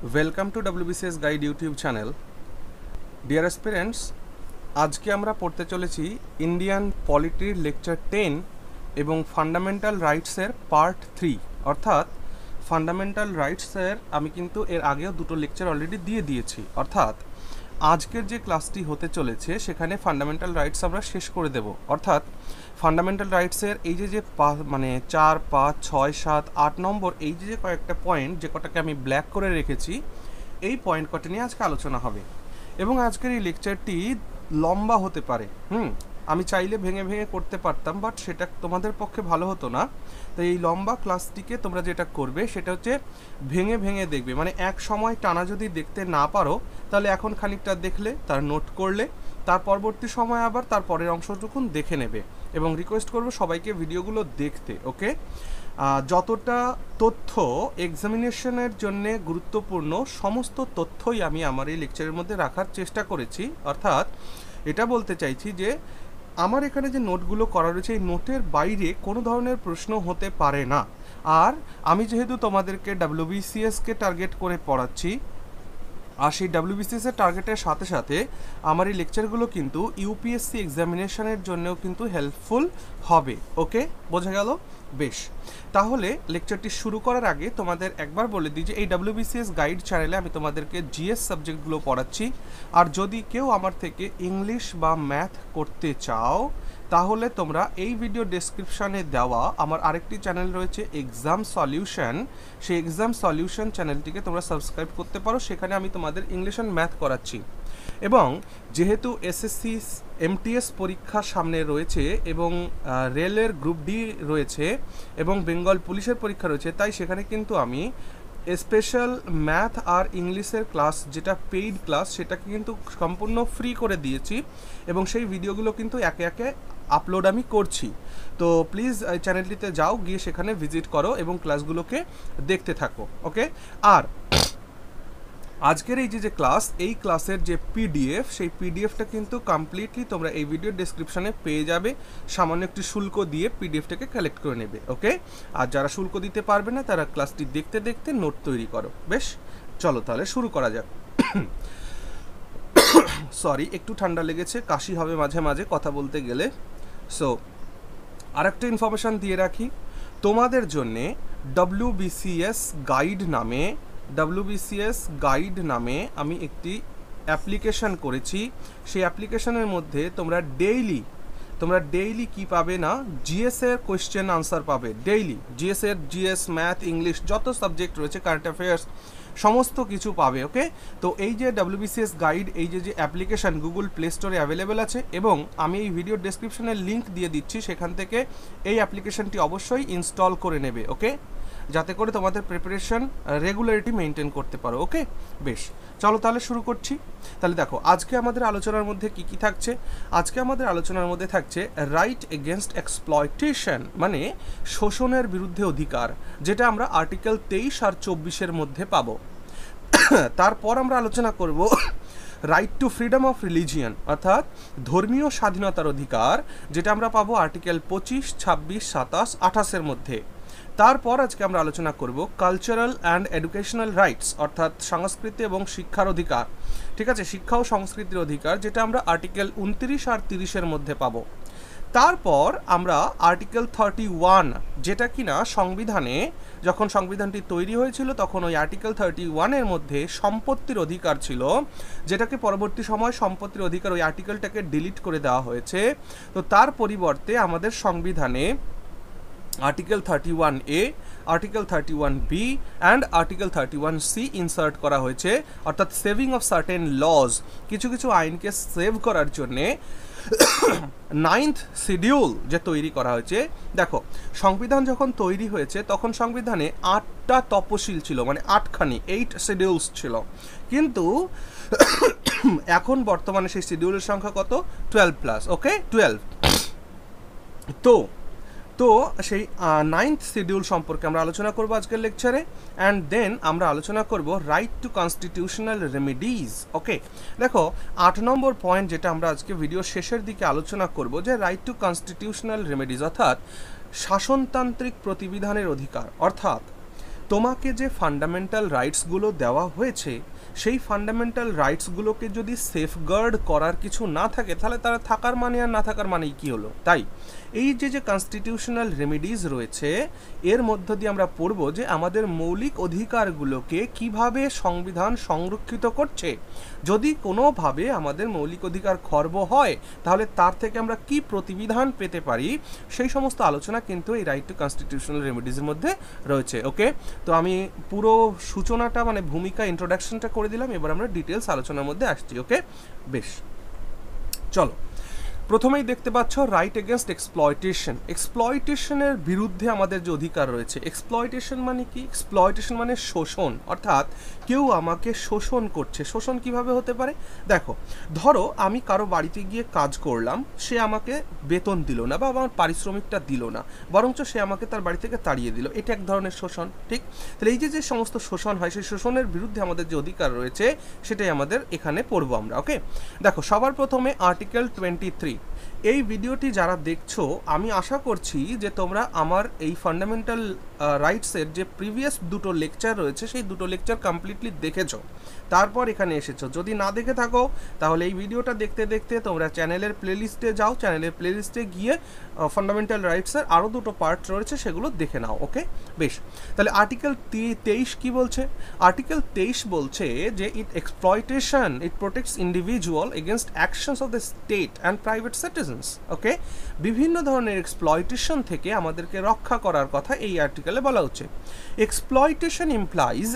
Welcome to WBCS guide YouTube channel. Dear aspirants, आज के আমরা পড়তে চলেছি ইন্ডিয়ান পলিটির লেকচার 10 এবং ফান্ডামেন্টাল রাইটসের পার্ট 3 অর্থাৎ ফান্ডামেন্টাল রাইটসের আমি কিন্তু এর আগেও দুটো লেকচার অলরেডি দিয়ে দিয়েছি। অর্থাৎ আজকের যে ক্লাসটি হতে চলেছে সেখানে ফান্ডামেন্টাল রাইটস আমরা শেষ করে দেব। অর্থাৎ ফান্ডামেন্টাল রাইটসের এই যে মানে 4, 5, 6, 7, 8 নম্বর এই যে কয়েকটা পয়েন্ট যে কটাকে আমি ব্ল্যাক করে রেখেছি, এই পয়েন্ট কটা নিয়ে আজকে আলোচনা হবে এবং আজকের এই লেকচারটি লম্বা হতে পারে। আমি চাইলে ভেঙে ভেঙে করতে পারতাম, বাট সেটা তোমাদের পক্ষে ভালো হতো না। তো এই লম্বা ক্লাসটিকে তোমরা যেটা করবে সেটা হচ্ছে ভেঙে ভেঙে দেখবে। মানে এক সময় টানা যদি দেখতে না পারো তাহলে এখন খানিকটা দেখলে, তার নোট করলে, তার পরবর্তী সময় আবার তার পরের অংশটুকু দেখে নেবে। এবং রিকোয়েস্ট করবো সবাইকে ভিডিওগুলো দেখতে, ওকে? যতটা তথ্য এক্সামিনেশনের জন্য গুরুত্বপূর্ণ সমস্ত তথ্যই আমি আমার এই লেকচারের মধ্যে রাখার চেষ্টা করেছি। অর্থাৎ এটা বলতে চাইছি যে আমার এখানে যে নোটগুলো করা রয়েছে এই নোটের বাইরে কোনো ধরনের প্রশ্ন হতে পারে না। আর আমি যেহেতু তোমাদেরকে WBCSকে টার্গেট করে পড়াচ্ছি, আর সেই WBCS এর টার্গেটের সাথে সাথে আমার এই লেকচারগুলো কিন্তু UPSC এক্সামিনেশনের জন্যও কিন্তু হেল্পফুল হবে। ওকে, বোঝা গেল? বেশ, তাহলে লেকচারটি শুরু করার আগে তোমাদের একবার বলে দিই যে এই WBCS গাইড চ্যানেলে আমি তোমাদেরকে GS সাবজেক্টগুলো পড়াচ্ছি। আর যদি কেউ আমার থেকে ইংলিশ বা ম্যাথ করতে চাও তাহলে তোমরা এই ভিডিও ডেসক্রিপশানে দেওয়া আমার আরেকটি চ্যানেল রয়েছে এক্সাম সলিউশন, সেই এক্সাম সলিউশন চ্যানেলটিকে তোমরা সাবস্ক্রাইব করতে পারো। সেখানে আমি তোমাদের ইংলিশ অ্যান্ড ম্যাথ করাচ্ছি। এবং যেহেতু SSC MTS পরীক্ষা সামনে রয়েছে এবং রেলের গ্রুপ ডি রয়েছে এবং বেঙ্গল পুলিশের পরীক্ষা রয়েছে, তাই সেখানে কিন্তু আমি স্পেশাল ম্যাথ আর ইংলিশের ক্লাস, যেটা পেইড ক্লাস, সেটাকে কিন্তু সম্পূর্ণ ফ্রি করে দিয়েছি এবং সেই ভিডিওগুলো কিন্তু একে একে আপলোড আমি করছি। তো প্লিজ এই চ্যানেলটিতে যাও, গিয়ে সেখানে ভিজিট করো এবং ক্লাসগুলোকে দেখতে থাকো, ওকে? আর আজকের এই যে ক্লাস, এই ক্লাসের যে PDF, সেই PDFটা কিন্তু কমপ্লিটলি তোমরা এই ভিডিও ডেসক্রিপশানে পেয়ে যাবে। সামান্য একটি শুল্ক দিয়ে PDFটাকে কালেক্ট করে নেবে, ওকে? আর যারা শুল্ক দিতে পারবে না তারা ক্লাসটি দেখতে দেখতে নোট তৈরি করো। বেশ, চলো তাহলে শুরু করা যাক। সরি, একটু ঠান্ডা লেগেছে, কাশি হবে মাঝে মাঝে কথা বলতে গেলে। সো আরেকটা ইনফরমেশান দিয়ে রাখি তোমাদের জন্যে, WBCS গাইড নামে আমি একটি অ্যাপ্লিকেশান করেছি। সেই অ্যাপ্লিকেশানের মধ্যে তোমরা ডেইলি কি পাবে না, GS এর কোয়েশ্চেন আনসার পাবে ডেইলি। GS, ম্যাথ, ইংলিশ, যত সাবজেক্ট রয়েছে, কারেন্ট অ্যাফেয়ার্স, সমস্ত কিছু পাবে, ওকে? তো এই যে WBCS গাইড, এই যে অ্যাপ্লিকেশান গুগল প্লে স্টোরে অ্যাভেলেবেল আছে এবং আমি এই ভিডিও ডেসক্রিপশনের লিঙ্ক দিয়ে দিচ্ছি, সেখান থেকে এই অ্যাপ্লিকেশানটি অবশ্যই ইনস্টল করে নেবে, ওকে? যাতে করে তোমাদের প্রিপারেশন রেগুলারিটি মেনটেন করতে পারো, ওকে? বেশ, চলো তাহলে শুরু করছি। তাহলে দেখো আজকে আমাদের আলোচনার মধ্যে কি থাকছে। আজকে আমাদের আলোচনার মধ্যে থাকছে রাইট এগেনস্ট এক্সপ্লয়টেশন, মানে শোষণের বিরুদ্ধে অধিকার, যেটা আমরা আর্টিকেল 23 আর 24-এর মধ্যে পাবো। তারপর আমরা আলোচনা করব right two freedom of religion, অর্থাৎ ধর্মীয় স্বাধীনতার অধিকার, যেটা আমরা পাবো আর্টিকেল 25, 26, 27, 28-এর মধ্যে। তারপর আজকে আমরা আলোচনা করব কালচারাল অ্যান্ড এডুকেশনাল রাইটস, অর্থাৎ সংস্কৃতি এবং শিক্ষার অধিকার, ঠিক আছে? শিক্ষা ও সংস্কৃতির অধিকার, যেটা আমরা আর্টিকেল 29 আর 30-এর মধ্যে পাবো। তারপর আমরা আর্টিকেল 31, যেটা কিনা সংবিধানে, যখন সংবিধানটি তৈরি হয়েছিল তখন ওই আর্টিকেল 31-এর মধ্যে সম্পত্তির অধিকার ছিল, যেটাকে পরবর্তী সময় সম্পত্তির অধিকার ওই আর্টিকেলটাকে ডিলিট করে দেওয়া হয়েছে। তো তার পরিবর্তে আমাদের সংবিধানে article 31A, article 31B and article 31C insert করা হয়েছে। অর্থাৎ সেভিং অফ সার্টেন লজ, কিছু আইনকে সেভ করার জন্যে 9th শিডিউল যে তৈরি করা হয়েছে। দেখো, সংবিধান যখন তৈরি হয়েছে তখন সংবিধানে 8টা তপশিল ছিল, মানে 8খানি 8 শিডিউলস ছিল, কিন্তু এখন বর্তমানে সেই শিডিউলের সংখ্যা কত? 12+, ওকে? 12। তো সেই 9th শিডিউল সম্পর্কে আমরা আলোচনা করব আজকের লেকচারে। অ্যান্ড দেন আমরা আলোচনা করব রাইট টু কনস্টিটিউশনাল রেমেডিজ, ওকে? দেখো 8 নম্বর পয়েন্ট যেটা আমরা আজকে ভিডিও শেষের দিকে আলোচনা করব, যে রাইট টু কনস্টিটিউশনাল রেমেডিজ, অর্থাৎ শাসনতান্ত্রিক প্রতিবিধানের অধিকার। অর্থাৎ তোমাকে যে ফান্ডামেন্টাল রাইটসগুলো দেওয়া হয়েছে সেই ফান্ডামেন্টাল রাইটসগুলোকে যদি সেফগার্ড করার কিছু না থাকে তাহলে তারা থাকার মানে আর না থাকার মানেই কী হলো। তাই এই যে কনস্টিটিউশনাল রেমেডিজ রয়েছে এর মধ্য দিয়ে আমরা পড়ব যে আমাদের মৌলিক অধিকারগুলোকে কিভাবে সংবিধান সংরক্ষিত করছে। যদি কোনোভাবে আমাদের মৌলিক অধিকার খর্ব হয় তাহলে তার থেকে আমরা কি প্রতিবিধান পেতে পারি সেই সমস্ত আলোচনা কিন্তু এই রাইট টু কনস্টিটিউশনাল রেমেডিজের মধ্যে রয়েছে। ওকে, তো আমি পুরো সূচনাটা মানে ভূমিকা ইন্ট্রোডাকশনটা করে দিলাম, এবার আমরা ডিটেলস আলোচনার মধ্যে আসছি। ওকে, বেশ, চলো। প্রথমেই দেখতে পাচ্ছ রাইট এগেনস্ট এক্সপ্লয়টেশন। এক্সপ্লয়টেশনের বিরুদ্ধে আমাদের যে অধিকার রয়েছে। এক্সপ্লয়টেশন মানে কি? এক্সপ্লয়টেশন মানে শোষণ, অর্থাৎ কেউ আমাকে শোষণ করছে। শোষণ কিভাবে হতে পারে? দেখো, ধরো আমি কারো বাড়িতে গিয়ে কাজ করলাম, সে আমাকে বেতন দিল না বা আমার পারিশ্রমিকটা দিল না, বরঞ্চ সে আমাকে তার বাড়ি থেকে তাড়িয়ে দিল। এটা এক ধরনের শোষণ, ঠিক? তাহলে এই যে সমস্ত শোষণ হয় সেই শোষণের বিরুদ্ধে আমাদের যে অধিকার রয়েছে সেটাই আমাদের এখানে পড়বো আমরা। ওকে, দেখো সবার প্রথমে আর্টিকেল 23। এই ভিডিওটি যারা দেখছো আমি আশা করছি যে তোমরা আমার এই ফান্ডামেন্টাল রাইটসের যে প্রিভিয়াস দুটো লেকচার রয়েছে সেই দুটো লেকচার কমপ্লিটলি দেখেছো, তারপর এখানে এসেছো। যদি না দেখে থাকো তাহলে এই ভিডিওটা দেখতে দেখতে তোমরা চ্যানেলের প্লেলিস্টে যাও, চ্যানেলের প্লেলিস্টে গিয়ে ফান্ডামেন্টাল রাইটসের আরও দুটো পার্ট রয়েছে সেগুলো দেখে নাও। ওকে, বেশ, তাহলে আর্টিকেল 23 কি বলছে? আর্টিকেল 23 বলছে যে exploitation it protects individual against actions of the state and private citizens. Okay, বিভিন্ন ধরনের এক্সপ্লয়টেশন থেকে আমাদেরকে রক্ষা করার কথা এই আর্টিকেলে বলা হচ্ছে। Exploitation implies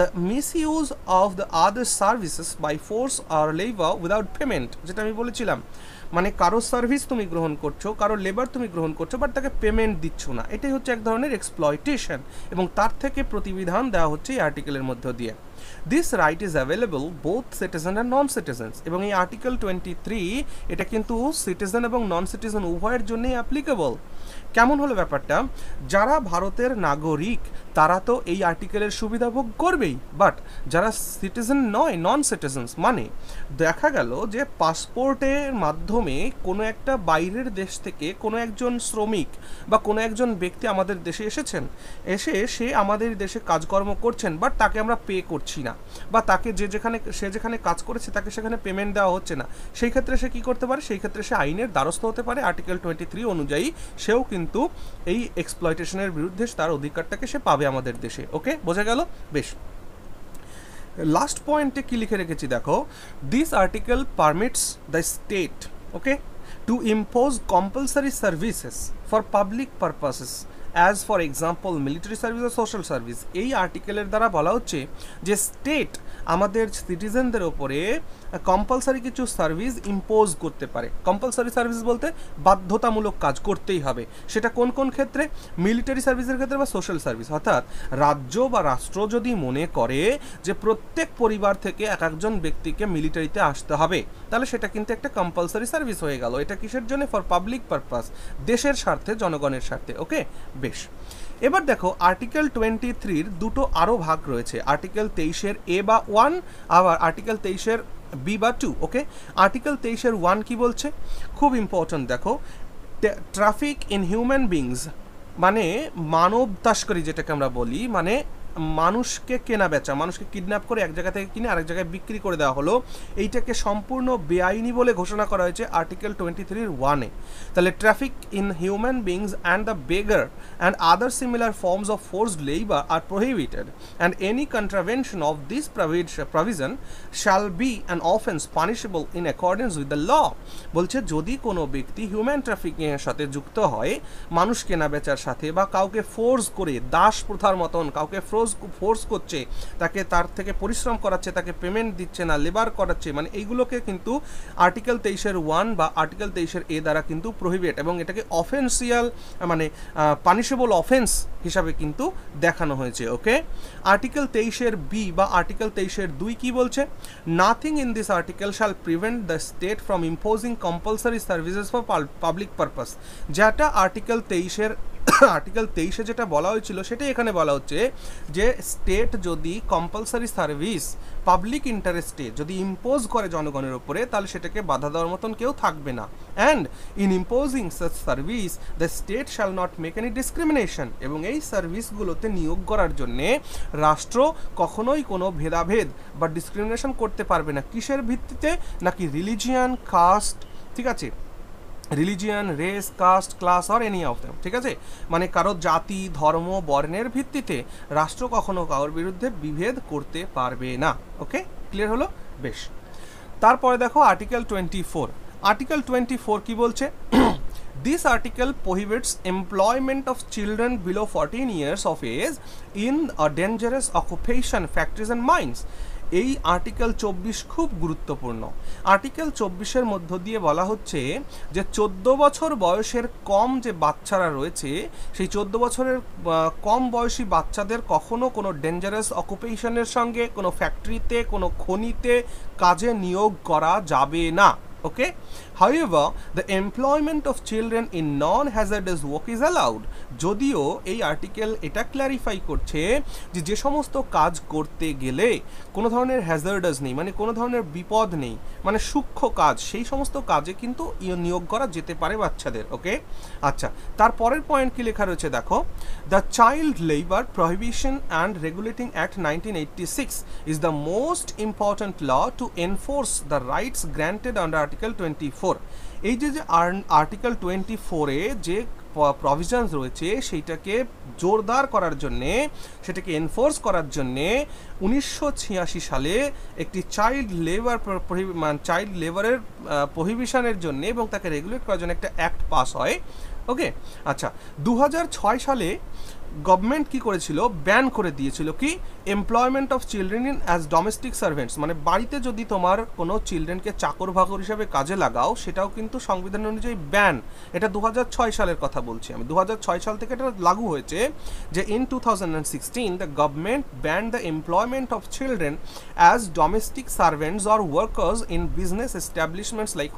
the misuse of the other services by force or labor without payment, যেটা আমি বলেছিলাম, মানে কারো সার্ভিস তুমি গ্রহণ করছো, কারো লেবার তুমি গ্রহণ করছো, বাট তাকে পেমেন্ট দিচ্ছ না, এটাই হচ্ছে এক ধরনের এক্সপ্লয়টেশন এবং তার থেকে প্রতিবিধান দেওয়া হচ্ছে এই আর্টিকেলের মধ্য দিয়ে। This right is available both citizen and non citizens, এবং এই আর্টিকেল 23 এটা কিন্তু সিটিজেন এবং নন সিটিজেন উভয়ের জন্যই অ্যাপ্লিকেবল। কেমন হলো ব্যাপারটা? যারা ভারতের নাগরিক তারা তো এই আর্টিকেলের সুবিধা ভোগ করবেই, বাট যারা সিটিজেন নয়, নন সিটিজেন্স, মানে দেখা গেল যে পাসপোর্টের মাধ্যমে কোনো একটা বাইরের দেশ থেকে কোনো একজন শ্রমিক বা কোনো একজন ব্যক্তি আমাদের দেশে এসেছেন, এসে সে আমাদের দেশে কাজকর্ম করছেন, বাট তাকে আমরা পে করছি না, বা তাকে সে যেখানে কাজ করেছে তাকে সেখানে পেমেন্ট দেওয়া হচ্ছে না, সেই ক্ষেত্রে সে কী করতে পারে? সেই ক্ষেত্রে সে আইনের দ্বারস্থ হতে পারে। আর্টিকেল 23 অনুযায়ী সেও কিন্তু এই এক্সপ্লয়টেশনের বিরুদ্ধে তার অধিকারটাকে সে পাবে আমাদের দেশে। ওকে, বোঝা গেল? বেশ, লাস্ট পয়েন্টে কি লিখে রেখেছি দেখো, this article permits the state, okay, to impose compulsory services for public purposes as for example military service ও সোশ্যাল সার্ভিস। এই আর্টিকেলের দ্বারা বলা হচ্ছে যে স্টেট আমাদের সিটিজেনদের ওপরে কম্পালসারি কিছু সার্ভিস ইম্পোজ করতে পারে। কম্পালসারি সার্ভিস বলতে বাধ্যতামূলক কাজ করতেই হবে, সেটা কোন কোন ক্ষেত্রে? মিলিটারি সার্ভিসের ক্ষেত্রে বা সোশ্যাল সার্ভিস। অর্থাৎ রাজ্য বা রাষ্ট্র যদি মনে করে যে প্রত্যেক পরিবার থেকে এক একজন ব্যক্তিকে মিলিটারিতে আসতে হবে, তাহলে সেটা কিন্তু একটা কম্পালসারি সার্ভিস হয়ে গেল। এটা কিসের জন্য? ফর পাবলিক পারপাস, দেশের স্বার্থে, জনগণের স্বার্থে। ওকে, বেশ, এবার দেখো আর্টিকেল 23 দুটো আরও ভাগ রয়েছে। আর্টিকেল 23 A বা 1, আবার আর্টিকেল 23 B বা 2। ওকে, আর্টিকেল 23 1 কি বলছে? খুব ইম্পর্টেন্ট, দেখো, ট্রাফিক ইন হিউম্যান বিংস, মানে মানব তস্করি যেটাকে আমরা বলি, মানে মানুষকে কেনা বেচা, মানুষকে কিডন্যাপ করে এক জায়গা থেকে কিনে আরেক জায়গায় বিক্রি করে দেওয়া হলো, এইটাকে সম্পূর্ণ বেআইনি বলে ঘোষণা করা হয়েছে আর্টিকেল 23 1-এ। তাহলে traffic in human beings and the begar and other similar forms of forced labour are prohibited and any contravention of this provision shall be an offence punishable in accordance with the law. বলছে যদি কোনো ব্যক্তি human ট্রাফিকিংয়ের সাথে যুক্ত হয়, মানুষ কেনা বেচার সাথে, বা কাউকে ফোর্স করে দাস প্রথার মতন কাউকে ফোর্স করছে, তাকে তার থেকে পরিশ্রম করাচ্ছে, তাকে পেমেন্ট দিচ্ছে না, লেবার করাচ্ছে, মানে এইগুলোকে কিন্তু আর্টিকেল 23 1 বা আর্টিকেল 23 A দ্বারা কিন্তু প্রহিবিট, এবং এটাকে অফেন্সিয়াল মানে পানিশেবল অফেন্স হিসাবে কিন্তু দেখানো হয়েছে। ওকে, আর্টিকেল 23 B বা আর্টিকেল 23 2 কি বলছে? Nothing in this article shall prevent the state from imposing compulsory services for public purpose, যেটা আর্টিকেল 23 আর্টিকেল 23-এ যেটা বলা হয়েছিল সেটাই এখানে বলা হচ্ছে যে স্টেট যদি কম্পালসারি সার্ভিস পাবলিক ইন্টারেস্টে যদি ইম্পোজ করে জনগণের উপরে, তাহলে সেটাকে বাধা দেওয়ার মতন কেউ থাকবে না। And in imposing such service the state shall not make any discrimination, এবং এই সার্ভিসগুলোতে নিয়োগ করার জন্যে রাষ্ট্র কখনোই কোনো ভেদাভেদ বা ডিসক্রিমিনেশন করতে পারবে না। কিসের ভিত্তিতে? নাকি রিলিজিয়ান, কাস্ট, ঠিক আছে, religion, race, caste, class or any of them, ঠিক আছে, মানে কারো জাতি, ধর্ম, বর্ণের ভিত্তিতে রাষ্ট্র কখনো কারোর বিরুদ্ধে বিভেদ করতে পারবে না। ওকে, ক্লিয়ার হলো? বেশ, তারপরে দেখো আর্টিকেল 24। আর্টিকেল 24 কি বলছে? This article prohibits employment of children below 14 years of age in a dangerous occupation, factories and mines. এই আর্টিকেল 24 খুব গুরুত্বপূর্ণ। আর্টিকেল 24-এর মধ্য দিয়ে বলা হচ্ছে যে 14 বছর বয়সের কম যে বাচ্চারা রয়েছে, সেই 14 বছরের কম বয়সী বাচ্চাদের কখনো কোনো ডেঞ্জারাস অকুপেশনের সঙ্গে, কোনো ফ্যাক্টরিতে, কোনো খনিতে কাজে নিয়োগ করা যাবে না। Okay, however the employment of children in non-hazardous work is allowed. যদিও এই আর্টিকেল এটা ক্ল্যারিফাই করছে যে যে সমস্ত কাজ করতে গেলে কোনো ধরনের হ্যাজার্ডাস নেই, মানে কোনো ধরনের বিপদ নেই, মানে সূক্ষ্ম কাজ, সেই সমস্ত কাজে কিন্তু নিয়োগ করা যেতে পারে বাচ্চাদের। ওকে, আচ্ছা, তারপরের পয়েন্ট কি লেখা রয়েছে দেখো, the child labour prohibition and regulating act 1986 is the most important law to enforce the rights granted under article 24। এই যে আর্টিকেল 24-এ যে প্রভিশনস রয়েছে সেইটাকে জোরদার করার জন্যে, সেটাকে এনফোর্স করার জন্যে 1986 সালে একটি চাইল্ড লেবারের প্রহিবিশনের জন্য এবং তাকে রেগুলেট করার জন্য একটা অ্যাক্ট পাস হয়। ওকে, আচ্ছা, 2006 সালে গভর্নমেন্ট কি করেছিল? ব্যান করে দিয়েছিল কি? Employment of children in as domestic servants, মানে বাড়িতে যদি তোমার কোনো চিলড্রেনকে চাকর বাকর হিসেবে কাজে লাগাও, সেটাও কিন্তু সংবিধান অনুযায়ী ব্যান। এটা 2006 সালের কথা বলছি আমি। 2006 সাল থেকে এটা লাগু হয়েছে যে in 2016 the government ban the employment of children as domestic servants or workers in business establishments like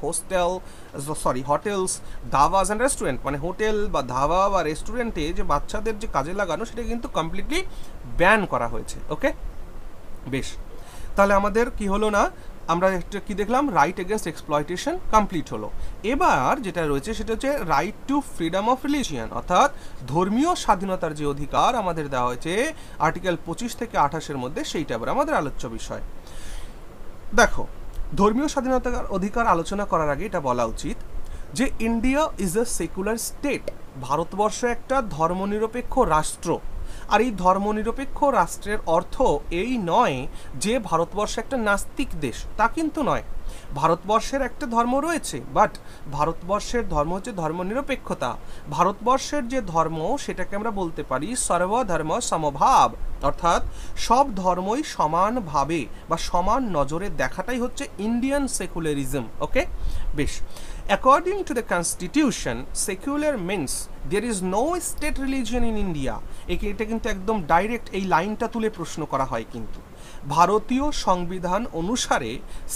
hotels, dhabas and restaurant, মানে হোটেল বা ধাবা বা রেস্টুরেন্টে যে বাচ্চাদের যে কাজে লাগানো সেটা কিন্তু কমপ্লিটলি ব্যান করা হয়েছে। ওকে, বেশ, তাহলে আমাদের কি হলো না, আমরা একটা কি দেখলাম, রাইট এগেনস্ট এক্সপ্লয়টেশন কমপ্লিট হলো। এবার যেটা রয়েছে সেটা হচ্ছে right two freedom of religion, অর্থাৎ ধর্মীয় স্বাধীনতার যে অধিকার আমাদের দেওয়া হয়েছে আর্টিকেল 25 থেকে 28-এর মধ্যে, সেইটা আবার আমাদের আলোচ্য বিষয়। দেখো, ধর্মীয় স্বাধীনতার অধিকার আলোচনা করার আগে এটা বলা উচিত যে India is a secular state, Bharatvarsha একটা ধর্মনিরপেক্ষ রাষ্ট্র। আর এই ধর্মনিরপেক্ষ রাষ্ট্রের অর্থ এই নয় যে ভারতবর্ষ একটা নাস্তিক দেশ, তা কিন্তু নয়। ভারতবর্ষের একটা ধর্ম রয়েছে, বাট ভারতবর্ষের ধর্ম হচ্ছে ধর্মনিরপেক্ষতা। ভারতবর্ষের যে ধর্ম সেটাকে আমরা বলতে পারি সর্বধর্ম সমভাব, অর্থাৎ সব ধর্মই সমানভাবে বা সমান নজরে দেখাটাই হচ্ছে ইন্ডিয়ান সেকুলারিজম। ওকে, বেশ, according to the constitution secular means there is no state religion in India। এটা কিন্তু একদম ডাইরেক্ট এই লাইনটা তুলে প্রশ্ন করা হয়। কিন্তু ভারতীয় সংবিধান অনুসারে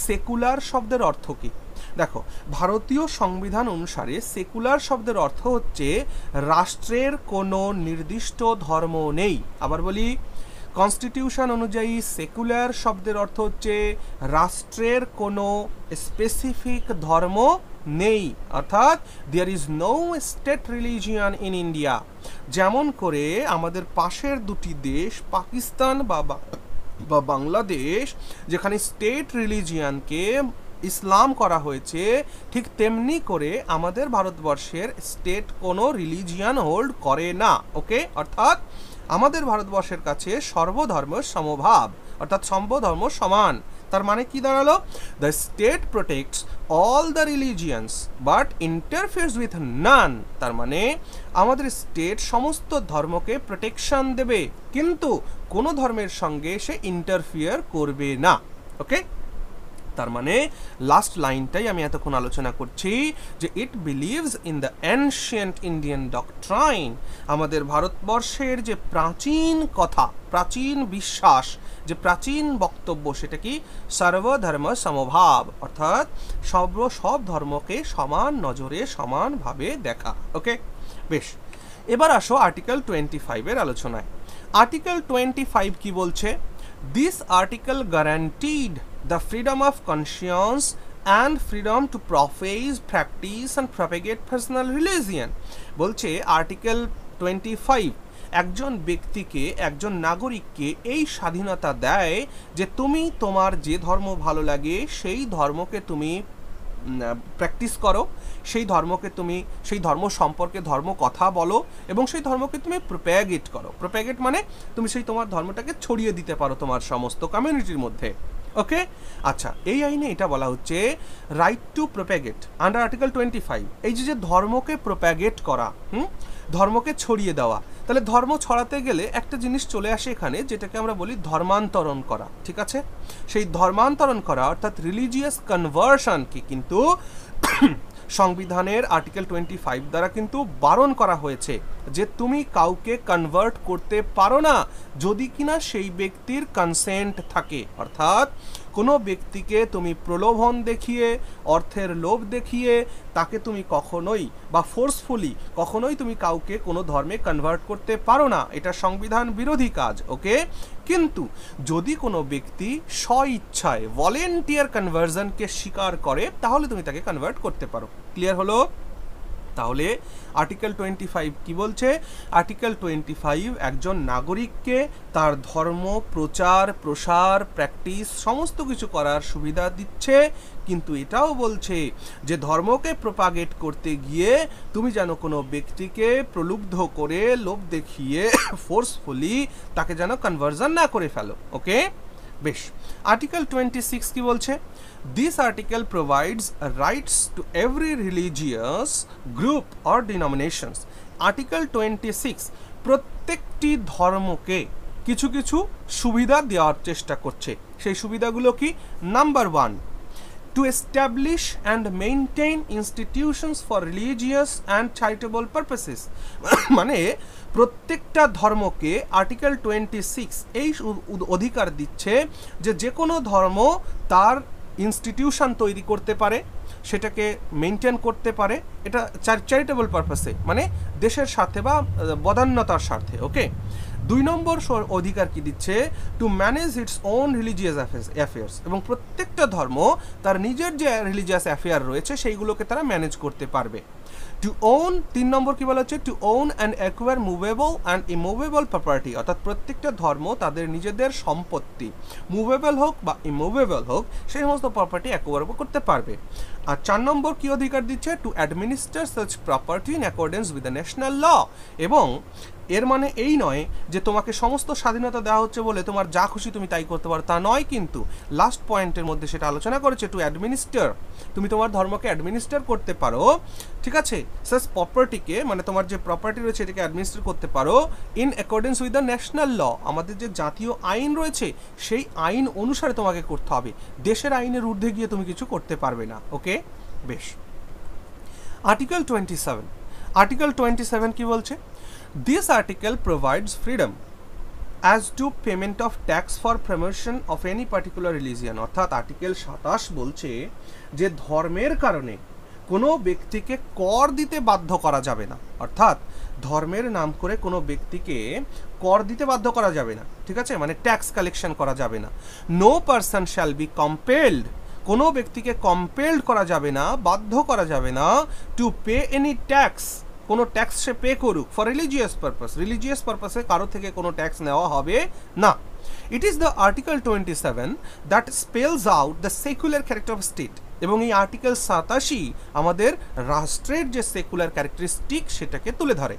সেকুলার শব্দের অর্থ কি? দেখো, ভারতীয় সংবিধান অনুসারে সেকুলার শব্দের অর্থ হচ্ছে রাষ্ট্রের কোনো নির্দিষ্ট ধর্ম নেই। আবার বলি, কনস্টিটিউশন অনুযায়ী সেকুলার শব্দের অর্থ হচ্ছে রাষ্ট্রের কোনো স্পেসিফিক ধর্ম নেই, অর্থাৎ there is no state religion in India. যেমন করে আমাদের পাশের দুটি দেশ পাকিস্তান বা বাংলাদেশ, যেখানে স্টেট রিলিজিয়ানকে ইসলাম করা হয়েছে, ঠিক তেমনি করে আমাদের ভারতবর্ষের স্টেট কোনো রিলিজিয়ান হোল্ড করে না। ওকে, অর্থাৎ আমাদের ভারতবর্ষের কাছে সর্বধর্ম সমভাব, অর্থাৎ সর্বধর্ম সমান। তার মানে কি দাঁড়ালো? The state protects all the religions but interferes with none. তার মানে আমাদের স্টেট সমস্ত ধর্মকে প্রোটেকশন দেবে, কিন্তু কোনো ধর্মের সঙ্গে সে ইন্টারফিয়ার করবে না। ওকে, তার মানে লাস্ট লাইনটাই আমি এতক্ষণ আলোচনা করছি যে it believes in the ancient Indian doctrine. আমাদের ভারতবর্ষের যে প্রাচীন কথা, প্রাচীন বিশ্বাস, যে প্রাচীন বক্তব্য, সেটা কি সর্বধর্ম সমভাব, অর্থাৎ সব ধর্মকে সমান নজরে সমানভাবে দেখা। ওকে, বেশ, এবার আসো আর্টিকেল 25 এর আলোচনায়। আর্টিকেল 25 কি বলছে? This article guaranteed the freedom of conscience and freedom to profess, practice and propagate personal religion। বলছে আর্টিকেল 25 একজন ব্যক্তিকে, একজন নাগরিককে এই স্বাধীনতা দেয় যে তুমি তোমার যে ধর্ম ভালো লাগে সেই ধর্মকে তুমি প্র্যাকটিস করো, সেই ধর্মকে তুমি, সেই ধর্ম সম্পর্কে ধর্ম কথা বলো এবং সেই ধর্মকে তুমি প্রোপ্যাগেট করো। প্রোপ্যাগেট মানে তুমি সেই তোমার ধর্মটাকে ছড়িয়ে দিতে পারো তোমার সমস্ত কমিউনিটির মধ্যে। ওকে, আচ্ছা, এই আইনে এটা বলা হচ্ছে রাইট টু প্রোপ্যাগেট আন্ডার আর্টিকেল 25। এই যে ধর্মকে প্রোপ্যাগেট করা, ধর্মকে ছড়িয়ে দেওয়া, তাহলে ধর্ম ছড়াতে গেলে একটা জিনিস চলে আসে এখানে, যেটাকে আমরা বলি ধর্মান্তরণ করা। ঠিক আছে, সেই ধর্মান্তরণ করা অর্থাৎ রিলিজিয়াস কনভার্সনকে কিন্তু সংবিধানের আর্টিকেল 25 দ্বারা কিন্তু বারণ করা হয়েছে যে তুমি কাউকে কনভার্ট করতে পারো না যদি কিনা সেই ব্যক্তির কনসেন্ট থাকে। অর্থাৎ কোনো ব্যক্তিকে তুমি প্রলোভন দেখিয়ে, অর্থের লোভ দেখিয়ে তাকে তুমি কখনোই বা ফোর্সফুলি কখনোই তুমি কাউকে কোনো ধর্মে কনভার্ট করতে পারো না, এটা সংবিধান বিরোধী কাজ। ওকে, কিন্তু যদি কোনো ব্যক্তি স্বইচ্ছায় ভলেন্টিয়ার কনভার্সনকে স্বীকার করে তাহলে তুমি তাকে কনভার্ট করতে পারো। ক্লিয়ার হলো? তাহলে আর্টিকেল 25 কি বলছে? আর্টিকেল 25 একজন নাগরিককে তার ধর্ম প্রচার, প্রসার, প্র্যাকটিস সমস্ত কিছু করার সুবিধা দিচ্ছে, কিন্তু এটাও বলছে যে ধর্মকে প্রোপাগেট করতে গিয়ে তুমি যেন কোনো ব্যক্তিকে প্রলুব্ধ করে, লোভ দেখিয়ে, ফোর্সফুলি তাকে যেন কনভার্সন না করে ফেলো। ওকে, বেশ। আর্টিকেল 26 কি বলছে? This article provides rights to every religious group or denominations। Article 26 প্রত্যেকটি ধর্মকে কিছু কিছু সুবিধা দেওয়ার চেষ্টা করছে। সেই সুবিধাগুলো কি? Number 1, to establish and maintain institutions for religious and charitable purposes। মানে প্রত্যেকটা ধর্মকে আর্টিকেল 26 এই অধিকার দিচ্ছে যে যে কোনো ধর্ম তার ইনস্টিটিউশন তৈরি করতে পারে, সেটাকে মেনটেন করতে পারে, এটা চ্যারিটেবল পারপাসে, মানে দেশের স্বার্থে বা বদান্যতার স্বার্থে। ওকে, 2 নম্বর অধিকার কি দিচ্ছে? To manage its own religious affairs, এবং প্রত্যেকটা ধর্ম তার নিজের যে রিলিজিয়াস অ্যাফেয়ার রয়েছে সেইগুলোকে তারা ম্যানেজ করতে পারবে। টু ওন, 3 নম্বর কি বলা হচ্ছে? To own and acquire movable and immovable property, অর্থাৎ প্রত্যেকটা ধর্ম তাদের নিজেদের সম্পত্তি, মুভেবল হোক বা ইমুভেবল হোক, সেই সমস্ত প্রপার্টি অ্যাকোয়ার করতে পারবে। আর 4 নম্বর কি অধিকার দিচ্ছে? To administer such property in accordance with the national law. এবং এর মানে এই নয় যে তোমাকে সমস্ত স্বাধীনতা দেওয়া হচ্ছে বলে তোমার যা খুশি তুমি তাই করতে পারো, তা নয়। কিন্তু লাস্ট পয়েন্টের মধ্যে সেটা আলোচনা করেছে, টু অ্যাডমিনিস্টার, তুমি তোমার ধর্মকে অ্যাডমিনিস্টার করতে পারো। ঠিক আছে, সাচ প্রপার্টিকে, মানে তোমার যে প্রপার্টি রয়েছে এটাকে অ্যাডমিনিস্টার করতে পারো in accordance with the national law. আমাদের যে জাতীয় আইন রয়েছে সেই আইন অনুসারে তোমাকে করতে হবে, দেশের আইনের ঊর্ধ্বে গিয়ে তুমি কিছু করতে পারবে না। ওকে, বেশ। আর্টিকেল 27, আর্টিকেল 27 কি বলছে? This article provides freedom as to payment of tax for promotion of any particular religion। অর্থাৎ আর্টিকেল 27 বলছে যে ধর্মের কারণে কোনো ব্যক্তিকে কর দিতে বাধ্য করা যাবে না। অর্থাৎ ধর্মের নাম করে কোনো ব্যক্তিকে কর দিতে বাধ্য করা যাবে না। ঠিক আছে, মানে ট্যাক্স কালেকশন করা যাবে না। No person shall be compelled, কোনো ব্যক্তিকে কম্পেলড করা যাবে না, বাধ্য করা যাবে না টু পে এনি ট্যাক্স, কোনো ট্যাক্স সে পে করুক ফর রিলিজিয়াস পারপাস, রিলিজিয়াস পারপাসে কারো থেকে কোনো ট্যাক্স নেওয়া হবে না। It is the article 27 that spells out the secular character of state. এবং এই আর্টিকেল 87 আমাদের রাষ্ট্রের যে সেকুলার ক্যারেক্টারিস্টিক সেটাকে তুলে ধরে।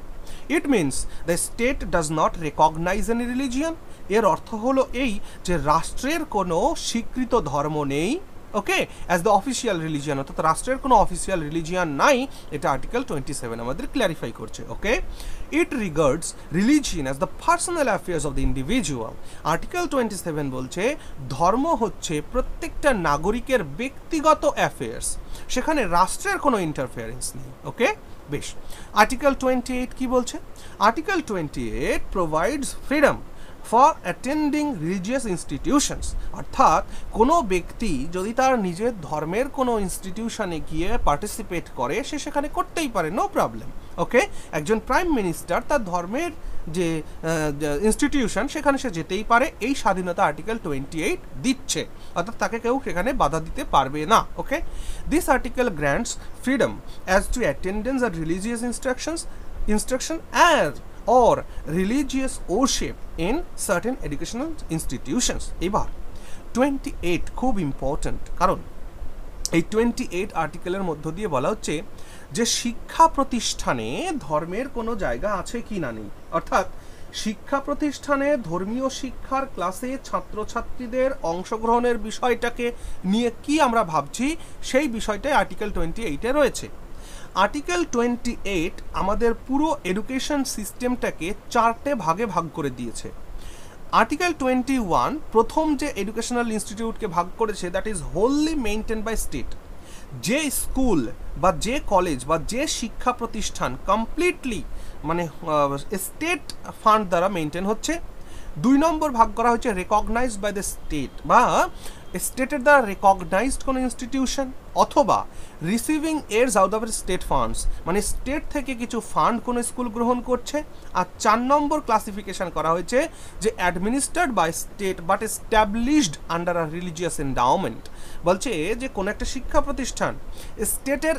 It means the state does not recognise any religion. এর অর্থ হলো এই যে রাষ্ট্রের কোনো স্বীকৃত ধর্ম নেই, ওকে, অ্যাজ দ্য অফিসিয়াল রিলিজিয়ান, অর্থাৎ রাষ্ট্রের কোনো অফিসিয়াল রিলিজিয়ান নাই, এটা আর্টিকেল 27 আমাদের ক্ল্যারিফাই করছে। Okay, it regards religion as the personal affairs of the individual. Article 27 বলছে ধর্ম হচ্ছে প্রত্যেকটা নাগরিকের ব্যক্তিগত অ্যাফেয়ার্স, সেখানে রাষ্ট্রের কোনো ইন্টারফেয়ারেন্স নেই। ওকে, বেশ। আর্টিকেল 28 কি বলছে? Article 28 provides freedom for attending religious institutions, অর্থাৎ কোনো ব্যক্তি যদি তার নিজের ধর্মের কোনো ইনস্টিটিউশনে গিয়ে পার্টিসিপেট করে সে সেখানে করতেই পারে, নো প্রবলেম। ওকে, একজন প্রাইম মিনিস্টার তার ধর্মের যে ইনস্টিটিউশন সেখানে সে যেতেই পারে, এই স্বাধীনতা আর্টিকেল 28 দিচ্ছে, অর্থাৎ তাকে কেউ সেখানে বাধা দিতে পারবে না। Okay, this article grants freedom as to attendance আর religious instruction as or religious worship in certain educational institutions। এবার 28 খুব ইম্পর্ট্যান্ট, কারণ এই 28 আর্টিকেলের মধ্য দিয়ে বলা হচ্ছে যে শিক্ষা প্রতিষ্ঠানে ধর্মের কোনো জায়গা আছে কি না নেই, অর্থাৎ শিক্ষা প্রতিষ্ঠানে ধর্মীয় শিক্ষার ক্লাসে ছাত্রছাত্রীদের অংশগ্রহণের বিষয়টাকে নিয়ে কি আমরা ভাবছি সেই বিষয়টাই আর্টিকেল 28-এ রয়েছে। আর্টিকেল 28 আমাদের পুরো এডুকেশন সিস্টেমটাকে 4টে ভাগে ভাগ করে দিয়েছে। আর্টিকেল 21 প্রথম যে এডুকেশনাল ইনস্টিটিউটকে ভাগ করেছে, that is wholly maintained by state. যে স্কুল বা যে কলেজ বা যে শিক্ষা প্রতিষ্ঠান কমপ্লিটলি মানে স্টেট ফান্ড দ্বারা মেইনটেন হচ্ছে। 2 নম্বর ভাগ করা হচ্ছে রেকগনাইজড বাই দ্য স্টেট, বা স্টেটের দ্বারা রেকগনাইজড কোনো ইনস্টিটিউশন, অথবা receiving aids out of state funds, মানে স্টেট থেকে কিছু ফান্ড কোনো স্কুল গ্রহণ করছে। আর 4 নম্বর ক্লাসিফিকেশন করা হয়েছে যে administered by state but established under a religious endowment. বলছে যে কোনো একটা শিক্ষা প্রতিষ্ঠান স্টেটের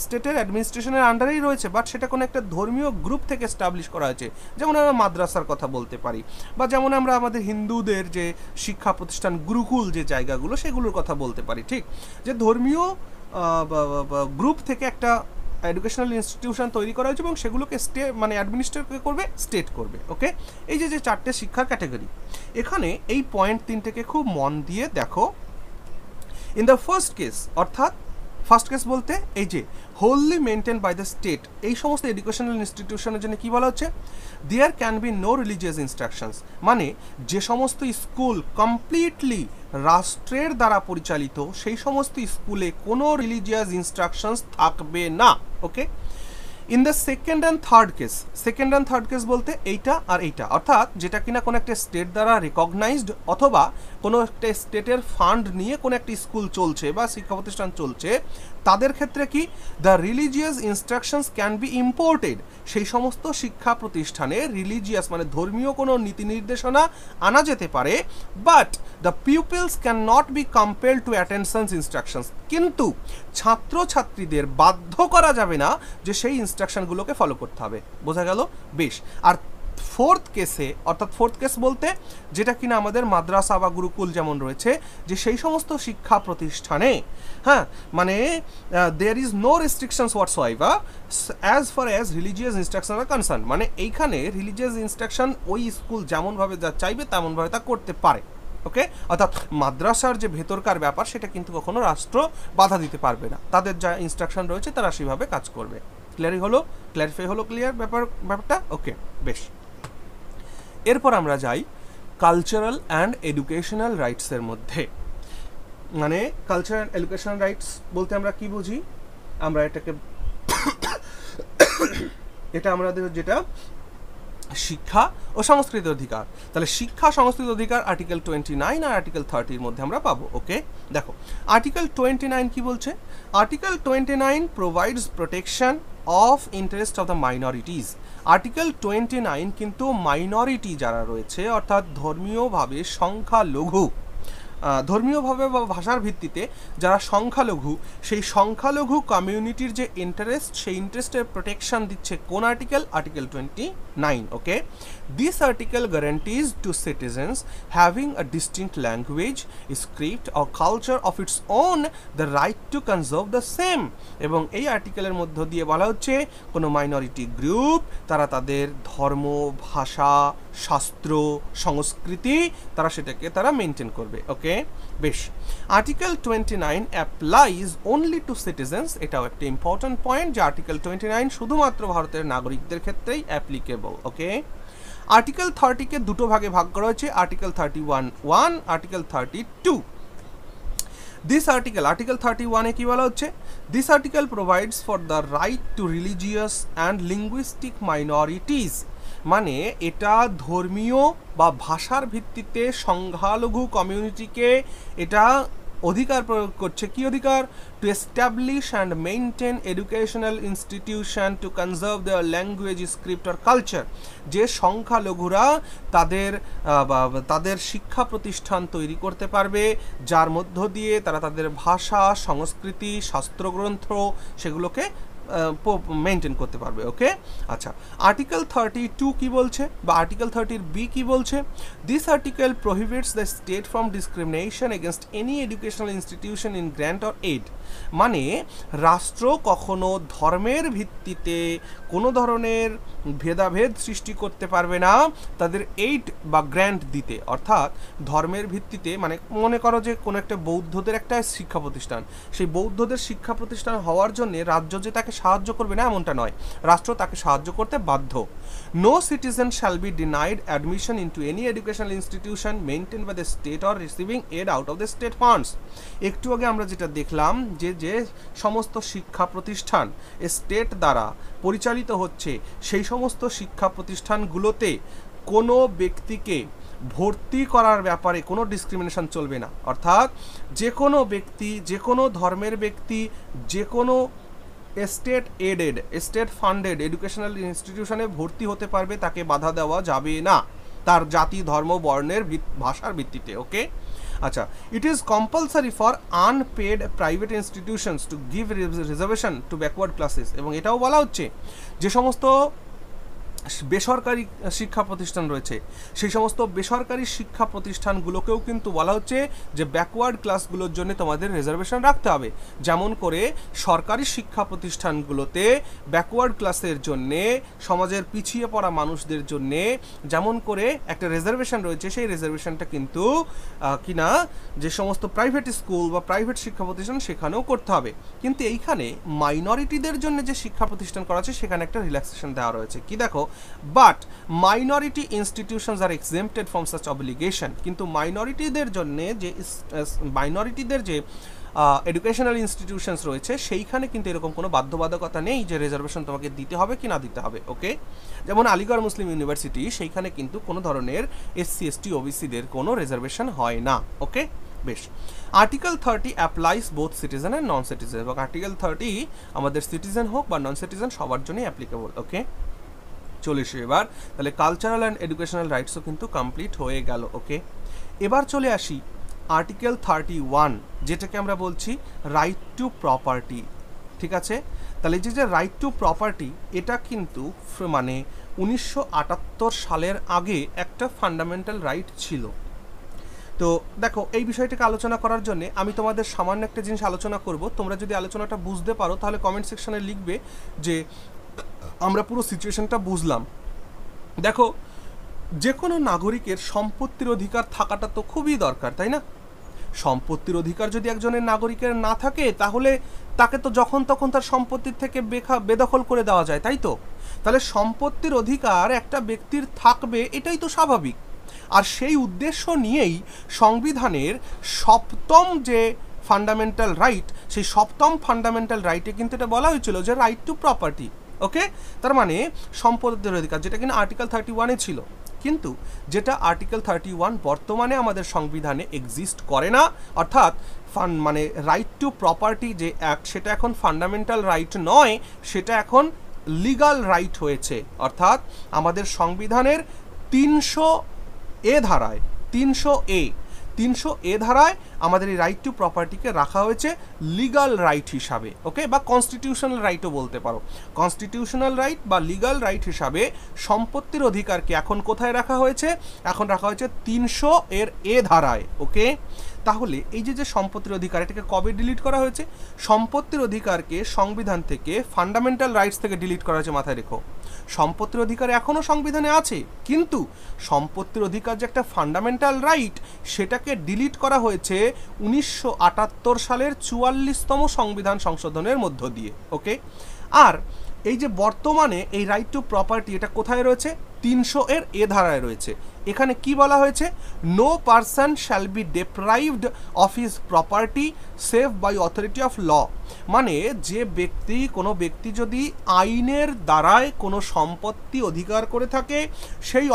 স্টেটের অ্যাডমিনিস্ট্রেশনের আন্ডারেই রয়েছে, বাট সেটা কোনো একটা ধর্মীয় গ্রুপ থেকে এস্টাবলিশ করা হয়েছে, যেমন আমরা মাদ্রাসার কথা বলতে পারি, বা যেমন আমরা আমাদের হিন্দুদের যে শিক্ষা প্রতিষ্ঠান গুরুকুল যে জায়গাগুলো সেগুলোর কথা বলতে পারি। ঠিক, যে ধর্মীয় গ্রুপ থেকে একটা এডুকেশনাল ইনস্টিটিউশন তৈরি করা হয়েছে এবং সেগুলোকে মানে অ্যাডমিনিস্ট্রেট করবে স্টেট করবে। ওকে, এই যে 4টে শিক্ষার ক্যাটাগরি, এখানে এই পয়েন্ট 3টেকে খুব মন দিয়ে দেখো। ইন দ্য ফার্স্ট কেস, অর্থাৎ ফার্স্ট কেস বলতে এই যে wholly maintained by the state, এই সমস্ত এডুকেশনাল ইনস্টিটিউশনের জন্য কী বলা হচ্ছে, there can be no religious instructions, মানে যে সমস্ত স্কুল কমপ্লিটলি রাষ্ট্রের দ্বারা পরিচালিত সেই সমস্ত স্কুলে কোনো রিলিজিয়াস ইনস্ট্রাকশনস থাকবে না। Okay, in the second and third case বলতে এইটা আর এইটা, অর্থাৎ যেটা কিনা কোনো একটা স্টেট দ্বারা রেকগনাইজড অথবা কোনো একটা স্টেটের ফান্ড নিয়ে কোনো একটা স্কুল চলছে বা শিক্ষা প্রতিষ্ঠান চলছে, তাদের ক্ষেত্রে কি the religious instructions can be imported, সেই সমস্ত শিক্ষা প্রতিষ্ঠানে রিলিজিয়াস মানে ধর্মীয় কোনো নীতি নির্দেশনা আনা যেতে পারে, but the peoples can not be compelled to attentions instructions, কিন্তু ছাত্রছাত্রীদের বাধ্য করা যাবে না যে সেই ইনস্ট্রাকশনগুলোকে ফলো করতে হবে। বোঝা গেল? বেশ। আর ফোর্থ কেসে, অর্থাৎ ফোর্থ কেস বলতে যেটা কিনা আমাদের মাদ্রাসা বা গুরুকুল যেমন রয়েছে, যে সেই সমস্ত শিক্ষা প্রতিষ্ঠানে হ্যাঁ মানে there is no restrictions whatsoever as far as religious instruction are concern, মানে এইখানে রিলিজিয়াস ইনস্ট্রাকশন ওই স্কুল যেমনভাবে যা চাইবে তেমনভাবে তা করতে পারে। ওকে, অর্থাৎ মাদ্রাসার যে ভেতরকার ব্যাপার সেটা কিন্তু কখনো রাষ্ট্র বাধা দিতে পারবে না, তাদের যা ইনস্ট্রাকশন রয়েছে তারা সেভাবে কাজ করবে। ক্লিয়ারিফাই হলো ক্লিয়ার ব্যাপারটা? ওকে, বেশ। এরপর আমরা যাই কালচারাল অ্যান্ড এডুকেশনাল রাইটসের মধ্যে। মানে কালচার অ্যান্ড এডুকেশনাল রাইটস বলতে আমরা কি বুঝি, আমরা এটাকে এটা আমাদের যেটা শিক্ষা ও সংস্কৃতি অধিকার, তাহলে শিক্ষা সংস্কৃতি অধিকার আর্টিকেল 29 আর আর্টিকেল 30 মধ্যে আমরা পাবো। ওকে, দেখো আর্টিকেল 29 কি বলছে, article 29 provides protection of interest of the minorities. Article 29 কিন্তু মাইনরিটি যারা রয়েছে, অর্থাৎ ধর্মীয়ভাবে সংখ্যালঘু, ধর্মীয়ভাবে বা ভাষার ভিত্তিতে যারা সংখ্যালঘু, সেই সংখ্যালঘু কমিউনিটির যে ইন্টারেস্ট, সেই ইন্টারেস্টের প্রোটেকশন দিচ্ছে কোন article? Article 29। Okay, this article guarantees to citizens having a distinct language, script or culture of its own the right to conserve the same. এবং এই আর্টিকেলের মধ্য দিয়ে বলা হচ্ছে কোনো মাইনরিটি গ্রুপ তারা তাদের ধর্ম, ভাষা, শাস্ত্র, সংস্কৃতি তারা সেটাকে তারা মেনটেন করবে। ওকে, বেশ। Article 29 applies only to citizens, এটাও একটা ইম্পর্টেন্ট পয়েন্ট যে আর্টিকেল 29 শুধুমাত্র ভারতের নাগরিকদের ক্ষেত্রেই অ্যাপ্লিকেবল। ওকে, আর্টিকেল 30-কে দুটো ভাগে ভাগ করা হয়েছে, আর্টিকেল 31, আর্টিকেল 32। দিস আর্টিকেল 31-এ কি বলা হচ্ছে, this article provides for the right two religious and linguistic minorities, মানে এটা ধর্মীয় বা ভাষার ভিত্তিতে সংখ্যালঘু কমিউনিটিকে এটা অধিকার প্রয়োগ করছে। কি অধিকার? To establish and maintain educational institution to conserve their language, script আর কালচার। যে সংখ্যালঘুরা তাদের শিক্ষা প্রতিষ্ঠান তৈরি করতে পারবে, যার মধ্য দিয়ে তারা তাদের ভাষা, সংস্কৃতি, শাস্ত্রগ্রন্থ সেগুলোকে মেনটেন করতে পারবে। ওকে, আচ্ছা, আর্টিকেল 32 কি বলছে বা আর্টিকেল 30 বি কি বলছে? This article prohibits the state from discrimination against any educational institution in grant or aid. মানে রাষ্ট্র কখনো ধর্মের ভিত্তিতে কোনো ধরনের ভেদাভেদ সৃষ্টি করতে পারবে না তাদের এইড বা গ্র্যান্ট দিতে। অর্থাৎ ধর্মের ভিত্তিতে, মানে মনে করো যে কোনো একটা বৌদ্ধদের একটা শিক্ষা প্রতিষ্ঠান, সেই বৌদ্ধদের শিক্ষা প্রতিষ্ঠান হওয়ার জন্য রাজ্য যে তাকে সাহায্য করবে না এমনটা নয়, রাষ্ট্র তাকে সাহায্য করতে বাধ্য। No citizen shall be denied admission into any educational institution maintained by the state or receiving aid out of the state funds. একটু আগে আমরা যেটা দেখলাম যে যে সমস্ত শিক্ষা প্রতিষ্ঠান স্টেট দ্বারা পরিচালিত হচ্ছে, সেই সমস্ত শিক্ষা প্রতিষ্ঠানগুলোতে কোনো ব্যক্তিকে ভর্তি করার ব্যাপারে কোনো ডিসক্রিমিনেশন চলবে না। অর্থাৎ যে কোনো ব্যক্তি, যে কোনো ধর্মের ব্যক্তি, যে কোনো state aided, state funded educational ইনস্টিটিউশনে ভর্তি হতে পারবে, তাকে বাধা দেওয়া যাবে না তার জাতি, ধর্ম, বর্ণের ভাষার ভিত্তিতে। ওকে, আচ্ছা, it is compulsory for unpaid private institutions to give reservation to backward classes. এবং এটাও বলা হচ্ছে যে সমস্ত বেসরকারি শিক্ষা প্রতিষ্ঠান রয়েছে, সেই সমস্ত বেসরকারি শিক্ষা প্রতিষ্ঠানগুলোকেও কিন্তু বলা হচ্ছে যে ব্যাকওয়ার্ড ক্লাসগুলোর জন্য তোমাদের রিজার্ভেশন রাখতে হবে। যেমন করে সরকারি শিক্ষা প্রতিষ্ঠানগুলোতে ব্যাকওয়ার্ড ক্লাসের জন্যে, সমাজের পিছিয়ে পড়া মানুষদের জন্যে যেমন করে একটা রিজার্ভেশন রয়েছে, সেই রিজার্ভেশনটা কিন্তু কিনা যে সমস্ত প্রাইভেট স্কুল বা প্রাইভেট শিক্ষা প্রতিষ্ঠান সেখানেও করতে হবে। কিন্তু এইখানে মাইনরিটিদের জন্য যে শিক্ষা প্রতিষ্ঠান করা আছে সেখানে একটা রিল্যাক্সেশন দেওয়া রয়েছে। কি দেখো, but minority institutions are exempted from such obligation. কিন্তু মাইনরিটিদের জন্য যে এডুকেশনাল ইনস্টিটিউশনস রয়েছে সেইখানে কিন্তু এরকম কোনো বাধ্যবাধকতা নেই যে রিজার্ভেশন তোমাকে দিতে হবে কি না দিতে হবে। ওকে, যেমন আলিগড় মুসলিম ইউনিভার্সিটি, সেইখানে কিন্তু কোনো ধরনের SC ST OBCদের কোনো রিজার্ভেশন হয় না। ওকে, বেশ। Article 30 applies both citizen and non citizen. এবং আর্টিকেল 30 আমাদের সিটিজেন হোক বা নন সিটিজেন সবার জন্যই অ্যাপ্লিকেবল। ওকে, চলে এসে এবার তাহলে কালচারাল অ্যান্ড এডুকেশনাল রাইটসও কিন্তু কমপ্লিট হয়ে গেল। ওকে, এবার চলে আসি আর্টিকেল 31, যেটাকে আমরা বলছি রাইট টু প্রপার্টি। ঠিক আছে, তাহলে যে রাইট টু প্রপার্টি, এটা কিন্তু মানে 1978 সালের আগে একটা ফান্ডামেন্টাল রাইট ছিল। তো দেখো, এই বিষয়টাকে আলোচনা করার জন্য আমি তোমাদের সামান্য একটা জিনিস আলোচনা করব। তোমরা যদি আলোচনাটা বুঝতে পারো তাহলে কমেন্ট সেকশনে লিখবে যে আমরা পুরো সিচুয়েশনটা বুঝলাম। দেখো, যে কোনো নাগরিকের সম্পত্তির অধিকার থাকাটা তো খুবই দরকার, তাই না? সম্পত্তির অধিকার যদি একজনের নাগরিকের না থাকে তাহলে তাকে তো যখন তখন তার সম্পত্তির থেকে বেদখল করে দেওয়া যায়, তাই তো? তাহলে সম্পত্তির অধিকার একটা ব্যক্তির থাকবে, এটাই তো স্বাভাবিক। আর সেই উদ্দেশ্য নিয়েই সংবিধানের 7ম যে ফান্ডামেন্টাল রাইট, সেই 7ম ফান্ডামেন্টাল রাইটে কিন্তু এটা বলা হয়েছিল যে রাইট টু প্রপার্টি। ওকে, তার মানে সম্পত্তির অধিকার, যেটা কিনা আর্টিকেল 31-এ ছিল। কিন্তু যেটা আর্টিকেল 31 বর্তমানে আমাদের সংবিধানে এক্সিস্ট করে না, অর্থাৎ মানে রাইট টু প্রপার্টি যে অ্যাক্ট, সেটা এখন ফান্ডামেন্টাল রাইট নয়, সেটা এখন লিগাল রাইট হয়েছে। অর্থাৎ আমাদের সংবিধানের 300A ধারায়, 300A ধারায় আমাদের এই রাইট টু প্রপার্টিকে রাখা হয়েছে লিগাল রাইট হিসাবে। ওকে, বা কনস্টিটিউশনাল রাইটও বলতে পারো। কনস্টিটিউশনাল রাইট বা লিগাল রাইট হিসাবে সম্পত্তির অধিকারকে এখন কোথায় রাখা হয়েছে? এখন রাখা হয়েছে 300A ধারায়। ওকে, তাহলে এই যে সম্পত্তির অধিকার, এটাকে কবে ডিলিট করা হয়েছে? সম্পত্তির অধিকারকে সংবিধান থেকে, ফান্ডামেন্টাল রাইটস থেকে ডিলিট করা হয়েছে। মাথায় রেখো, সম্পত্তির অধিকার এখনও সংবিধানে আছে, কিন্তু সম্পত্তির অধিকার যে একটা ফান্ডামেন্টাল রাইট, সেটাকে ডিলিট করা হয়েছে 1978 সালের 44তম সংবিধান সংশোধনের মধ্য দিয়ে। ওকে, আর এই যে বর্তমানে এই রাইট টু প্রপার্টি এটা কোথায় রয়েছে? 300 এর এ ধারায় রয়েছে। এখানে কি বলা হয়েছে? No person shall be deprived of his property save by authority of law. মানে যে ব্যক্তি, কোনো ব্যক্তি যদি আইনের দ্বারায় কোনো সম্পত্তি অধিকার করে থাকে, সেই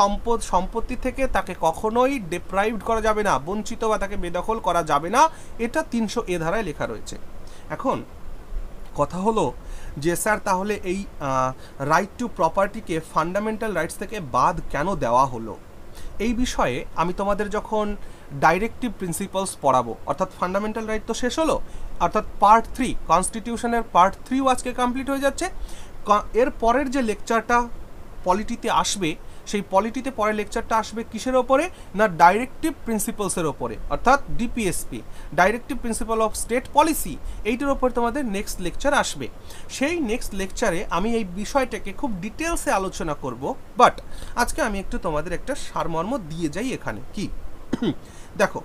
সম্পত্তি থেকে তাকে কখনোই ডেপ্রাইভড করা যাবে না, বঞ্চিত বা তাকে বেদখল করা যাবে না। এটা 300 এ ধারায় লেখা রয়েছে। এখন কথা হলো যে স্যার তাহলে এই রাইট টু প্রপার্টিকে ফান্ডামেন্টাল রাইটস থেকে বাদ কেন দেওয়া হলো? এই বিষয়ে আমি তোমাদের যখন ডাইরেক্টিভ প্রিন্সিপালস পড়াবো, অর্থাৎ ফান্ডামেন্টাল রাইট তো শেষ হলো, অর্থাৎ পার্ট 3 কনস্টিটিউশনের পার্ট 3 আজকে কমপ্লিট হয়ে যাচ্ছে। এর পরের যে লেকচারটা পলিটিতে আসবে, সেই পলিটিতে পরের লেকচারটা আসবে কিসের ওপরে? না ডাইরেক্টিভ প্রিন্সিপালসের ওপরে, অর্থাৎ DPSP, directive principle of state policy. এইটার ওপর তোমাদের নেক্সট লেকচার আসবে। সেই নেক্সট লেকচারে আমি এই বিষয়টাকে খুব ডিটেলসে আলোচনা করব, বাট আজকে আমি একটু তোমাদের একটা সারমর্ম দিয়ে যাই এখানে। কি দেখো,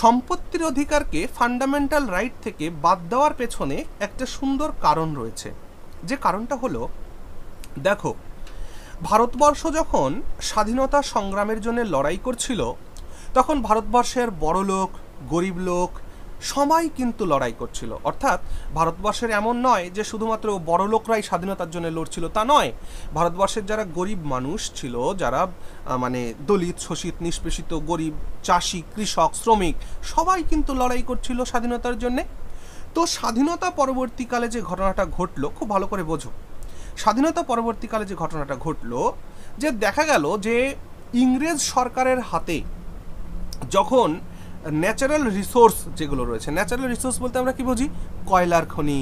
সম্পত্তির অধিকারকে ফান্ডামেন্টাল রাইট থেকে বাদ দেওয়ার পেছনে একটা সুন্দর কারণ রয়েছে। যে কারণটা হলো, দেখো ভারতবর্ষ যখন স্বাধীনতা সংগ্রামের জন্য লড়াই করছিল, তখন ভারতবর্ষের বড় লোক, গরিব লোক সবাই কিন্তু লড়াই করছিল। অর্থাৎ ভারতবর্ষের এমন নয় যে শুধুমাত্র বড় লোকরাই স্বাধীনতার জন্য লড়ছিল, তা নয়। ভারতবর্ষের যারা গরিব মানুষ ছিল, যারা মানে দলিত, শোষিত, নিষ্পেষিত, গরিব, চাষি, কৃষক, শ্রমিক, সবাই কিন্তু লড়াই করছিল স্বাধীনতার জন্যে। তো স্বাধীনতা পরবর্তীকালে যে ঘটনাটা ঘটলো, খুব ভালো করে বোঝো। স্বাধীনতা পরবর্তীকালে যে ঘটনাটা ঘটলো, যে দেখা গেল যে ইংরেজ সরকারের হাতে যখন ন্যাচারাল রিসোর্স যেগুলো রয়েছে, ন্যাচারাল রিসোর্স বলতে আমরা কি বুঝি? কয়লার খনি,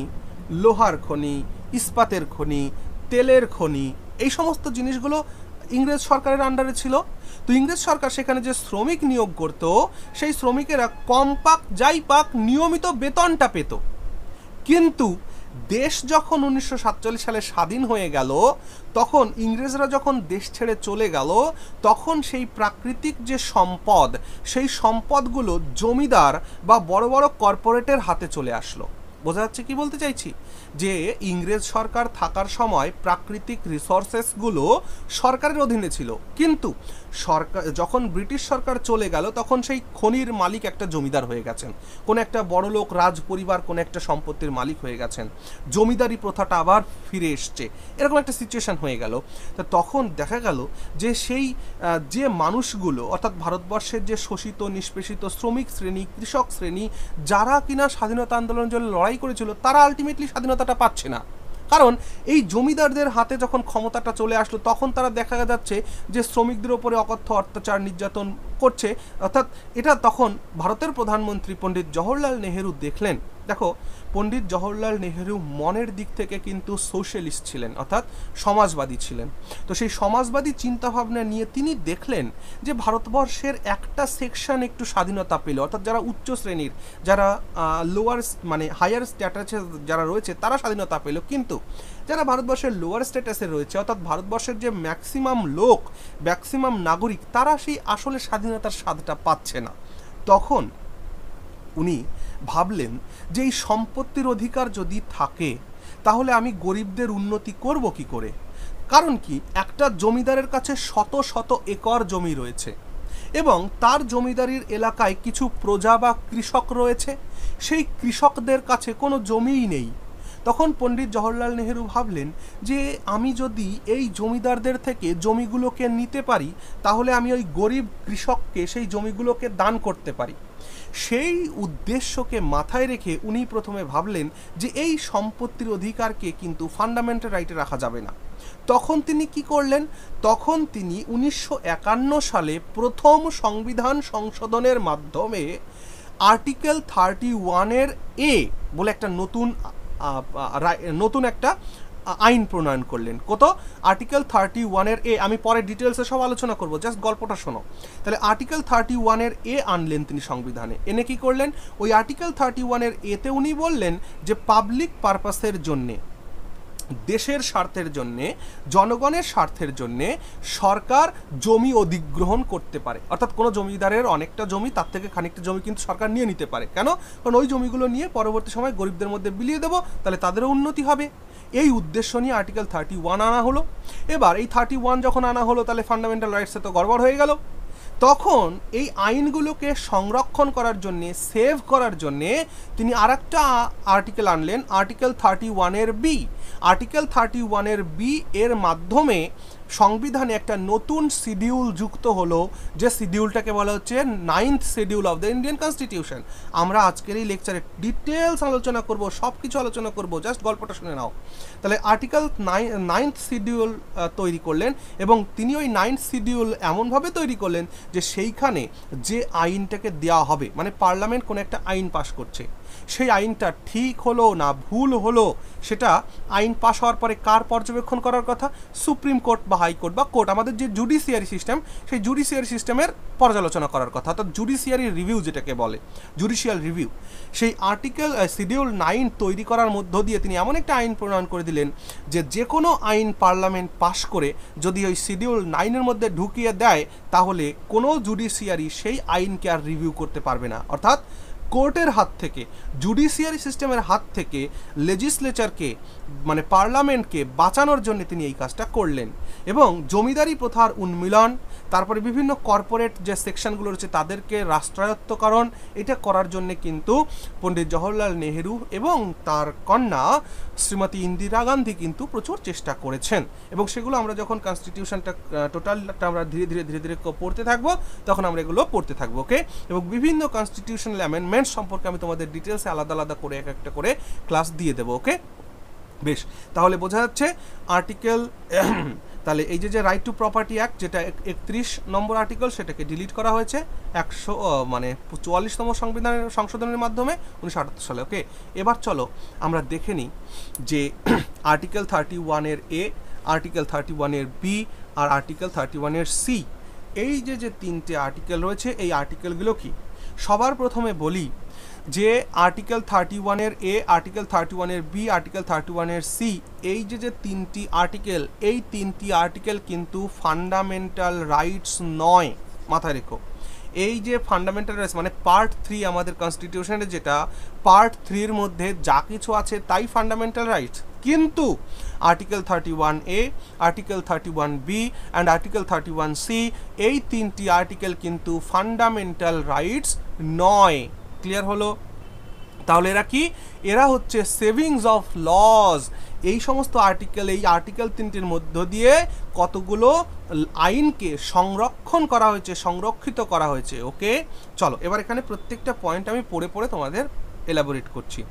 লোহার খনি, ইস্পাতের খনি, তেলের খনি, এই সমস্ত জিনিসগুলো ইংরেজ সরকারের আন্ডারে ছিল। তো ইংরেজ সরকার সেখানে যে শ্রমিক নিয়োগ করতো, সেই শ্রমিকেরা কম পাক যাই পাক নিয়মিত বেতনটা পেত। কিন্তু দেশ যখন 1947 সালে স্বাধীন হয়ে গেল, তখন ইংরেজরা যখন দেশ ছেড়ে চলে গেল, তখন সেই প্রাকৃতিক যে সম্পদ, সেই সম্পদগুলো জমিদার বা বড় বড় কর্পোরেটের হাতে চলে আসলো। বোঝা যাচ্ছে কি বলতে চাইছি? যে ইংরেজ সরকার থাকার সময় প্রাকৃতিক রিসোর্সেসগুলো সরকারের অধীনে ছিল, কিন্তু সরকার যখন ব্রিটিশ সরকার চলে গেল, তখন সেই খনির মালিক একটা জমিদার হয়ে গেছেন, কোন একটা বড় লোক রাজ পরিবার কোন একটা সম্পত্তির মালিক হয়ে গেছেন, জমিদারি প্রথাটা আবার ফিরে এসছে, এরকম একটা সিচুয়েশন হয়ে গেল। তো তখন দেখা গেল যে সেই যে মানুষগুলো, অর্থাৎ ভারতবর্ষের যে শোষিত, নিষ্পেষিত শ্রমিক শ্রেণী, কৃষক শ্রেণী, যারা কিনা স্বাধীনতা আন্দোলনের জন্য লড়াই করেছিল, তারা আলটিমেটলি স্বাধীনতাটা পাচ্ছে না। কারণ এই জমিদারদের হাতে যখন ক্ষমতাটা চলে আসলো, তখন তারা দেখা যাচ্ছে যে শ্রমিকদের ওপরে অকথ্য অত্যাচার, নির্যাতন করছে। অর্থাৎ এটা তখন ভারতের প্রধানমন্ত্রী পণ্ডিত জওহরলাল নেহেরু দেখলেন। দেখো, পণ্ডিত জওহরলাল নেহেরু মনের দিক থেকে কিন্তু সোশ্যালিস্ট ছিলেন, অর্থাৎ সমাজবাদী ছিলেন। তো সেই সমাজবাদী চিন্তাভাবনা নিয়ে তিনি দেখলেন যে ভারতবর্ষের একটা সেকশন একটু স্বাধীনতা পেল, অর্থাৎ যারা উচ্চ শ্রেণীর, যারা লোয়ার মানে হায়ার স্ট্যাটাসে যারা রয়েছে, তারা স্বাধীনতা পেল, কিন্তু যারা ভারতবর্ষের লোয়ার স্ট্যাটাসে রয়েছে, অর্থাৎ ভারতবর্ষের যে ম্যাক্সিমাম লোক, ম্যাক্সিমাম নাগরিক, তারা সেই আসলে স্বাধীনতার স্বাদটা পাচ্ছে না। তখন উনি ভাবলেন যে এই সম্পত্তির অধিকার যদি থাকে, তাহলে আমি গরিবদের উন্নতি করব কি করে? কারণ কি, একটা জমিদারের কাছে শত শত একর জমি রয়েছে এবং তার জমিদারির এলাকায় কিছু প্রজা বা কৃষক রয়েছে, সেই কৃষকদের কাছে কোনো জমিই নেই। তখন পণ্ডিত জওহরলাল নেহেরু ভাবলেন যে আমি যদি এই জমিদারদের থেকে জমিগুলোকে নিতে পারি, তাহলে আমি ওই গরিব কৃষককে সেই জমিগুলোকে দান করতে পারি। সেই উদ্দেশ্যকে মাথায় রেখে উনি প্রথমে ভাবলেন যে এই সম্পত্তির অধিকারকে কিন্তু ফান্ডামেন্টাল রাইটে রাখা যাবে না। তখন তিনি কি করলেন? তখন তিনি 1951 সালে প্রথম সংবিধান সংশোধনের মাধ্যমে আর্টিকেল 31 এ বলে একটা নতুন একটা আইন প্রণয়ন করলেন। কত? আর্টিকেল 31 এ। আমি পরে ডিটেলসে সব আলোচনা করব, জাস্ট গল্পটা শোনো। তাহলে আর্টিকেল 31 এ আনলেন তিনি সংবিধানে। এনে কি করলেন? ওই আর্টিকেল 31 এতে উনি বললেন যে পাবলিক পারপাসের জন্যে, দেশের স্বার্থের জন্যে, জনগণের স্বার্থের জন্যে সরকার জমি অধিগ্রহণ করতে পারে। অর্থাৎ কোনো জমিদারের অনেকটা জমি, তার থেকে খানিকটা জমি কিন্তু সরকার নিয়ে নিতে পারে। কেন? কারণ ওই জমিগুলো নিয়ে পরবর্তী সময় গরিবদের মধ্যে বিলিয়ে দেবো, তাহলে তাদেরও উন্নতি হবে। এই উদ্দেশ্য নিয়ে আর্টিকেল 31 আনা হলো। এবার এই 31 যখন আনা হলো তাহলে ফান্ডামেন্টাল রাইটসে তো গড়বড় হয়ে গেল। তখন এই আইনগুলোকে সংরক্ষণ করার জন্যে, সেভ করার জন্যে তিনি আরেকটা আর্টিকেল আনলেন, আর্টিকেল 31-এর বি। আর্টিকেল 31-এর বি এর মাধ্যমে সংবিধানে একটা নতুন শিডিউল যুক্ত হলো, যে শিডিউলটাকে বলা হচ্ছে 9th schedule of the Indian constitution. আমরা আজকের এই লেকচারে ডিটেলস আলোচনা করব, সব কিছু আলোচনা করব, জাস্ট গল্পটা শুনে নাও। তাহলে আর্টিকেল 9th শিডিউল তৈরি করলেন, এবং তিনি ওই 9th শিডিউল এমনভাবে তৈরি করলেন যে সেইখানে যে আইনটাকে দেওয়া হবে, মানে পার্লামেন্ট কোনো একটা আইন পাশ করছে, সেই আইনটা ঠিক হলো না ভুল হলো, সেটা আইন পাশ হওয়ার পরে কার পর্যবেক্ষণ করার কথা? সুপ্রিম কোর্ট বা হাইকোর্ট বা কোর্ট, আমাদের যে জুডিশিয়ারি সিস্টেম, সেই জুডিশিয়ারি সিস্টেমের পর্যালোচনা করার কথা, অর্থাৎ জুডিশিয়ারি রিভিউ যেটাকে বলে, জুডিশিয়াল রিভিউ। সেই আর্টিকেল শিডিউল 9 তৈরি করার মধ্য দিয়ে তিনি এমন একটা আইন প্রণয়ন করে দিলেন যে যে কোনো আইন পার্লামেন্ট পাশ করে যদি ওই শিডিউল 9-এর মধ্যে ঢুকিয়ে দেয়, তাহলে কোনো জুডিশিয়ারি সেই আইনকে আর রিভিউ করতে পারবে না। অর্থাৎ কোর্টের হাত থেকে, জুডিশিয়ারি সিস্টেমের হাত থেকে লেজিসলেচারকে, মানে পার্লামেন্টকে বাঁচানোর জন্য তিনি এই কাজটা করলেন। এবং জমিদারি প্রথার উন্মূলন, তারপরে বিভিন্ন কর্পোরেট যে সেকশনগুলো রয়েছে তাদেরকে রাষ্ট্রায়ত্তকরণ, এটা করার জন্য কিন্তু পণ্ডিত জওহরলাল নেহেরু এবং তার কন্যা শ্রীমতী ইন্দিরা গান্ধী কিন্তু প্রচুর চেষ্টা করেছেন। এবং সেগুলো আমরা যখন কনস্টিটিউশনটা টোটালটা আমরা ধীরে ধীরে ধীরে ধীরে পড়তে থাকবো, তখন আমরা এগুলো পড়তে থাকবো, ওকে। এবং বিভিন্ন কনস্টিটিউশনাল অ্যামেন্ডমেন্ট সম্পর্কে আমি তোমাদের ডিটেলসে আলাদা আলাদা করে এক একটা করে ক্লাস দিয়ে দেবো, ওকে। বেশ, তাহলে বোঝা যাচ্ছে আর্টিকেল, তাহলে এই যে রাইট টু প্রপার্টি অ্যাক্ট, যেটা 31 নম্বর আর্টিকেল, সেটাকে ডিলিট করা হয়েছে 144তম সংশোধনের মাধ্যমে 1978 সালে, ওকে। এবার চলো আমরা দেখে নিই যে আর্টিকেল 31-এর এ, আর্টিকেল 31-এর বি আর আর্টিকেল 31-এর সি, এই যে তিনটে আর্টিকেল রয়েছে, এই আর্টিকেলগুলো কি। সবার প্রথমে বলি যে আর্টিকেল 31-এর এ, আর্টিকেল 31-এর বি, আর্টিকেল 31-এর সি, এই যে তিনটি আর্টিকেল, এই তিনটি আর্টিকেল কিন্তু ফান্ডামেন্টাল রাইটস নয়, মাথায় রেখো। এই যে ফান্ডামেন্টাল রাইটস মানে পার্ট 3 আমাদের কনস্টিটিউশনের, যেটা পার্ট 3-র মধ্যে যা কিছু আছে তাই ফান্ডামেন্টাল রাইটস, কিন্তু আর্টিকেল 31-এ, আর্টিকেল 31-বি অ্যান্ড আর্টিকেল 31-সি, এই তিনটি আর্টিকেল কিন্তু ফান্ডামেন্টাল রাইটস নয়। ক্লিয়ার হলো? তাহলে এরা কি? এরা হচ্ছে সেভিংস অফ লজ। এই সমস্ত আর্টিকেল, এই আর্টিকেল তিনটির মধ্য দিয়ে কতগুলো আইনকে সংরক্ষণ করা হয়েছে, সংরক্ষিত করা হয়েছে, ওকে। চলো এবার এখানে প্রত্যেকটা পয়েন্ট আমি পড়ে পড়ে তোমাদের এলাবোরেট করছি।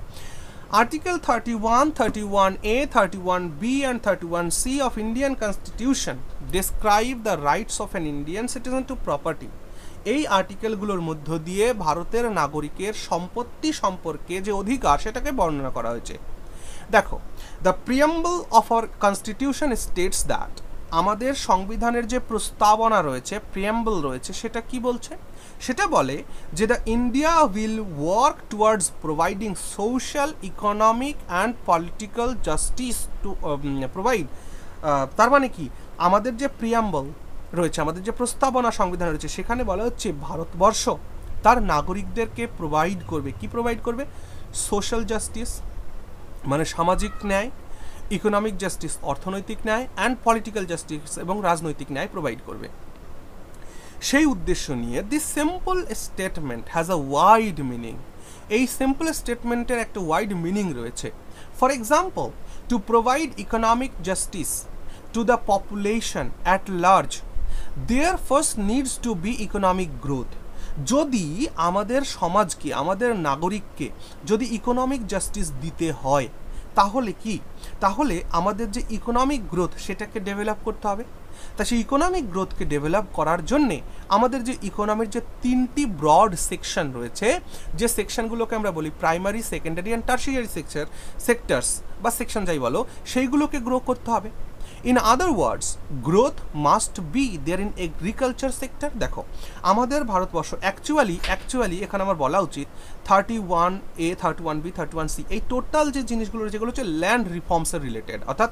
Article 31, 31A, 31B and 31C of Indian Constitution describe the rights of an Indian citizen to property. এই আর্টিকেলগুলোর মধ্য দিয়ে ভারতের নাগরিকের সম্পত্তি সম্পর্কে যে অধিকার, সেটাকে বর্ণনা করা হয়েছে। দেখো, the preamble of our constitution states that, আমাদের সংবিধানের যে প্রস্তাবনা রয়েছে, প্রিয়াম্বল রয়েছে, সেটা কি বলছে? সেটা বলে যে the India will work towards providing social, economic and political justice to provide. তার মানে কি, আমাদের যে প্রিয়াম্বল রয়েছে, আমাদের যে প্রস্তাবনা সংবিধান রয়েছে, সেখানে বলা হচ্ছে ভারতবর্ষ তার নাগরিকদেরকে প্রোভাইড করবে, কি প্রোভাইড করবে? সোশ্যাল জাস্টিস মানে সামাজিক ন্যায়, ইকোনমিক জাস্টিস অর্থনৈতিক ন্যায়, অ্যান্ড পলিটিক্যাল জাস্টিস এবং রাজনৈতিক ন্যায় প্রোভাইড করবে। সেই উদ্দেশ্য নিয়ে this simple statement has a wide meaning. এই সিম্পল স্টেটমেন্টের একটা ওয়াইড মিনিং রয়েছে। For example, to provide economic justice to the population at large, there first needs to be economic growth. যদি আমাদের সমাজকে, আমাদের নাগরিককে যদি ইকোনমিক জাস্টিস দিতে হয়, তাহলে কি? তাহলে আমাদের যে ইকোনমিক গ্রোথ, সেটাকে ডেভেলপ করতে হবে। তা সেই ইকোনমিক গ্রোথকে ডেভেলপ করার জন্যে আমাদের যে ইকোনমির যে তিনটি ব্রড সেকশন রয়েছে, যে সেকশনগুলোকে আমরা বলি primary, secondary and tertiary sectors বা সেকশন যাই বলো, সেইগুলোকে গ্রো করতে হবে। In other words, growth must be there in agriculture sector. দেখো, আমাদের ভারতবর্ষ অ্যাকচুয়ালি এখানে আমার বলা উচিত 31A, 31B, 31C, এই টোটাল যে জিনিসগুলো, যেগুলো হচ্ছে ল্যান্ড রিফর্মসের রিলেটেড, অর্থাৎ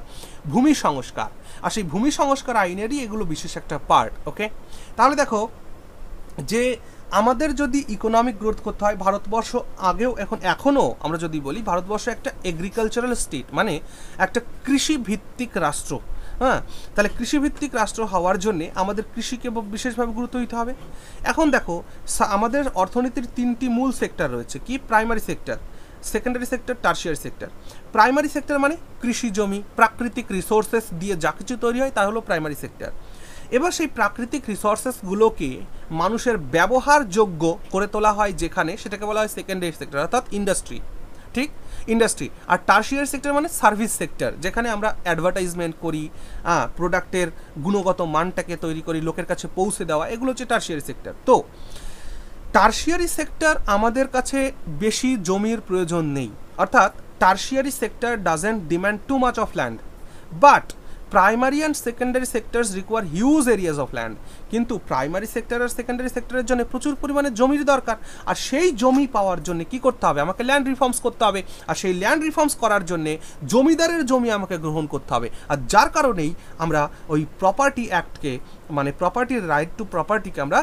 ভূমি সংস্কার, আর সেই ভূমি সংস্কার আইনেরই এগুলো বিশেষ একটা পার্ট, ওকে। তাহলে দেখো যে আমাদের যদি ইকোনমিক গ্রোথ করতে হয়, ভারতবর্ষ আগেও এখনও আমরা যদি বলি ভারতবর্ষ একটা এগ্রিকালচারাল স্টেট, মানে একটা কৃষিভিত্তিক রাষ্ট্র। হ্যাঁ, তাহলে কৃষিভিত্তিক রাষ্ট্র হওয়ার জন্যে আমাদের কৃষিকে বিশেষভাবে গুরুত্ব দিতে হবে। এখন দেখো আমাদের অর্থনীতির তিনটি মূল সেক্টর রয়েছে। কি? Primary sector, secondary sector, tertiary sector. Primary sector মানে কৃষি জমি, প্রাকৃতিক রিসোর্সেস দিয়ে যা কিছু তৈরি হয় তা হলো প্রাইমারি সেক্টর। এবার সেই প্রাকৃতিক রিসোর্সেসগুলোকে মানুষের ব্যবহারযোগ্য করে তোলা হয় যেখানে, সেটাকে বলা হয় সেকেন্ডারি সেক্টর, অর্থাৎ ইন্ডাস্ট্রি। ঠিক, ইন্ডাস্ট্রি। আর টার্সিয়ারি সেক্টর মানে সার্ভিস সেক্টর, যেখানে আমরা অ্যাডভার্টাইজমেন্ট করি, প্রোডাক্টের গুণগত মানটাকে তৈরি করি, লোকের কাছে পৌঁছে দেওয়া, এগুলো হচ্ছে টার্সিয়ারি সেক্টর। তো টার্সিয়ারি সেক্টর আমাদের কাছে বেশি জমির প্রয়োজন নেই, অর্থাৎ tertiary sector doesn't demand too much of land, but primary and secondary sectors require huge areas of land. কিন্তু প্রাইমারি সেক্টর আর সেকেন্ডারি সেক্টরের জন্য প্রচুর পরিমাণে জমির দরকার, আর সেই জমি পাওয়ার জন্য কি করতে হবে? আমাকে ল্যান্ড রিফর্মস করতে হবে, আর সেই ল্যান্ড রিফর্মস করার জন্যে জমিদারের জমি আমাকে গ্রহণ করতে হবে। আর যার কারণেই আমরা ওই প্রপার্টি অ্যাক্টকে, মানে প্রপার্টির রাইট টু প্রপার্টিকে আমরা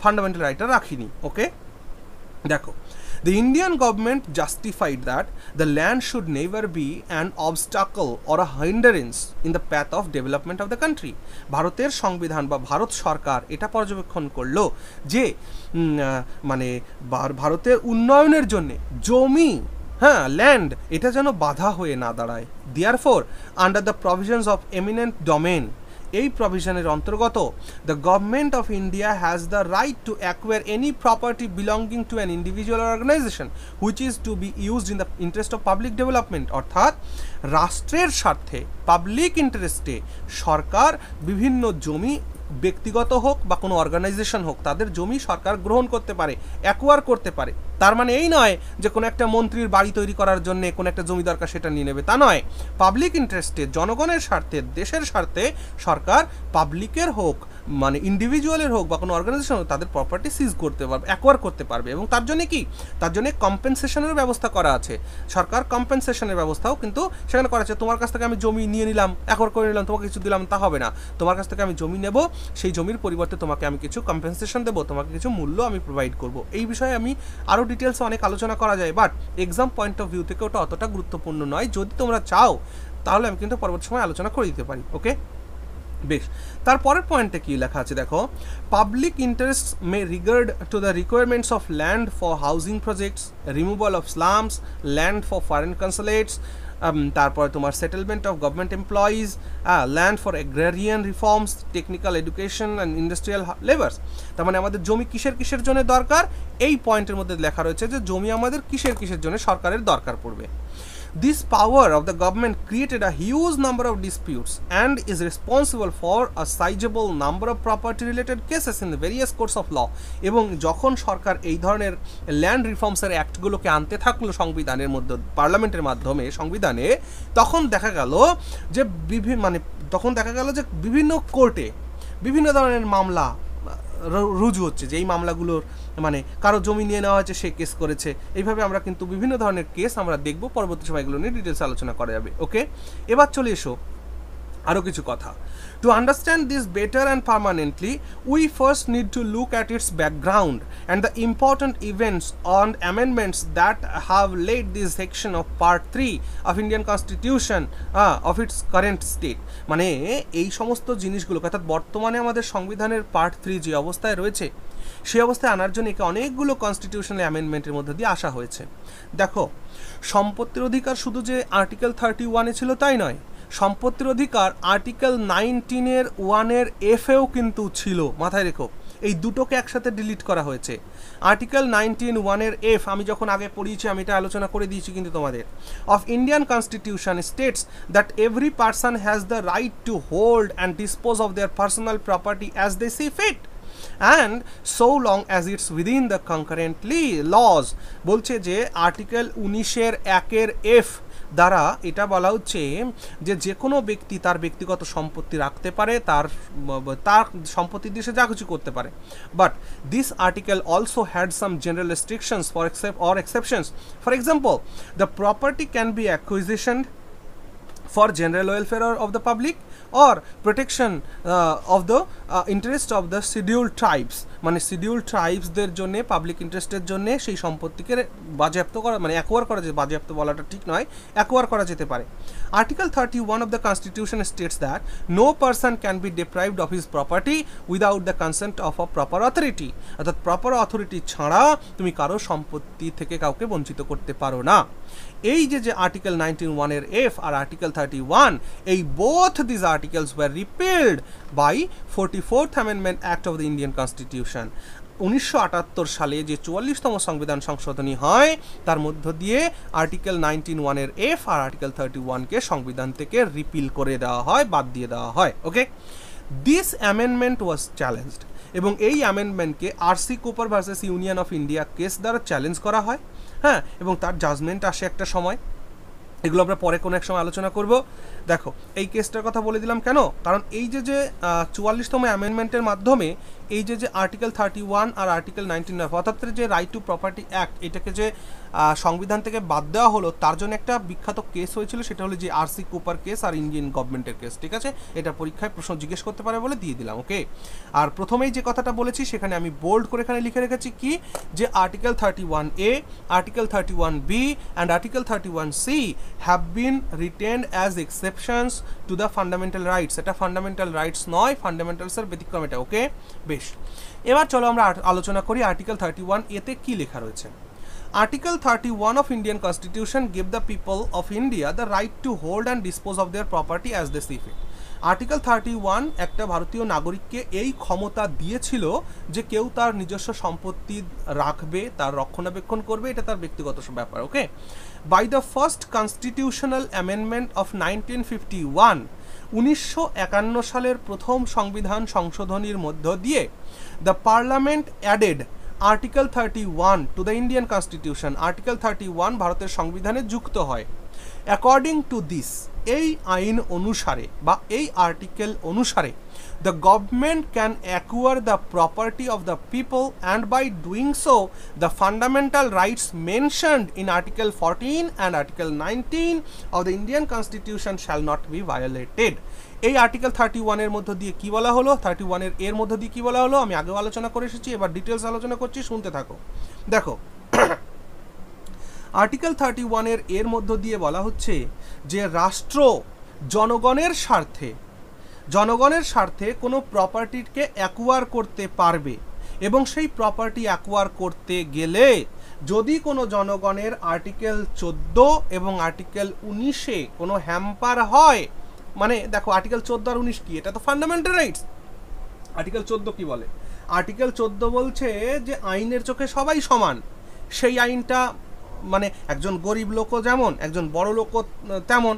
ফান্ডামেন্টাল রাইটটা রাখিনি। ওকে, দেখো, the Indian government justified that the land should never be an obstacle or a hindrance in the path of development of the country. ভারতের সংবিধান বা ভারত সরকার এটা পর্যবেক্ষণ করলো যে মানে ভারতের উন্নয়নের জন্য জমি, হ্যাঁ, ল্যান্ড, এটা যেন বাধা হয়ে না দাঁড়ায়। Therefore, under the provisions of eminent domain, এই প্রভিশনের অন্তর্গত the government of India has the right to acquire any property belonging to an individual organisation which is to be used in the interest of public development. অর্থাৎ রাষ্ট্রের স্বার্থে, public ইন্টারেস্টে সরকার বিভিন্ন জমি, ব্যক্তিগত হোক বা কোনো অর্গানাইজেশন হোক, তাদের জমি সরকার গ্রহণ করতে পারে, অ্যাকোয়ার করতে পারে। তার মানে এই নয় যে কোনো একটা মন্ত্রীর বাড়ি তৈরি করার জন্য কোনো একটা জমি দরকার, সেটা নিয়ে নেবে, তা নয়। পাবলিক ইন্টারেস্টে, জনগণের স্বার্থে, দেশের স্বার্থে সরকার পাবলিকের হোক, মানে ইন্ডিভিজুয়ালের হোক বা কোনো অর্গানাইজেশন হোক, তাদের প্রপার্টি সিজ করতে পারবে, অ্যাকোয়ার করতে পারবে। এবং তার জন্য কি? তার জন্য কম্পেনসেশনের ব্যবস্থা করা আছে। সরকার কম্পেনসেশনের ব্যবস্থাও কিন্তু সেখানে করা আছে। তোমার কাছ থেকে আমি জমি নিয়ে নিলাম, অ্যাকোয়ার করে নিলাম, তোমাকে কিছু দিলাম, তা হবে না। তোমার কাছ থেকে আমি জমি নেব, সেই জমির পরিবর্তে তোমাকে আমি কিছু কম্পেনসেশন দেবো, তোমাকে কিছু মূল্য আমি প্রোভাইড করব। এই বিষয়ে আমি আরও ডিটেলসে অনেক আলোচনা করা যায়, but exam point of view থেকে ওটা অতটা গুরুত্বপূর্ণ নয়। যদি তোমরা চাও তাহলে আমি কিন্তু পরবর্তী সময় আলোচনা করে দিতে পারি। ওকে, বেশ। তারপরের পয়েন্টে কি লেখা আছে দেখো, public interest may regard to the requirements of land for housing projects, removal of slums, land for foreign consulates, তারপরে তোমার settlement of government employees, land for agrarian reforms, technical education and industrial labours. তার মানে আমাদের জমি কিসের জন্য দরকার? এই পয়েন্টের মধ্যে লেখা রয়েছে যে জমি আমাদের কিসের জন্য সরকারের দরকার পড়বে। This power of the government created a huge number of disputes and is responsible for a sizable number of property related cases in the various courts of law. এবং যখন সরকার এই ধরনের ল্যান্ড রিফর্মসের অ্যাক্টগুলোকে আনতে থাকলো সংবিধানের মধ্যে, পার্লামেন্টের মাধ্যমে সংবিধানে, তখন দেখা গেল যে বিভিন্ন কোর্টে বিভিন্ন ধরনের মামলা রুজু হচ্ছে, যে এই মামলাগুলোর মানে কারো জমি নিয়ে নেওয়া হয়েছে, সে কেস করেছে। এইভাবে আমরা কিন্তু বিভিন্ন ধরনের কেস আমরা দেখব, পরবর্তী সময়গুলো নিয়ে ডিটেলস আলোচনা করা যাবে। ওকে, এবার চলে এসো আরও কিছু কথা। To understand this better and permanently, we first need to look at its background and the important events and amendments that have led this section of Part 3 of Indian Constitution of its current state. মানে এই সমস্ত জিনিসগুলো, অর্থাৎ বর্তমানে আমাদের সংবিধানের part 3 যে অবস্থায় রয়েছে, সেই অবস্থায় আনার জন্য একে অনেকগুলো কনস্টিটিউশনাল অ্যামেন্ডমেন্টের মধ্যে দিয়ে আসা হয়েছে। দেখো, সম্পত্তির অধিকার শুধু যে আর্টিকেল 31-এ ছিল তাই নয়, সম্পত্তির অধিকার আর্টিকেল 19-এর 1-এর F-এও কিন্তু ছিল। মাথায় রেখো, এই দুটোকে একসাথে ডিলিট করা হয়েছে। আর্টিকেল 19(1)-এর F আমি যখন আগে পড়িয়েছি, আমি এটা আলোচনা করে দিয়েছি কিন্তু তোমাদের। Of Indian constitution states that every person has the right to hold and dispose of their personal property as they see fit and so long as it's within the concurrently laws। বলছে যে article 19-এর 1-এর F দ্বারা এটা বলা হচ্ছে যে কোনো ব্যক্তি তার ব্যক্তিগত সম্পত্তি রাখতে পারে, তার সম্পত্তি দিয়ে সে যা কিছু করতে পারে। But this article also had some general restrictions or exceptions. For example, the property can be acquisitioned for general welfare of the public or protection of the interest of the scheduled tribes. মানে schedule ট্রাইবসদের জন্য public ইন্টারেস্টের জন্য সেই সম্পত্তিকে বাজেয়াপ্ত করা, মানে acquire করা, যে বাজেয়াপ্ত বলাটা ঠিক নয়, অ্যাকোয়ার করা যেতে পারে। Article 31 of the constitution states that no person can be deprived of his property without the consent of a proper authority, অর্থাৎ প্রপার অথরিটি ছাড়া তুমি কারো সম্পত্তি থেকে কাউকে বঞ্চিত করতে পারো না। এই যে আর্টিকেল 19(1) এর আর আর্টিকেল 31, এই both this articles were repealed by 44th amendment act of the Indian constitution. 1978 সালে যে 44তম সংবিধান সংশোধনী হয় তার মধ্য দিয়ে আর্টিকেল 19(1) এর আর আর্টিকেল 31কে সংবিধান থেকে রিপিল করে দেওয়া হয়, বাদ দিয়ে দেওয়া হয়। Okay, this amendment was challenged, এবং এই অ্যামেন্ডমেন্টকে R C Cooper versus union of India case দ্বারা চ্যালেঞ্জ করা হয়। হ্যাঁ, এবং তার জাজমেন্ট আসে একটা সময়, এগুলো আমরা পরে কোনো এক সময় আলোচনা করব। দেখো, এই কেসটার কথা বলে দিলাম কেন, কারণ এই যে 44তম অ্যামেন্ডমেন্টের মাধ্যমে এই যে আর্টিকেল 31 আর আর্টিকেল 19, অর্থাৎ যে রাইট টু প্রপার্টি অ্যাক্ট, এটাকে যে সংবিধান থেকে বাদ দেওয়া হলো, তার জন্য একটা বিখ্যাত কেস হয়েছিল, সেটা হলো যে আরসি কুপার কেস আর ইন্ডিয়ান গভর্নমেন্টের কেস। ঠিক আছে, এটা পরীক্ষায় প্রশ্ন জিজ্ঞেস করতে পারে বলে দিয়ে দিলাম। ওকে, আর প্রথমেই যে কথাটা বলেছি সেখানে আমি বোল্ড করে এখানে লিখে রেখেছি কি, যে article 31A, article 31B and article 31C have been retained as exceptions to the fundamental rights. এটা ফান্ডামেন্টাল রাইটস নয়, ফান্ডামেন্টালসের ব্যতিক্রম এটা। ওকে, বেশ, এবার চলো আমরা আলোচনা করি আর্টিকেল 31A তে কি লেখা রয়েছে। Article 31 of Indian Constitution give the people of India the right to hold and dispose of their property as they see fit. Article 31 একটা ভারতীয় নাগরিককে এই ক্ষমতা দিয়েছিল যে কেউ তার নিজস্ব সম্পত্তি রাখবে, তার রক্ষণাবেক্ষণ করবে, এটা তার ব্যক্তিগত ব্যাপার। Okay, by the first constitutional amendment of 1951, 1951 সালের প্রথম সংবিধান সংশোধনীর মধ্য দিয়ে the parliament added article 31 to the Indian constitution. Article 31 ভারতের সংবিধানে যুক্ত হয়। অ্যাকর্ডিং টু দিস, এই আইন অনুসারে বা এই আর্টিকেল অনুসারে the government can acquire the property of the people, and by doing so the fundamental rights mentioned in article 14 and article 19 of the Indian Constitution shall not be violated. এই article 31 এর মধ্য দিয়ে কি বলা হলো, 31 এর মধ্য দিয়ে কি বলা হলো আমি আগেও আলোচনা করে এসেছি, এবার ডিটেলস আলোচনা করছি, শুনতে থাকো। দেখো, আর্টিকেল 31 এর মধ্য দিয়ে বলা হচ্ছে যে রাষ্ট্র জনগণের স্বার্থে কোনো প্রপার্টিকে অ্যাকোয়ার করতে পারবে, এবং সেই প্রপার্টি অ্যাকোয়ার করতে গেলে যদি কোনো জনগণের আর্টিকেল 14 এবং আর্টিকেল 19-এ কোনো হ্যাম্পার হয়, মানে দেখো আর্টিকেল 14 আর 19 কি, এটা তো ফান্ডামেন্টাল রাইটস। আর্টিকেল 14 কি বলে, আর্টিকেল 14 বলছে যে আইনের চোখে সবাই সমান। সেই আইনটা মানে একজন গরিব লোকও যেমন, একজন বড় লোকও তেমন,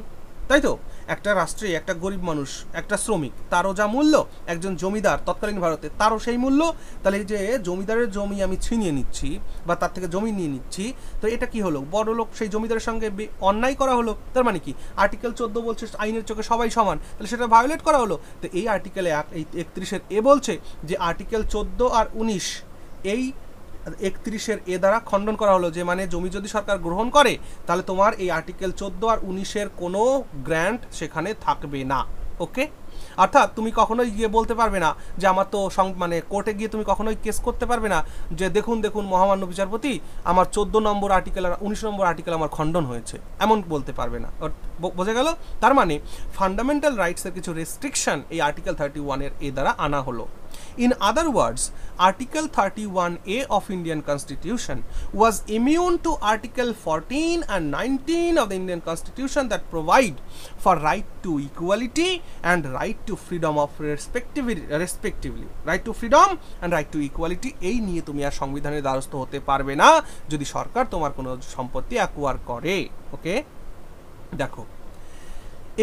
তাই তো? একটা রাষ্ট্রে একটা গরিব মানুষ, একটা শ্রমিক, তারও যা মূল্য, একজন জমিদার তৎকালীন ভারতে তারও সেই মূল্য। তাহলে এই যে জমিদারের জমি আমি ছিনিয়ে নিচ্ছি বা তার থেকে জমি নিয়ে নিচ্ছি, তো এটা কি হলো, বড় লোক সেই জমিদারের সঙ্গে অন্যায় করা হলো। তার মানে কি, আর্টিকেল 14 বলছে আইনের চোখে সবাই সমান, তাহলে সেটা ভায়োলেট করা হলো। তো এই আর্টিকেলে 31 বলছে যে আর্টিকেল 14 আর 19 এই 31 দ্বারা খণ্ডন করা হলো, যে মানে জমি যদি সরকার গ্রহণ করে তাহলে তোমার এই আর্টিকেল 14 আর 19 কোনো গ্র্যান্ট সেখানে থাকবে না। ওকে, অর্থাৎ তুমি কখনোই গিয়ে বলতে পারবে না যে আমার তো মানে কোর্টে গিয়ে তুমি কখনোই কেস করতে পারবে না যে দেখুন মহামান্য বিচারপতি, আমার 14 নম্বর আর্টিকেল আর 19 নম্বর আর্টিকেল আমার খণ্ডন হয়েছে, এমন বলতে পারবে না। বোঝা গেল? তার মানে ফান্ডামেন্টাল রাইটসের কিছু রেস্ট্রিকশন এই আর্টিকেল 31 দ্বারা আনা হলো। In other words, Article 31A of Indian Constitution was immune to Article 14 and 19 of the Indian Constitution that provide for right to equality and right to freedom of respectively. Right to freedom and right to equality, এই নিয়ে তুমি আর সংবিধানের দ্বারস্থ হতে পারবে না যদি সরকার তোমার কোনো সম্পত্তি অ্যাকোয়ার করে। ওকে, দেখো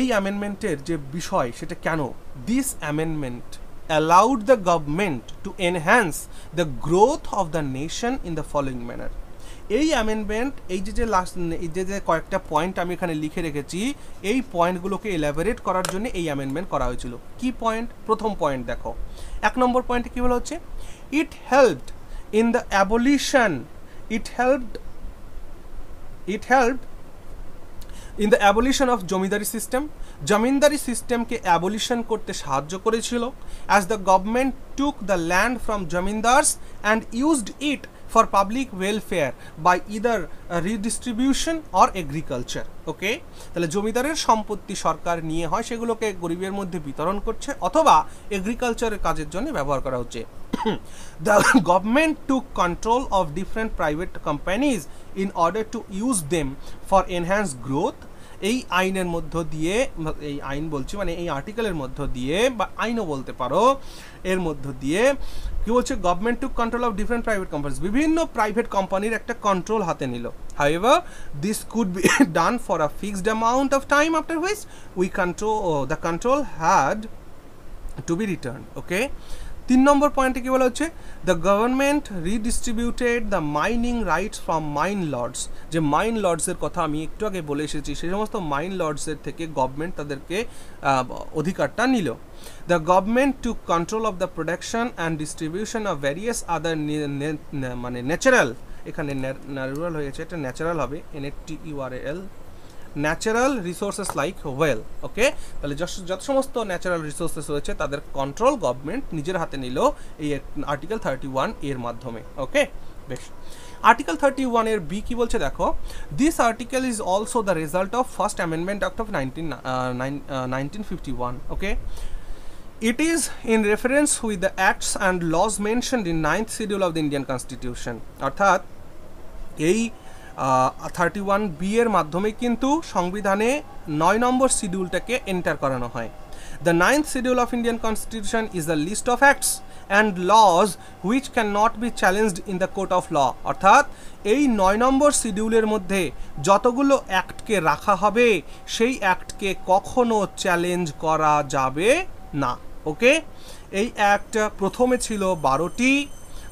এই অ্যামেন্ডমেন্টের যে বিষয় সেটা কেন, this amendment allowed the government to enhance the growth of the nation in the following manner. এই অ্যামেন্ডমেন্ট এই যে কয়েকটা পয়েন্ট আমি এখানে লিখে রেখেছি, এই পয়েন্টগুলোকে এলাবোরেট করার জন্য এই অ্যামেন্ডমেন্ট করা হয়েছিল। কি পয়েন্ট? প্রথম পয়েন্ট দেখো, 1 নম্বর পয়েন্টে কি বলা হচ্ছে, it helped in the abolition of zamindari system, জমিনদারি সিস্টেমকে অ্যাবলিশন করতে সাহায্য করেছিল, as the government took the land from zamindars and used it for public welfare by either redistribution or agriculture. Okay, তাহলে জমিদারের সম্পত্তি সরকার নিয়ে হয় সেগুলোকে গরিবের মধ্যে বিতরণ করছে অথবা এগ্রিকালচারের কাজের জন্য ব্যবহার করা হচ্ছে। The government took control of different private companies in order to use them for enhance growth. এই আইনের মধ্য দিয়ে, এই আইন বলছি মানে এই আর্টিকেলের মধ্য দিয়ে, বা আইনও বলতে পারো, এর মধ্য দিয়ে কি বলছে, government to control of different private companies, বিভিন্ন প্রাইভেট কোম্পানির একটা কন্ট্রোল হাতে নিল। However this could be done for a fixed amount of time after which the control had to be return. Okay, 3 number পয়েন্টে কি বলা হচ্ছে, the government redistributed the mining rights from mine lords. যে mine লর্ডসের কথা আমি একটু আগে বলে এসেছি, সেই সমস্ত মাইন লর্ডসের থেকে গভর্নমেন্ট তাদেরকে অধিকারটা নিল। The government to control of the production and distribution of various other মানে ন্যাচারাল, এখানে ন্যাচারাল হয়েছে, এটা ন্যাচারাল হবে, NATURAL, natural resources like well. Okay, তাহলে যত সমস্ত ন্যাচারাল রিসোর্সেস রয়েছে তাদের কন্ট্রোল গভর্নমেন্ট নিজের হাতে নিল এই আর্টিকেল 31 এর মাধ্যমে। ওকে, বেশ। আর্টিকেল 31 এর বি কি বলছে দেখো, this article is also the result of first amendment act of 1951। Okay, it is in reference with the acts and laws mentioned in 9th schedule of the Indian Constitution। অর্থাৎ এই 31B এর মাধ্যমে কিন্তু সংবিধানে 9 নম্বর শিডিউলটাকে enter করানো হয়। The 9th schedule of Indian Constitution is a list of acts and laws which cannot be challenged in the court of law। অর্থাৎ এই 9 নম্বর শিডিউলের মধ্যে যতগুলো অ্যাক্টকে রাখা হবে সেই অ্যাক্টকে কখনো চ্যালেঞ্জ করা যাবে না। ওকে, এই অ্যাক্ট প্রথমে ছিল 12টি,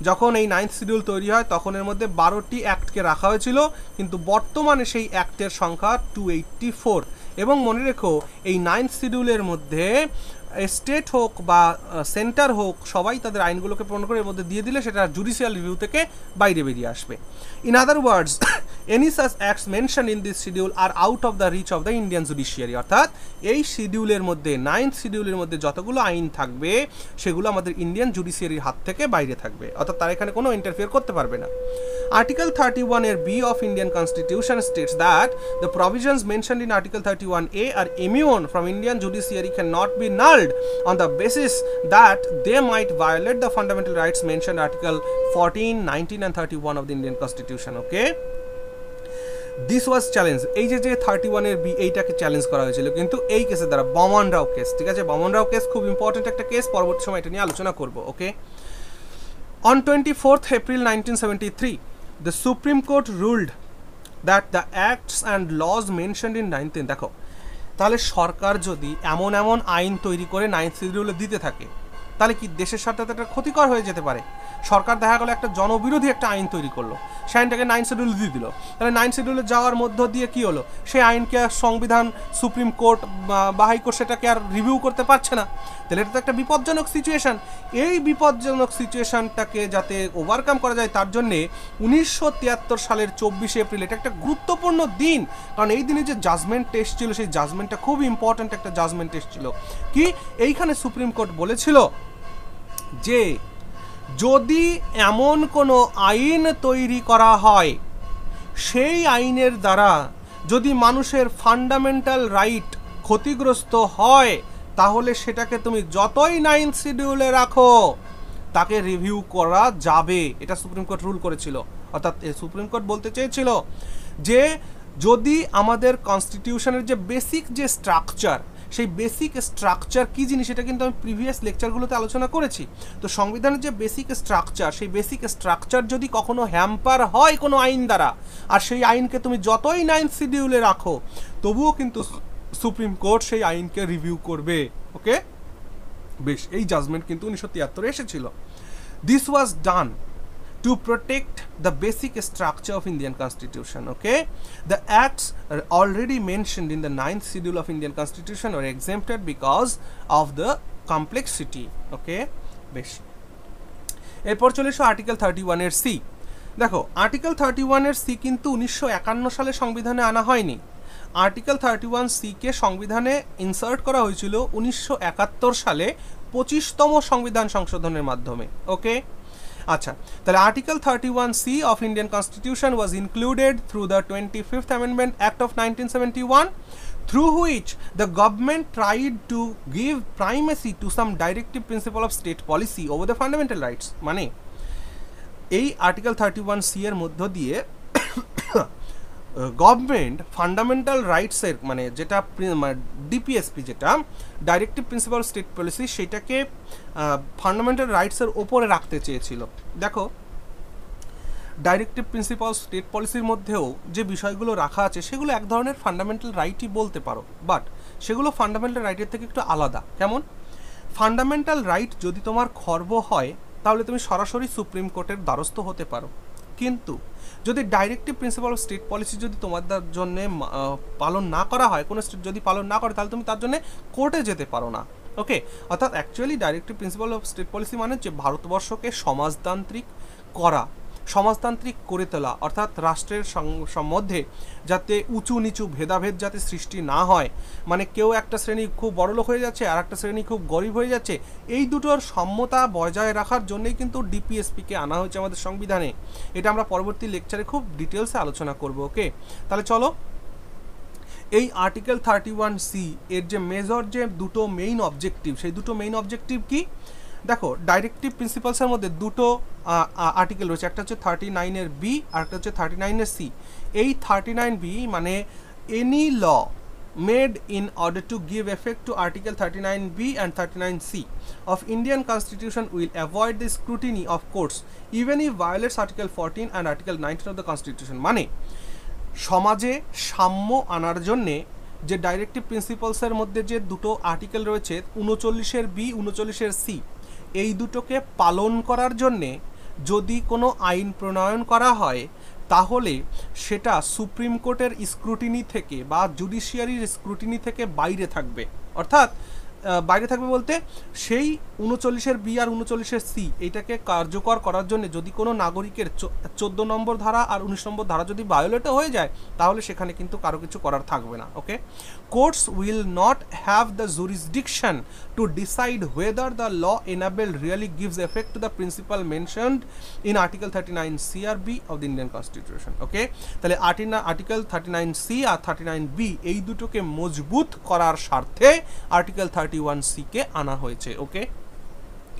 যখন এই 9th শিডিউল তৈরি হয় তখন এর মধ্যে 12টি অ্যাক্টকে রাখা হয়েছিল, কিন্তু বর্তমানে সেই অ্যাক্টের সংখ্যা 284। এবং মনে রেখো এই 9th শিডিউলের মধ্যে স্টেট হোক বা সেন্টার হোক সবাই তাদের আইনগুলোকে প্রণয়ন করে এর মধ্যে দিয়ে দিলে সেটা জুডিশিয়াল রিভিউ থেকে বাইরে বেরিয়ে আসবে। In other words, any such acts mention in this schedule are out of the reach of the Indian judiciary. অর্থাৎ এই শিডিউলের মধ্যে 9th শিডিউলের মধ্যে যতগুলো আইন থাকবে সেগুলো আমাদের ইন্ডিয়ান জুডিশিয়ারির হাত থেকে বাইরে থাকবে, অর্থাৎ তারা এখানে কোনো ইন্টারফেয়ার করতে পারবে না। আর্টিকেল 31 এর B of Indian constitution states that the provisions mentioned in article 31A are immune from Indian judiciary can not be nulled on the basis that they might violate the fundamental rights mentioned in Article 14, 19 and 31 of the Indian Constitution. Okay, this was challenge, এই যে 31 এর B এইটাকে challenge করা হয়েছিল কিন্তু এই কেসের দ্বারা, বমন রাও কেস। ঠিক আছে, বমন রাও কেস খুব ইম্পর্টেন্ট একটা কেস, পরবর্তী সময় এটা নিয়ে আলোচনা করব। ওকে, on 24th April 1973 the Supreme Court ruled that the acts and laws mentioned in 19, দেখো তাহলে সরকার যদি এমন এমন আইন তৈরি করে 9th শিডিউলে দিতে থাকে তাহলে কি দেশের স্বার্থে একটা ক্ষতিকর হয়ে যেতে পারে। সরকার দেখা গেল একটা জনবিরোধী একটা আইন তৈরি করলো, সেই আইনটাকে 9th শিডিউলে দিয়ে দিল, তাহলে 9th শিডিউলে যাওয়ার মধ্য দিয়ে কি হলো, সেই আইনকে আর সংবিধান, সুপ্রিম কোর্ট বা হাইকোর্ট সেটাকে আর রিভিউ করতে পারছে না। তাহলে এটা তো একটা বিপজ্জনক সিচুয়েশান। এই বিপজ্জনক সিচুয়েশানটাকে যাতে ওভারকাম করা যায় তার জন্যে 1973 সালের 24শে এপ্রিল, এটা একটা গুরুত্বপূর্ণ দিন, কারণ এই দিনে যে জাজমেন্ট টেস্ট ছিল সেই জাজমেন্টটা খুব ইম্পর্ট্যান্ট একটা জাজমেন্ট টেস্ট ছিল। কি এইখানে সুপ্রিম কোর্ট বলেছিল যে যদি এমন কোনো আইন তৈরি করা হয় সেই আইনের দ্বারা যদি মানুষের ফান্ডামেন্টাল রাইট ক্ষতিগ্রস্ত হয় তাহলে সেটাকে তুমি যতই 9th শিডিউলে রাখো তাকে রিভিউ করা যাবে, এটা সুপ্রিম কোর্ট রুল করেছিল। অর্থাৎ সুপ্রিম কোর্ট বলতে চেয়েছিল যে যদি আমাদের কনস্টিটিউশনের যে বেসিক যে স্ট্রাকচার, সেই বেসিক স্ট্রাকচার কী জিনিস এটা কিন্তু আমি প্রিভিয়াস লেকচারগুলোতে আলোচনা করেছি। তো সংবিধানের যে বেসিক স্ট্রাকচার, সেই বেসিক স্ট্রাকচার যদি কখনো হ্যাম্পার হয় কোনো আইন দ্বারা, আর সেই আইনকে তুমি যতই 9th শিডিউলে রাখো তবুও কিন্তু সুপ্রিম কোর্ট সেই আইনকে রিভিউ করবে। ওকে, বেশ, এই জাজমেন্ট কিন্তু 1973 এসেছিল। This was done to protect the basic structure of Indian Constitution. Okay, the acts are already mentioned in the 9th schedule of Indian Constitution were exempted because of the complexity. Okay, বেশ, এরপর চলে এসো article 31 এর C. দেখো article 31 এর C কিন্তু 1951 সালে সংবিধানে আনা হয়নি। আর্টিকেল 31C কে সংবিধানে ইনসার্ট করা হয়েছিল 1971 সালে 25তম সংবিধান সংশোধনের মাধ্যমে। ওকে, আচ্ছা, তাহলে article 31C of Indian constitution was included through the 25th amendment act of 1971, through which the government tried to give primacy to some directive principle of state policy over the fundamental rights। মানে এই article 31C এর মধ্য দিয়ে government fundamental রাইটসের মানে যেটা DPSP যেটা directive principle state policy সেটাকে fundamental রাইটসের ওপরে রাখতে চেয়েছিল। দেখো, ডাইরেক্টিভ প্রিন্সিপাল স্টেট পলিসির মধ্যেও যে বিষয়গুলো রাখা আছে সেগুলো এক ধরনের ফান্ডামেন্টাল রাইটই বলতে পারো, বাট সেগুলো ফান্ডামেন্টাল রাইটের থেকে একটু আলাদা। কেমন? ফান্ডামেন্টাল রাইট যদি তোমার খর্ব হয় তাহলে তুমি সরাসরি সুপ্রিম কোর্টের দ্বারস্থ হতে পারো, কিন্তু যদি directive principle of state policy যদি তোমার জন্য পালন না করা হয়, কোনো স্টেট যদি পালন না করে তাহলে তুমি তার জন্য কোর্টে যেতে পারো না। ওকে, অর্থাৎ actually directive principle of state policy মানে যে ভারতবর্ষকে সমাজতান্ত্রিক করে তোলা, অর্থাৎ রাষ্ট্রের মধ্যে যাতে উঁচু নিচু ভেদাভেদ যাতে সৃষ্টি না হয়, মানে কেউ একটা শ্রেণী খুব বড়লোক হয়ে যাচ্ছে আর একটা শ্রেণী খুব গরিব হয়ে যাচ্ছে, এই দুটোর সম্যতা বজায় রাখার জন্যই কিন্তু ডিপিএসপিকে আনা হয়েছে আমাদের সংবিধানে। এটা আমরা পরবর্তী লেকচারে খুব ডিটেলসে আলোচনা করব। ওকে, তাহলে চলো এই আর্টিকেল 31C এর যে মেজর যে দুটো মেইন অবজেক্টিভ, সেই দুটো মেইন অবজেক্টিভ কি? দেখো, ডাইরেক্টিভ প্রিন্সিপালসের মধ্যে দুটো আর্টিকেল রয়েছে, একটা হচ্ছে 39 বি আর একটা হচ্ছে 39 সি। এই 39B মানে any law made in order to give effect to Article 39B and 39C of Indian Constitution will avoid the scrutiny of courts even if violates Article 14 and Article 19 of the Constitution। মানে সমাজে সাম্য আনার জন্যে যে directive প্রিন্সিপালসের মধ্যে যে দুটো article রয়েছে 39 বি 39 সি, এই দুটোকে পালন করার জন্যে যদি কোনো আইন প্রণয়ন করা হয় তাহলে সেটা সুপ্রিম কোর্টের স্ক্রুটিনি থেকে বা জুডিশিয়ারির স্ক্রুটিনি থেকে বাইরে থাকবে। অর্থাৎ বাইরে থাকবে বলতে সেই 39 বি আর 39 সি এইটাকে কার্যকর করার জন্য যদি কোনো নাগরিকের 14 নম্বর ধারা আর 19 নম্বর ধারা যদি ভায়োলেটও হয়ে যায় তাহলে সেখানে কিন্তু কারো কিছু করার থাকবে না। Okay, courts will not have the jurisdiction to decide whether the law enabled really gives effect to the principal mentioned in article 39 C আর B of the Indian constitution. Okay, তাহলে আর্টিকেল 39 সি আর 39 B এই দুটোকে মজবুত করার স্বার্থে article 31C কে আনা হয়েছে। ওকে,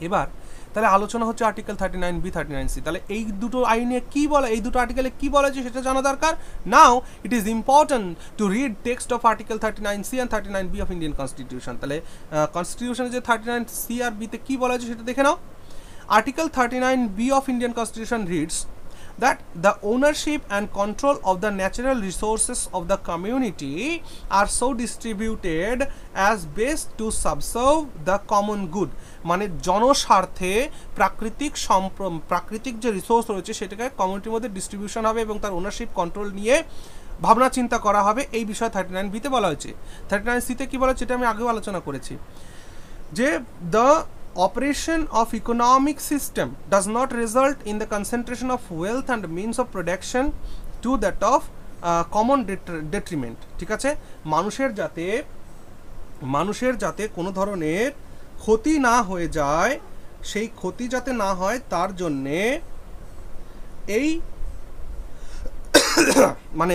এবার তাহলে আলোচনা হচ্ছে আর্টিকেল 39B 39C। তাহলে এই দুটো আইনে কি বলে, এই দুটো আর্টিকেলে কি বলা আছে সেটা জানা দরকার। Now it is important to read text of article 39C and 39B of Indian constitution. তাহলে কনস্টিটিউশনে যে 39C আর বিতে কি বলা আছে সেটা দেখে নাও। Article 39B of Indian constitution reads that the ownership and control of the natural resources of the community are so distributed as best to subserve the common good। মানে জনস্বার্থে প্রাকৃতিক যে রিসোর্স রয়েছে সেটাকে কমিউনিটির মধ্যে ডিস্ট্রিবিউশন হবে এবং তার ওনারশিপ কন্ট্রোল নিয়ে ভাবনা চিন্তা করা হবে, এই বিষয়ে 39B-তে বলা হয়েছে। 39C-তে কি বলা হচ্ছে এটা আমি আগেও আলোচনা করেছি যে the operation of economic system does not result in the concentration of wealth and means of production to that of common detriment। ঠিক আছে, মানুষের যাতে কোনো ধরনের ক্ষতি না হয়ে যায়, সেই ক্ষতি যাতে না হয় তার জন্যে এই মানে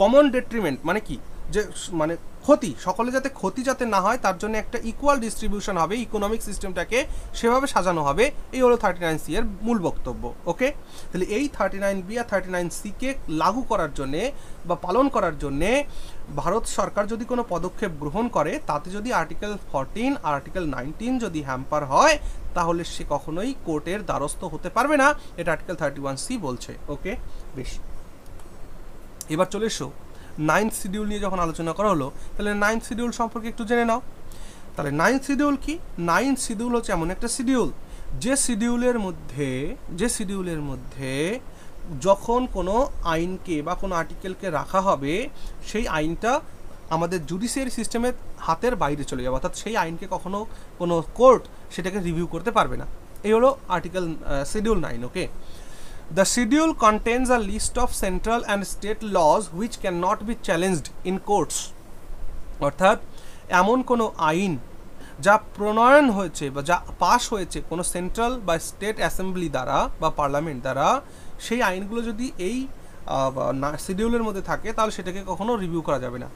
কমন ডেট্রিমেন্ট মানে কি, যে মানে ক্ষতি, সকলে যাতে ক্ষতি যাতে না হয় তার জন্য একটা ইকুয়াল ডিস্ট্রিবিউশন হবে, ইকোনমিক সিস্টেমটাকে সেভাবে সাজানো হবে। এই হলো 39C এর মূল বক্তব্য। ওকে, তাহলে এই 39B আর 39C-কে লাগু করার জন্যে বা পালন করার জন্যে ভারত সরকার যদি কোনো পদক্ষেপ গ্রহণ করে তাতে যদি আর্টিকেল 14 আর আর্টিকেল 19 যদি হ্যাম্পার হয় তাহলে সে কখনোই কোর্টের দ্বারস্থ হতে পারবে না, এটা আর্টিকেল 31C বলছে। ওকে, বেশ, এবার চলে এসো 9th শিডিউল নিয়ে যখন আলোচনা করা হলো তাহলে 9th শিডিউল সম্পর্কে একটু জেনে নাও। তাহলে 9th শিডিউল কি? 9th শিডিউল হচ্ছে এমন একটা শিডিউল যে শিডিউলের মধ্যে যখন কোনো আইনকে বা কোনো আর্টিকেলকে রাখা হবে সেই আইনটা আমাদের জুডিশিয়ারি সিস্টেমের হাতের বাইরে চলে যাবে, অর্থাৎ সেই আইনকে কখনো কোনো কোর্ট সেটাকে রিভিউ করতে পারবে না। এই হলো article schedule 9। Okay, The schedule contains a list of central and state laws which cannot be challenged in courts. অর্থাৎ এমন কোনো আইন যা প্রণয়ন হয়েছে বা যা পাস হয়েছে কোনো সেন্ট্রাল বা স্টেট অ্যাসেম্বলি দ্বারা বা পার্লামেন্ট দ্বারা, সেই আইনগুলো যদি এই শিডিউলের মধ্যে থাকে তাহলে সেটাকে কখনো রিভিউ করা যাবে না।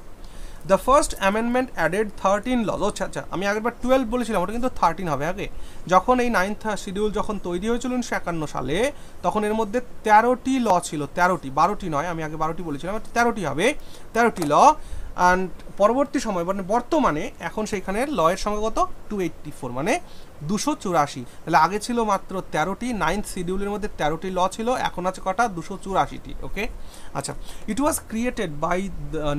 The first amendment added 13 laws. আচ্ছা, আমি আগেরবার 12 বলেছিলাম, ওটা কিন্তু 13 হবে আগে। যখন এই 9th শিডিউল যখন তৈরি হয়েছিল 1951 সালে, তখন এর মধ্যে 13টি ল ছিল, 12টি নয়, আমি আগে 12টি বলেছিলাম, 13টি হবে, 13টি ল। অ্যান্ড পরবর্তী সময় মানে বর্তমানে এখন সেইখানে লয়ের সংখ্যা কত? 284, মানে 284। তাহলে আগে ছিল মাত্র 13টি, 9th শিডিউলের মধ্যে 13টি ল ছিল, এখন আছে কটা? 284টি। ওকে, আচ্ছা। It was created by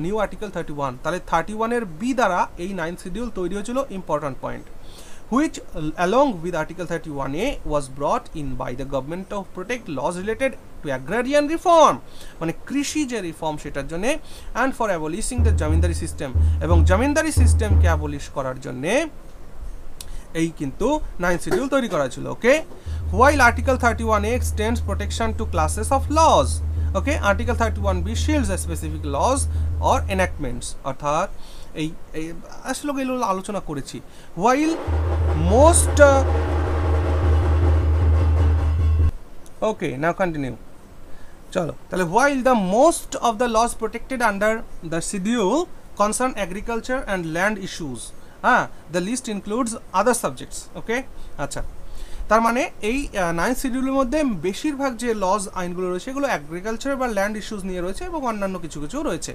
new article 31। তাহলে 31-এর বি দ্বারা এই 9th শিডিউল তৈরি হয়েছিল। Important point, which along with Article 31A was brought in by the government to protect laws related to agrarian reform, মানে কৃষি যে রিফর্ম সেটার জন্য, and for abolishing the zamindari system, এবং জমিদারি সিস্টেমকে অ্যাবলিশ করার জন্য এই কিন্তু 9th শিডিউল তৈরি করা ছিল। ওকে, while Article 31A extends protection to classes of laws, okay, Article 31B shields a specific laws or enactments, অর্থাৎ এই আসলে এগুলো আলোচনা করেছি। while most okay, now continue, চলো তাহলে while the most of the laws protected under the schedule concern agriculture and land issues, the list includes other subjects. okay, আচ্ছা, তার মানে এই 9th শিডিউলের মধ্যে বেশিরভাগ যে লজ আইনগুলো রয়েছে এগুলো অ্যাগ্রিকালচার বা ল্যান্ড ইস্যুস নিয়ে রয়েছে এবং অন্যান্য কিছু কিছু রয়েছে।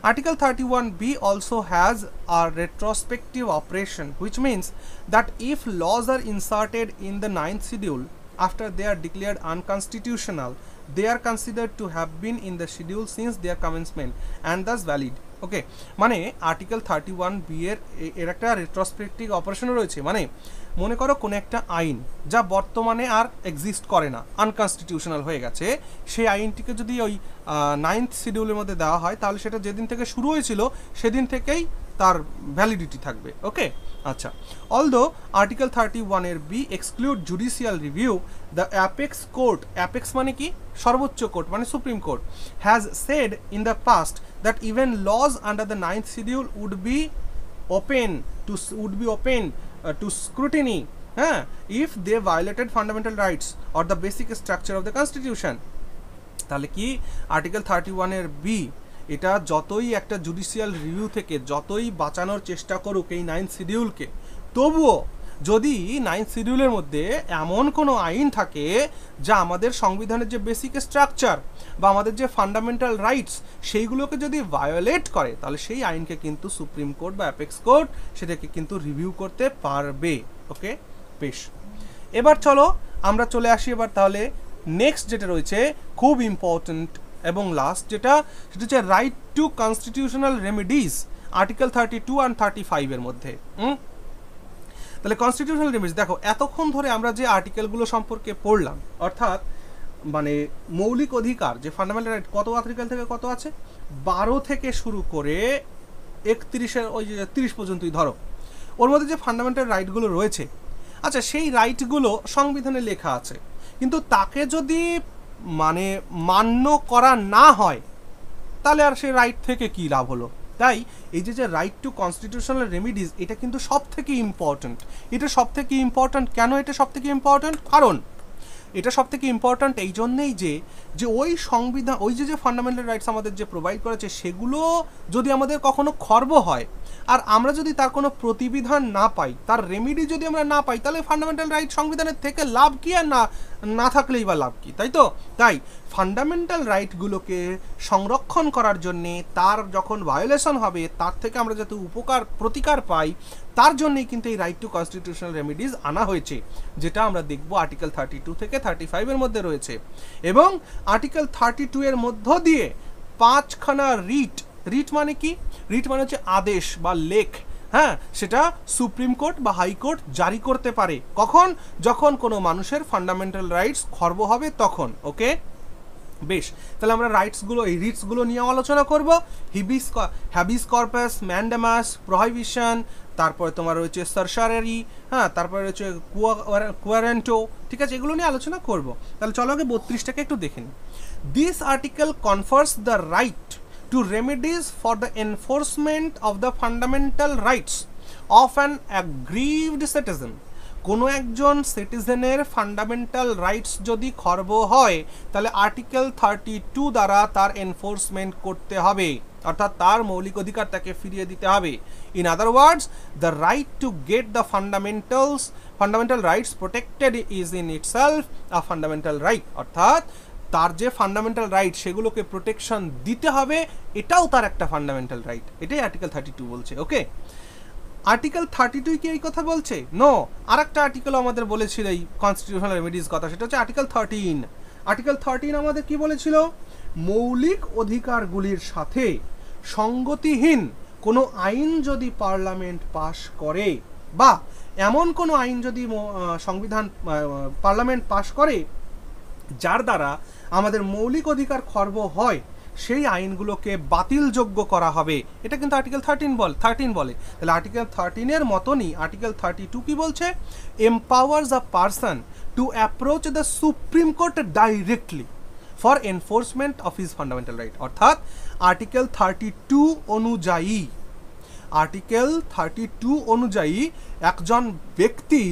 Article 31B also has a retrospective operation, which means that if laws are inserted in the 9th schedule after they are declared unconstitutional, they are considered to have been in the schedule since their commencement and thus valid. ওকে, মানে article 31B এর একটা retrospective অপারেশনও রয়েছে। মানে মনে করো কোনো একটা আইন যা বর্তমানে আর এক্সিস্ট করে না, আনকনস্টিটিউশনাল হয়ে গেছে, সেই আইনটিকে যদি ওই 9th শিডিউলের মধ্যে দেওয়া হয় তাহলে সেটা যেদিন থেকে শুরু হয়েছিল সেদিন থেকেই তার ভ্যালিডিটি থাকবে। ওকে, আচ্ছা। অলদো আর্টিকেল 31-এর B exclude judicial review, the apex court, apex মানে কি? সর্বোচ্চ কোর্ট মানে supreme court, has said in the past that even laws under the 9th schedule would be open to scrutiny, if they violated fundamental rights or the basic structure of the constitution. তাহলে কি article 31-এর B এটা যতই একটা judicial review থেকে যতই বাঁচানোর চেষ্টা করুক এই 9th শিডিউলকে, তবুও যদি 9th শিডিউলের মধ্যে এমন কোনো আইন থাকে যা আমাদের সংবিধানের যে বেসিক স্ট্রাকচার বা আমাদের যে ফান্ডামেন্টাল রাইটস সেইগুলোকে যদি ভায়োলেট করে তাহলে সেই আইনকে কিন্তু সুপ্রিম কোর্ট বা অ্যাপেক্স কোর্ট সেটাকে কিন্তু রিভিউ করতে পারবে। ওকে, বেশ, এবার চলো আমরা চলে আসি এবার তাহলে নেক্সট যেটা রয়েছে খুব ইম্পর্টেন্ট এবং লাস্ট সেটা হচ্ছে right two constitutional remedies, article 32 আর 35-এর মধ্যে। তাহলে কনস্টিটিউশনাল রেমেডিজ, দেখো এতক্ষণ ধরে আমরা যে আর্টিকেলগুলো সম্পর্কে পড়লাম, অর্থাৎ মানে মৌলিক অধিকার যে ফান্ডামেন্টাল রাইট কত আর্টিকেল থেকে কত আছে? 12 থেকে শুরু করে 31-এর ওই যে 30 পর্যন্তই ধরো, ওর মধ্যে যে ফান্ডামেন্টাল রাইটগুলো রয়েছে, আচ্ছা সেই রাইটগুলো সংবিধানে লেখা আছে, কিন্তু তাকে যদি মানে মান্য করা না হয় তাহলে আর সেই রাইট থেকে কি লাভ হলো? তাই এই যে রাইট টু কনস্টিটিউশনাল রেমিডিজ এটা কিন্তু সব থেকে ইম্পর্ট্যান্ট। এটা সব থেকে ইম্পর্ট্যান্ট কেন? এটা সব থেকে ইম্পর্ট্যান্ট কারণ এটা সব থেকে ইম্পর্ট্যান্ট এই জন্যেই যে ওই সংবিধান ওই যে ফান্ডামেন্টাল রাইটস আমাদের যে প্রোভাইড করেছে সেগুলো যদি আমাদের কখনো খর্ব হয় আর আমরা যদি তার কোনো প্রতিবিধান না পাই, তার রেমিডি যদি আমরা না পাই, তাহলে ফান্ডামেন্টাল রাইট সংবিধানের থেকে লাভ কি? আর না থাকলেই বা লাভ কি? তাই তো, তাই ফান্ডামেন্টাল রাইটগুলোকে সংরক্ষণ করার জন্যে তার যখন ভায়োলেশন হবে তার থেকে আমরা যাতে প্রতিকার পাই তার জন্যই কিন্তু এই রাইট টু কনস্টিটিউশনাল রেমিডিজ আনা হয়েছে, যেটা আমরা দেখব আর্টিকেল 32 থেকে 35-এর মধ্যে রয়েছে। এবং আর্টিকেল 32-এর মধ্য দিয়ে 5খানা রিট মানে কি? রিট মানে হচ্ছে আদেশ বা লেখ, সেটা সুপ্রিম কোর্ট বা হাইকোর্ট জারি করতে পারে। কখন? যখন কোনো মানুষের ফান্ডামেন্টাল রাইটস খর্ব হবে তখন। ওকে, বেশ, তাহলে আমরা রাইটসগুলো, এই রিটসগুলো নিয়ে আলোচনা করব। হ্যাবিস কর্পাস, ম্যান্ডামাস, প্রহিবিশন, তারপরে তোমার রয়েছে সারসারি, হ্যাঁ, তারপরে রয়েছে কোয়ারেন্টো, ঠিক আছে, এগুলো নিয়ে আলোচনা করব। তাহলে চলো আগে 32টাকে একটু দেখে নিই। This article confers the right to remedies for the enforcement of the fundamental rights of an aggrieved citizen. কোনো একজন সিটিজেনের ফান্ডামেন্টাল রাইটস যদি খর্ব হয় তাহলে আর্টিকেল 32 দ্বারা তার এনফোর্সমেন্ট করতে হবে, অর্থাৎ তার মৌলিক অধিকার তাকে ফিরিয়ে দিতে হবে। In other words, the right to get the fundamental rights protected is in itself a fundamental right, অর্থাৎ তার যে ফান্ডামেন্টাল রাইট সেগুলোকে প্রোটেকশন দিতে হবে, এটাও তার একটা ফান্ডামেন্টাল রাইট। এটাই আর্টিকেল 32 বলছে। ওকে, আর্টিকেল 32 কি এই কথা বলছে? নো, আর একটা আর্টিকেল আমাদের বলেছিল এই কনস্টিটিউশনাল রেমেডিজ কথা, সেটা হচ্ছে আর্টিকেল 13। আর্টিকেল 13 আমাদের কি বলেছিল? মৌলিক অধিকারগুলির সাথে সঙ্গতিহীন কোনো আইন যদি পার্লামেন্ট পাশ করে, বা এমন কোনো আইন যদি পার্লামেন্ট পাশ করে যার দ্বারা আমাদের মৌলিক অধিকার খর্ব হয়, সেই আইনগুলোকে বাতিলযোগ্য করা হবে। এটা কিন্তু আর্টিকেল 13 বলে। তাহলে আর্টিকেল 13 মতনই আর্টিকেল 32 কি বলছে? Empowers a person to approach the supreme court directly for enforcement of his fundamental right. অর্থাৎ আর্টিকেল 32 অনুযায়ী একজন ব্যক্তি,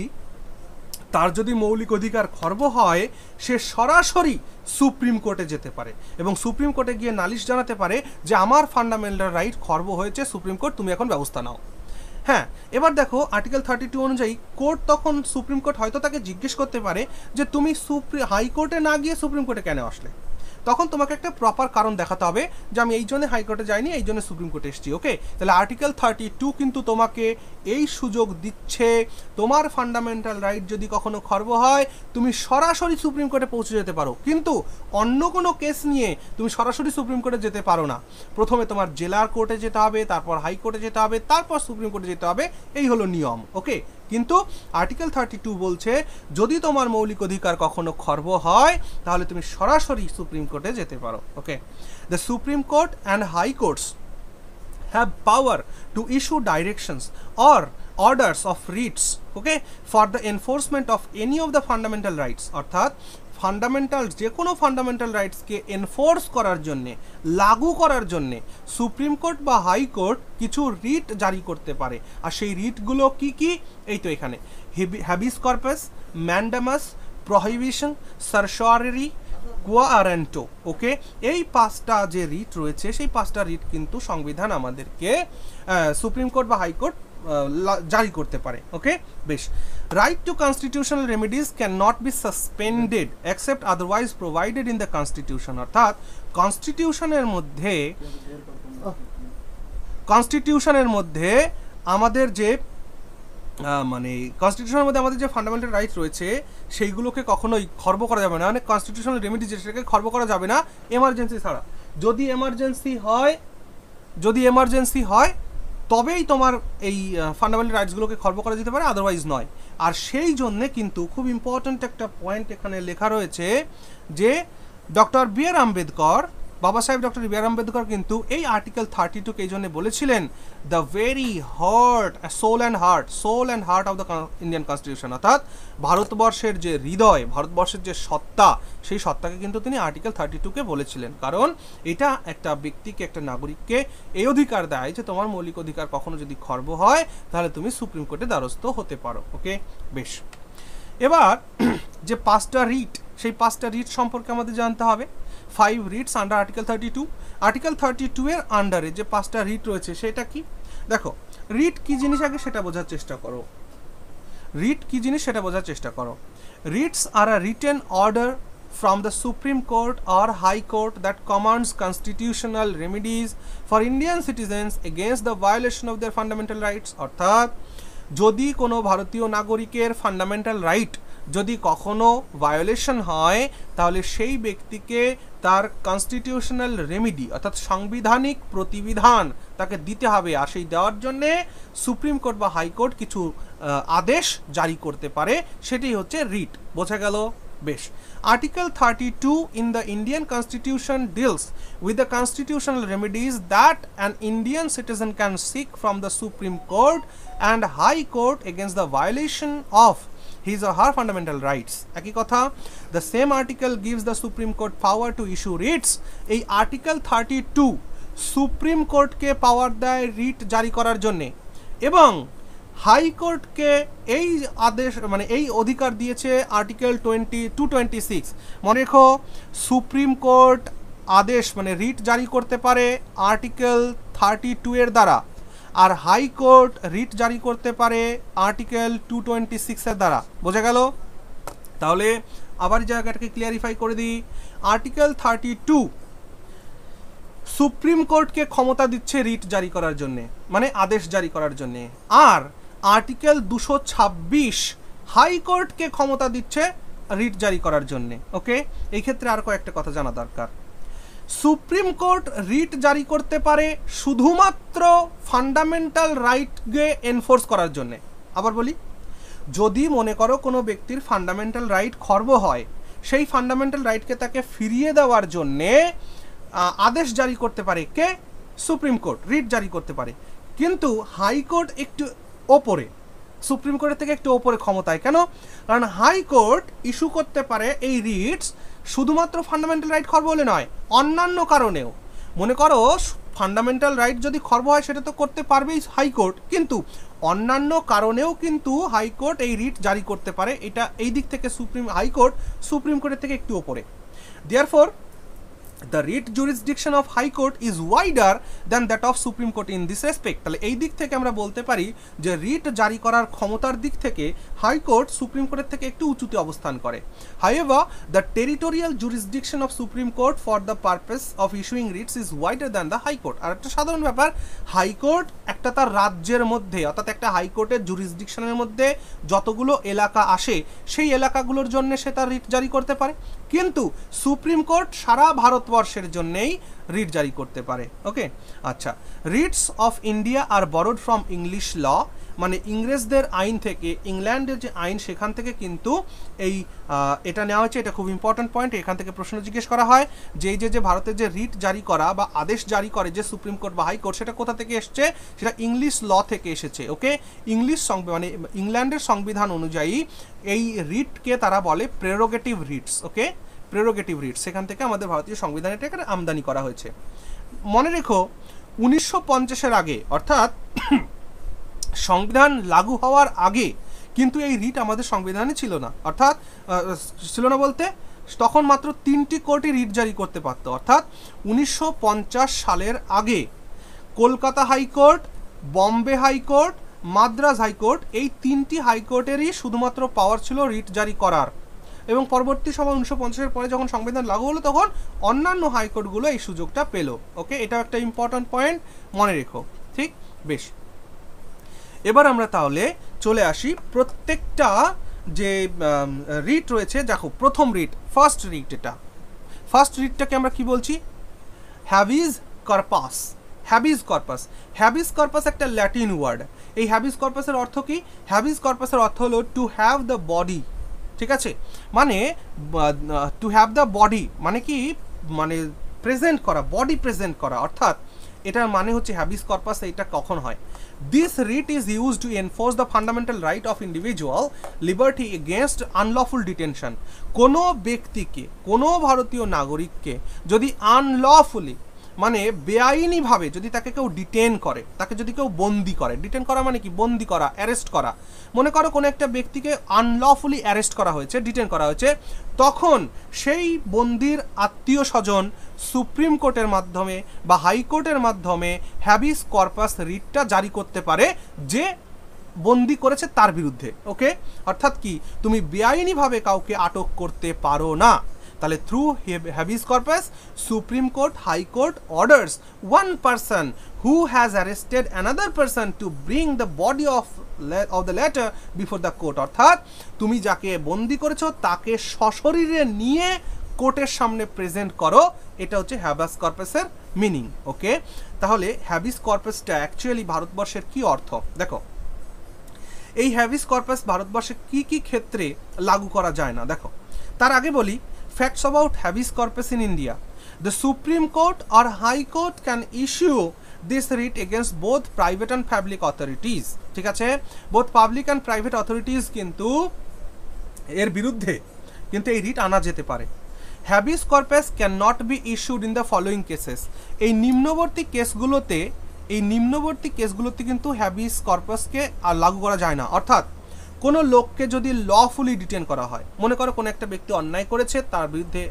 তার যদি মৌলিক অধিকার খর্ব হয়, সে সরাসরি সুপ্রিম কোর্টে যেতে পারে এবং সুপ্রিম কোর্টে গিয়ে নালিশ জানাতে পারে যে আমার ফান্ডামেন্টাল রাইট খর্ব হয়েছে, সুপ্রিম কোর্ট তুমি এখন ব্যবস্থা নাও। হ্যাঁ, এবার দেখো আর্টিকেল 32 অনুযায়ী কোর্ট, তখন সুপ্রিম কোর্ট হয়তো তাকে জিজ্ঞেস করতে পারে যে তুমি হাইকোর্টে না গিয়ে সুপ্রিম কোর্টে কেন আসলে? তখন তোমাকে একটা প্রপার কারণ দেখাতে হবে যে আমি এই জন্য হাইকোর্টে যাইনি, এই জন্য সুপ্রিম কোর্টে এসেছি। ওকে, তাহলে আর্টিকেল 32 কিন্তু তোমাকে এই সুযোগ দিচ্ছে, তোমার ফান্ডামেন্টাল রাইট যদি কখনো খর্ব হয় তুমি সরাসরি সুপ্রিম কোর্টে পৌঁছে যেতে পারো, কিন্তু অন্য কোনো কেস নিয়ে তুমি সরাসরি সুপ্রিম কোর্টে যেতে পারো না। প্রথমে তোমার জেলার কোর্টে যেতে হবে, তারপর হাইকোর্টে যেতে হবে, তারপর সুপ্রিম কোর্টে যেতে হবে, এই হলো নিয়ম। ওকে, কিন্তু আর্টিকেল 32 বলছে যদি তোমার মৌলিক অধিকার কখনো খর্ব হয় তাহলে তুমি সরাসরি সুপ্রিম কোর্টে যেতে পারো। Okay, the supreme court and high courts have power to issue directions or orders of writs, okay, for the enforcement of any of the fundamental rights, অর্থাৎ ফান্ডামেন্টাল যে কোনো ফান্ডামেন্টাল রাইটসকে এনফোর্স করার জন্যে, লাগু করার জন্যে সুপ্রিম কোর্ট বা high court কিছু রিট জারি করতে পারে। আর সেই রিটগুলো কি কি? এই তো এখানে হ্যাবিস কর্পাস, ম্যান্ডামাস, প্রহিবিশন, সারসারি, কোয়ারেন্টো। ওকে, এই 5টা যে রিট রয়েছে সেই 5টা রিট কিন্তু সংবিধান আমাদেরকে সুপ্রিম কোর্ট বা হাইকোর্ট জারি করতে পারে। ওকে, বেশ। Right two constitutional remedies can not be suspended except otherwise provided in the constitution, অর্থাৎ কনস্টিটিউশনের মধ্যে আমাদের যে কনস্টিটিউশনের মধ্যে আমাদের যে ফান্ডামেন্টাল রাইটস রয়েছে সেইগুলোকে কখনোই খর্ব করা যাবে না, মানে কনস্টিটিউশনাল রেমেডি যেটাকে খর্ব করা যাবে না এমার্জেন্সি ছাড়া। যদি এমার্জেন্সি হয় তবেই তোমার এই ফান্ডামেন্টাল রাইটসগুলোকে খর্ব করা যেতে পারে, আদারওয়াইজ নয়। আর সেই জন্যে কিন্তু খুব ইম্পর্ট্যান্ট একটা পয়েন্ট এখানে লেখা রয়েছে যে বাবা সাহেব ডক্টর বি আর আম্বেদকর কিন্তু এই আর্টিকেল 32 এই জন্য বলেছিলেন the very heart, soul and heart of the Indian constitution, অর্থাৎ ভারতবর্ষের যে হৃদয়, ভারতবর্ষের যে সত্তা, সেই সত্তাকে কিন্তু তিনি আর্টিকেল 32 বলেছিলেন। কারণ এটা একটা ব্যক্তিকে, একটা নাগরিককে এই অধিকার দেয় যে তোমার মৌলিক অধিকার কখনো যদি খর্ব হয় তাহলে তুমি সুপ্রিম কোর্টে দ্বারস্থ হতে পারো। ওকে, বেশ। এবার যে 5টা রিট, সেই 5টা রিট সম্পর্কে আমাদের জানতে হবে। 5 রিটস আন্ডার আর্টিকেল 32। আর্টিকেল 32 এর আন্ডারে যে 5টা রিট রয়েছে সেটা কি? দেখো, রিট কি জিনিস আগে সেটা বোঝার চেষ্টা করো। Writs are a written order from the Supreme Court or High Court that commands constitutional remedies for Indian citizens against the violation of their fundamental rights, অর্থাৎ যদি কোনো ভারতীয় নাগরিকের ফান্ডামেন্টাল রাইট যদি কখনো ভায়োলেশন হয় তাহলে সেই ব্যক্তিকে তার কনস্টিটিউশনাল রেমিডি অর্থাৎ সাংবিধানিক প্রতিবিধান তাকে দিতে হবে। আর সেই দেওয়ার জন্যে সুপ্রিম কোর্ট বা হাইকোর্ট কিছু আদেশ জারি করতে পারে, সেটাই হচ্ছে রিট। বোঝা গেল? বেশ, Article 32 in the Indian Constitution deals with the constitutional remedies that an Indian citizen can seek from the Supreme Court and High Court against the violation of his or her fundamental rights. একই কথা, the same article gives the Supreme Court power to issue writs. এই Article 32 supreme কোর্টকে পাওয়ার দেয় writ জারি করার জন্যে, এবং হাইকোর্টকে এই আদেশ মানে এই অধিকার দিয়েছে আর্টিকেল 226। মনে রেখো, সুপ্রিম কোর্ট আদেশ মানে রিট জারি করতে পারে আর্টিকেল 32 এর দ্বারা, আর হাইকোর্ট রিট জারি করতে পারে আর্টিকেল 226 এর দ্বারা। বোঝা গেল? তাহলে আবার জায়গাটাকে ক্লিয়ারিফাই করে দিই। আর্টিকেল 32 সুপ্রিম কোর্টকে ক্ষমতা দিচ্ছে রিট জারি করার জন্যে, মানে আদেশ জারি করার জন্যে, আর আর্টিকেল 226 হাইকোর্টকে ক্ষমতা দিচ্ছে রিট জারি করার জন্যে। ওকে, এই ক্ষেত্রে আর কয়েকটা কথা জানা দরকার। সুপ্রিম কোর্ট রিট জারি করতে পারে শুধুমাত্র ফান্ডামেন্টাল রাইটকে এনফোর্স করার জন্যে। আবার বলি, যদি মনে করো কোনো ব্যক্তির ফান্ডামেন্টাল রাইট খর্ব হয়, সেই ফান্ডামেন্টাল রাইটকে তাকে ফিরিয়ে দেওয়ার জন্যে আদেশ জারি করতে পারে কে? সুপ্রিম কোর্ট রিট জারি করতে পারে। কিন্তু হাইকোর্ট একটু ওপরে, সুপ্রিম কোর্টের থেকে একটু ওপরে ক্ষমতায়। কেন? কারণ হাইকোর্ট ইস্যু করতে পারে এই রিটস শুধুমাত্র ফান্ডামেন্টাল রাইট খর্ব হলে নয়, অন্যান্য কারণেও। মনে করো ফান্ডামেন্টাল রাইট যদি খর্ব হয় সেটা তো করতে পারবেই হাইকোর্ট, কিন্তু অন্যান্য কারণেও কিন্তু হাইকোর্ট এই রিট জারি করতে পারে। এটা এই দিক থেকে হাইকোর্ট সুপ্রিম কোর্টের থেকে একটু ওপরে। Therefore the writ jurisdiction of High Court is wider than that of Supreme Court in this respect. তাহলে এই দিক থেকে আমরা বলতে পারি যে রিট জারি করার ক্ষমতার দিক থেকে হাইকোর্ট সুপ্রিম কোর্টের থেকে একটু উঁচুতে অবস্থান করে। However, the territorial jurisdiction of Supreme Court for the purpose of issuing writs is wider than the High Court. আর একটা সাধারণ ব্যাপার, হাইকোর্ট একটা তার রাজ্যের মধ্যে, অর্থাৎ একটা হাইকোর্টের জুরিসডিকশনের মধ্যে যতগুলো এলাকা আসে সেই এলাকাগুলোর জন্য সে তার রিট জারি করতে পারে, কিন্তু সুপ্রিম কোর্ট সারা ভারতবর্ষের জন্যেই রিট জারি করতে পারে। ওকে, আচ্ছা, writs of India are borrowed from English law, মানে ইংরেজদের আইন থেকে, ইংল্যান্ডের যে আইন সেখান থেকে কিন্তু এই এটা নেওয়া হয়েছে। এটা খুব ইম্পর্টেন্ট পয়েন্ট, এখান থেকে প্রশ্ন জিজ্ঞেস করা হয় যে এই যে ভারতের যে রিট জারি করা বা আদেশ জারি করে যে সুপ্রিম কোর্ট বা হাইকোর্ট, সেটা কোথা থেকে এসছে? সেটা ইংলিশ ল থেকে এসেছে। ওকে, ইংলিশ মানে ইংল্যান্ডের সংবিধান অনুযায়ী এই রিটকে তারা বলে প্রেরোগেটিভ রিটস। ওকে, প্রেরোগেটিভ রিটস, সেখান থেকে আমাদের ভারতীয় সংবিধানে এটাকে আমদানি করা হয়েছে। মনে রেখো 1950-এর আগে, অর্থাৎ সংবিধান লাগু হওয়ার আগে কিন্তু এই রিট আমাদের সংবিধানে ছিল না। অর্থাৎ ছিল না বলতে, তখন মাত্র 3টি কোর্টই রিট জারি করতে পারত। অর্থাৎ 1950 সালের আগে Kolkata high court, Bombay high court, Madras high court, এই 3টি হাইকোর্টেরই শুধুমাত্র পাওয়ার ছিল রিট জারি করার। এবং পরবর্তী সময় 1950-এর পরে যখন সংবিধান লাগু হলো তখন অন্যান্য হাইকোর্টগুলো এই সুযোগটা পেল। ওকে, এটাও একটা ইম্পর্ট্যান্ট পয়েন্ট, মনে রেখো। ঠিক, বেশ, এবার আমরা তাহলে চলে আসি প্রত্যেকটা যে রিট রয়েছে। দেখো, প্রথম রিট, ফার্স্ট রিট, এটা ফার্স্ট রিটটাকে আমরা কি বলছি? হ্যাবিস কর্পাস। হ্যাবিস কর্পাস, হ্যাবিস কর্পাস একটা ল্যাটিন ওয়ার্ড। এই হ্যাবিস কর্পাসের অর্থ কি? হ্যাবিস কর্পাসের অর্থ হলো টু হ্যাভ দ্য বডি। ঠিক আছে, মানে টু হ্যাভ দ্য বডি মানে কি? মানে প্রেজেন্ট করা, বডি প্রেজেন্ট করা। অর্থাৎ এটার মানে হচ্ছে হ্যাবিস কর্পাস। এটা কখন হয়? This writ is use to enforce the fundamental right of individual liberty against unlawful detention. কোনো ব্যক্তিকে, কোনো ভারতীয় নাগরিককে যদি আনলফুলি মানে বেআইনিভাবে যদি তাকে কেউ ডিটেন করে, তাকে যদি কেউ বন্দি করে, ডিটেন করা মানে কি? বন্দি করা, অ্যারেস্ট করা। মনে করো কোনো একটা ব্যক্তিকে আনলফুলি অ্যারেস্ট করা হয়েছে, ডিটেন করা হয়েছে, তখন সেই বন্দির আত্মীয় স্বজন সুপ্রিম কোর্টের মাধ্যমে বা হাইকোর্টের মাধ্যমে হ্যাবিস কর্পাস রিটটা জারি করতে পারে যে বন্দি করেছে তার বিরুদ্ধে। ওকে, অর্থাৎ কি? তুমি বেআইনিভাবে কাউকে আটক করতে পারো না। তাহলে through habeas corpus supreme court, high court orders one person who has arrested another person to bring the body of the latter before the court। অর্থাৎ তুমি যাকে বন্দি করেছো তাকে সশরীরে নিয়ে কোর্টের সামনে প্রেজেন্ট করো, এটা হচ্ছে হ্যাবিস কর্পাসের মিনিং। ওকে, তাহলে হ্যাবিস কর্পাসটা অ্যাকচুয়ালি ভারতবর্ষের কি অর্থ? দেখো, এই হ্যাবিস কর্পাস ভারতবর্ষে কি কি ক্ষেত্রে লাগু করা যায় না। দেখো, তার আগে বলি facts about habeas corpus in India. The supreme court or high court can issue this writ against both private and public authorities. ঠিক আছে, both public and private authorities কিন্তু এর বিরুদ্ধে কিন্তু এই রিট আনা যেতে পারে। Habeas corpus can not be issued in the following cases. এই নিম্নবর্তী কেসগুলোতে কিন্তু হ্যাবিস কর্পাসকে আর লাগু করা যায় না। অর্থাৎ কোনো লোককে যদি লফুলি ডিটেন করা হয়, মনে করো কোনো একটা ব্যক্তি অন্যায় করেছে, তার বিরুদ্ধে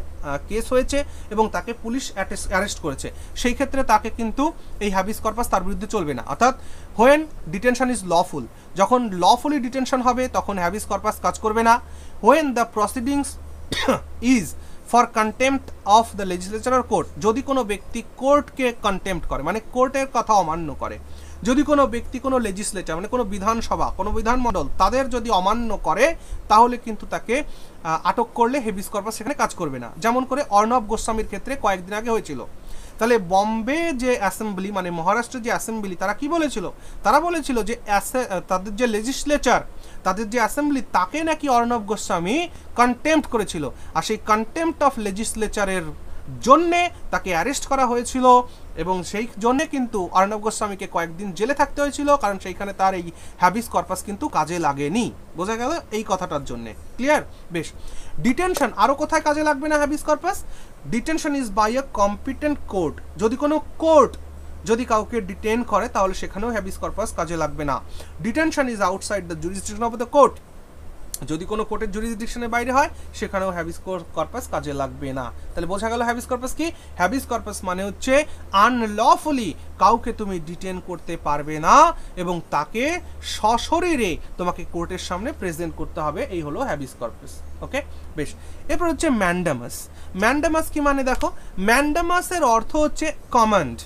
কেস হয়েছে এবং তাকে পুলিশ অ্যারেস্ট করেছে, সেই ক্ষেত্রে তাকে কিন্তু এই হ্যাবিস কর্পাস তার বিরুদ্ধে চলবে না। অর্থাৎ হোয়েন ডিটেনশন ইজ লফুল, যখন লফুলি ডিটেনশন হবে তখন হ্যাবিস কর্পাস কাজ করবে না। When the proceedings is for contempt of the legislature or court, যদি কোনো ব্যক্তি কোর্টকে কন্টেম্পট করে মানে কোর্টের কথা অমান্য করে, যদি কোনো ব্যক্তি কোনো লেজিসলেচার মানে কোনো বিধানসভা কোনো বিধানমণ্ডল তাদের যদি অমান্য করে, তাহলে কিন্তু তাকে আটক করলে হেবিস কর্পাস সেখানে কাজ করবে না। যেমন করে অর্ণব গোস্বামীর ক্ষেত্রে কয়েকদিন আগে হয়েছিল। তাহলে বম্বে যে অ্যাসেম্বলি মানে মহারাষ্ট্রের যে অ্যাসেম্বলি, তারা কি বলেছিল? তারা বলেছিল যে তাদের যে লেজিসলেচার তাদের যে অ্যাসেম্বলি তাকে নাকি অর্ণব গোস্বামী কন্টেম্পট করেছিল, আর সেই কন্টেম্পট অফ লেজিসলেচারের জন্যে তাকে অ্যারেস্ট করা হয়েছিল এবং সেই জন্যে কিন্তু অর্ণব গোস্বামীকে কয়েকদিন জেলে থাকতে হয়েছিল, কারণ সেইখানে তার এই হ্যাবিস কর্পাস কিন্তু কাজে লাগেনি। বোঝা গেল এই কথাটার জন্যে? ক্লিয়ার? বেশ। ডিটেনশন আরও কোথায় কাজে লাগবে না habeas corpus? Detention is by a competent court. যদি কোনো কোর্ট যদি কাউকে ডিটেন করে তাহলে সেখানেও হ্যাবিস কর্পাস কাজে লাগবে না। Detention is outside the jurisdiction of the court. যদি কোনো কোর্টের জুরিসডিকশনের বাইরে হয় সেখানেও হ্যাবিস কর্পাস কাজে লাগবে না। তাহলে বোঝা গেল হ্যাবিস কর্পাস কি? হ্যাবিস কর্পাস মানে হচ্ছে আনলফুলি কাউকে তুমি ডিটেন করতে পারবে না এবং তাকে সশরীরে তোমাকে কোর্টের সামনে প্রেজেন্ট করতে হবে, এই হলো হ্যাবিস কর্পাস। ওকে, বেশ। এরপর হচ্ছে ম্যান্ডামাস। ম্যান্ডামাস কি মানে দেখো, ম্যান্ডামাসের অর্থ হচ্ছে কমান্ড,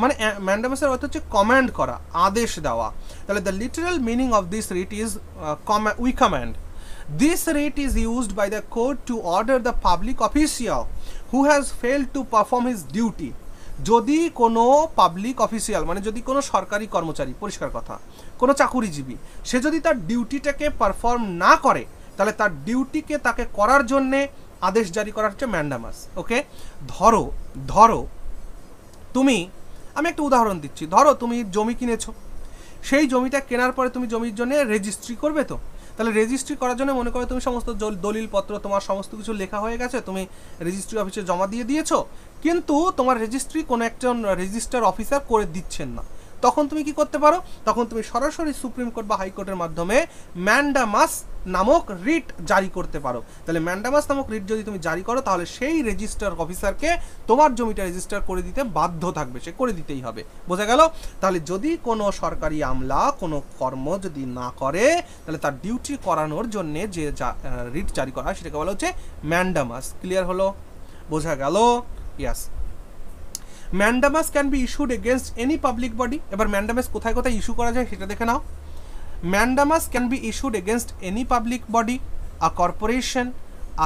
মানে ম্যান্ডামাসের অর্থ হচ্ছে কমান্ড করা, আদেশ দেওয়া। তাহলে the literal meaning of this writ is we command. This writ is used by the court to order the public official who has failed to perform his duty. যদি কোনো পাবলিক অফিসিয়াল মানে যদি কোনো সরকারি কর্মচারী, পরিষ্কার কথা কোনো চাকুরিজীবী, সে যদি তার ডিউটিটাকে পারফর্ম না করে, তাহলে তার ডিউটিকে তাকে করার জন্যে আদেশ জারি করা হচ্ছে ম্যান্ডামাস। ওকে, ধরো তুমি, আমি একটা উদাহরণ দিচ্ছি, ধরো তুমি জমি কিনেছো, সেই জমিটা কেনার পরে তুমি জমির জন্য রেজিস্ট্রি করবে। তো তাহলে রেজিস্ট্রি করার জন্য মনে করো তুমি সমস্ত দলিলপত্র তোমার সমস্ত কিছু লেখা হয়ে গেছে, তুমি রেজিস্ট্রি অফিসে জমা দিয়ে দিয়েছো, কিন্তু তোমার রেজিস্ট্রি কোনো একজন রেজিস্টার অফিসার করে দিচ্ছেন না। তখন তুমি কি করতে পারো? তখন তুমি সরাসরি সুপ্রিম কোর্ট বা হাইকোর্টের মাধ্যমে ম্যান্ডামাস নামক রিট জারি করতে পারো। তাহলে ম্যান্ডামাস নামক রিট যদি তুমি জারি করো, তাহলে সেই রেজিস্টার অফিসারকে তোমার জমিটা রেজিস্টার করে দিতে বাধ্য থাকবে, সে করে দিতেই হবে। বোঝা গেল? তাহলে যদি কোনো সরকারি আমলা কোনো কর্ম যদি না করে, তাহলে তার ডিউটি করানোর জন্যে যে রিট জারি করা হয় সেটাকে বলা হচ্ছে ম্যান্ডামাস। ক্লিয়ার হলো? বোঝা গেল? Yes. Mandamus can be issued against any public body. এবার ম্যান্ডামাস কোথায় কোথায় ইস্যু করা যায় সেটা দেখে নাও। Mandamus can be issued against any public body, a corporation,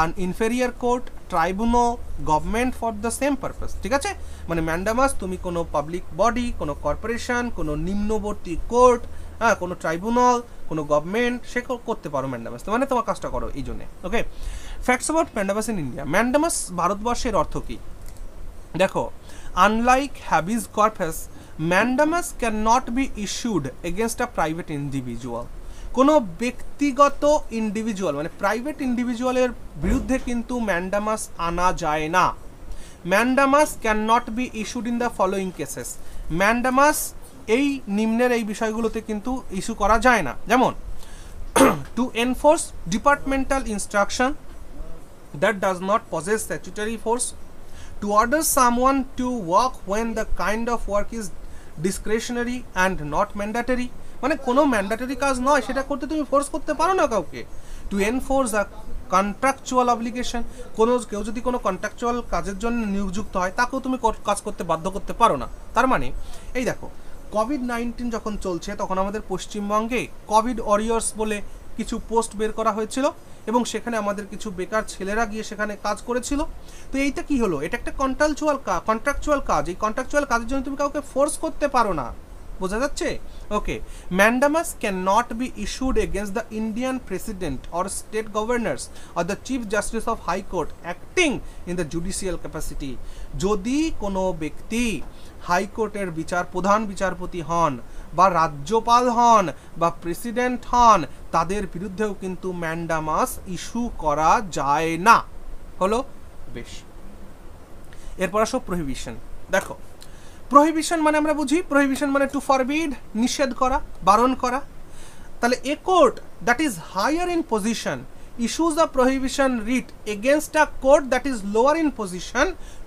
an inferior court, tribunal, government for the same purpose. ঠিক আছে, মানে ম্যান্ডামাস তুমি কোনো পাবলিক বডি, কোনো কর্পোরেশন, কোনো নিম্নবর্তী কোর্ট, হ্যাঁ, কোনো ট্রাইব্যুনাল, কোনো গভর্নমেন্ট, সে করতে পারো ম্যান্ডামাস, মানে তোমার কাজটা করো এই জন্যে। Okay, facts about mandamus in India. Mandamus ভারতবর্ষের অর্থ কী দেখো, unlike habeas corpus, mandamus can not be issued against a private individual. কোনো ব্যক্তিগত ইন্ডিভিজুয়াল মানে প্রাইভেট ইন্ডিভিজুয়ালের বিরুদ্ধে কিন্তু ম্যান্ডামাস আনা যায় না। Mandamus can not be issued in the following cases. Mandamus এই নিম্নের এই বিষয়গুলোতে কিন্তু ইস্যু করা যায় না। যেমন to enforce departmental instruction that does not pauses statutory force, to order someone to work when the kind of work is discretionary and not mandatory, মানে কোনো ম্যান্ডেটরি কাজ নয় সেটা করতে তুমি ফোর্স করতে পারো না কাউকে। To enforce a contractual obligation, কেউ যদি কোনো কন্ট্রাকচুয়াল কাজের জন্য নিযুক্ত হয় তাকেও তুমি কাজ করতে বাধ্য করতে পারো না। তার মানে এই দেখো, কোভিড-19 যখন চলছে তখন আমাদের পশ্চিমবঙ্গে কোভিড ওয়ারিয়র্স বলে কিছু পোস্ট বের করা হয়েছিল এবং সেখানে আমাদের কিছু বেকার ছেলেরা গিয়ে সেখানে কাজ করেছিল। তো এইটা কি হলো? এটা একটা কন্ট্রাকচুয়াল কাজ। এই কন্ট্রাকচুয়াল কাজের জন্য তুমি কাউকে ফোর্স করতে পারো না। বোঝা যাচ্ছে? Okay, mandamus can not be issued against the Indian president or state governors or the chief justice of high court acting in the judicial capacity. যদি কোনো ব্যক্তি হাইকোর্টের প্রধান বিচারপতি হন বা রাজ্যপাল হন বা প্রেসিডেন্ট হন, তাদের বিরুদ্ধেও কিন্তু ম্যান্ডামাস ইস্যু করা যায় না। হলো? বেশ, এরপর আসো প্রহিবিশন। দেখো, প্রহিবিশন মানে আমরা বুঝি, প্রহিবিশন মানে টু ফরবিড, নিষেধ করা, বারণ করা। তাহলে a court that is higher in position issues a prohibition writ against a court that is lower in position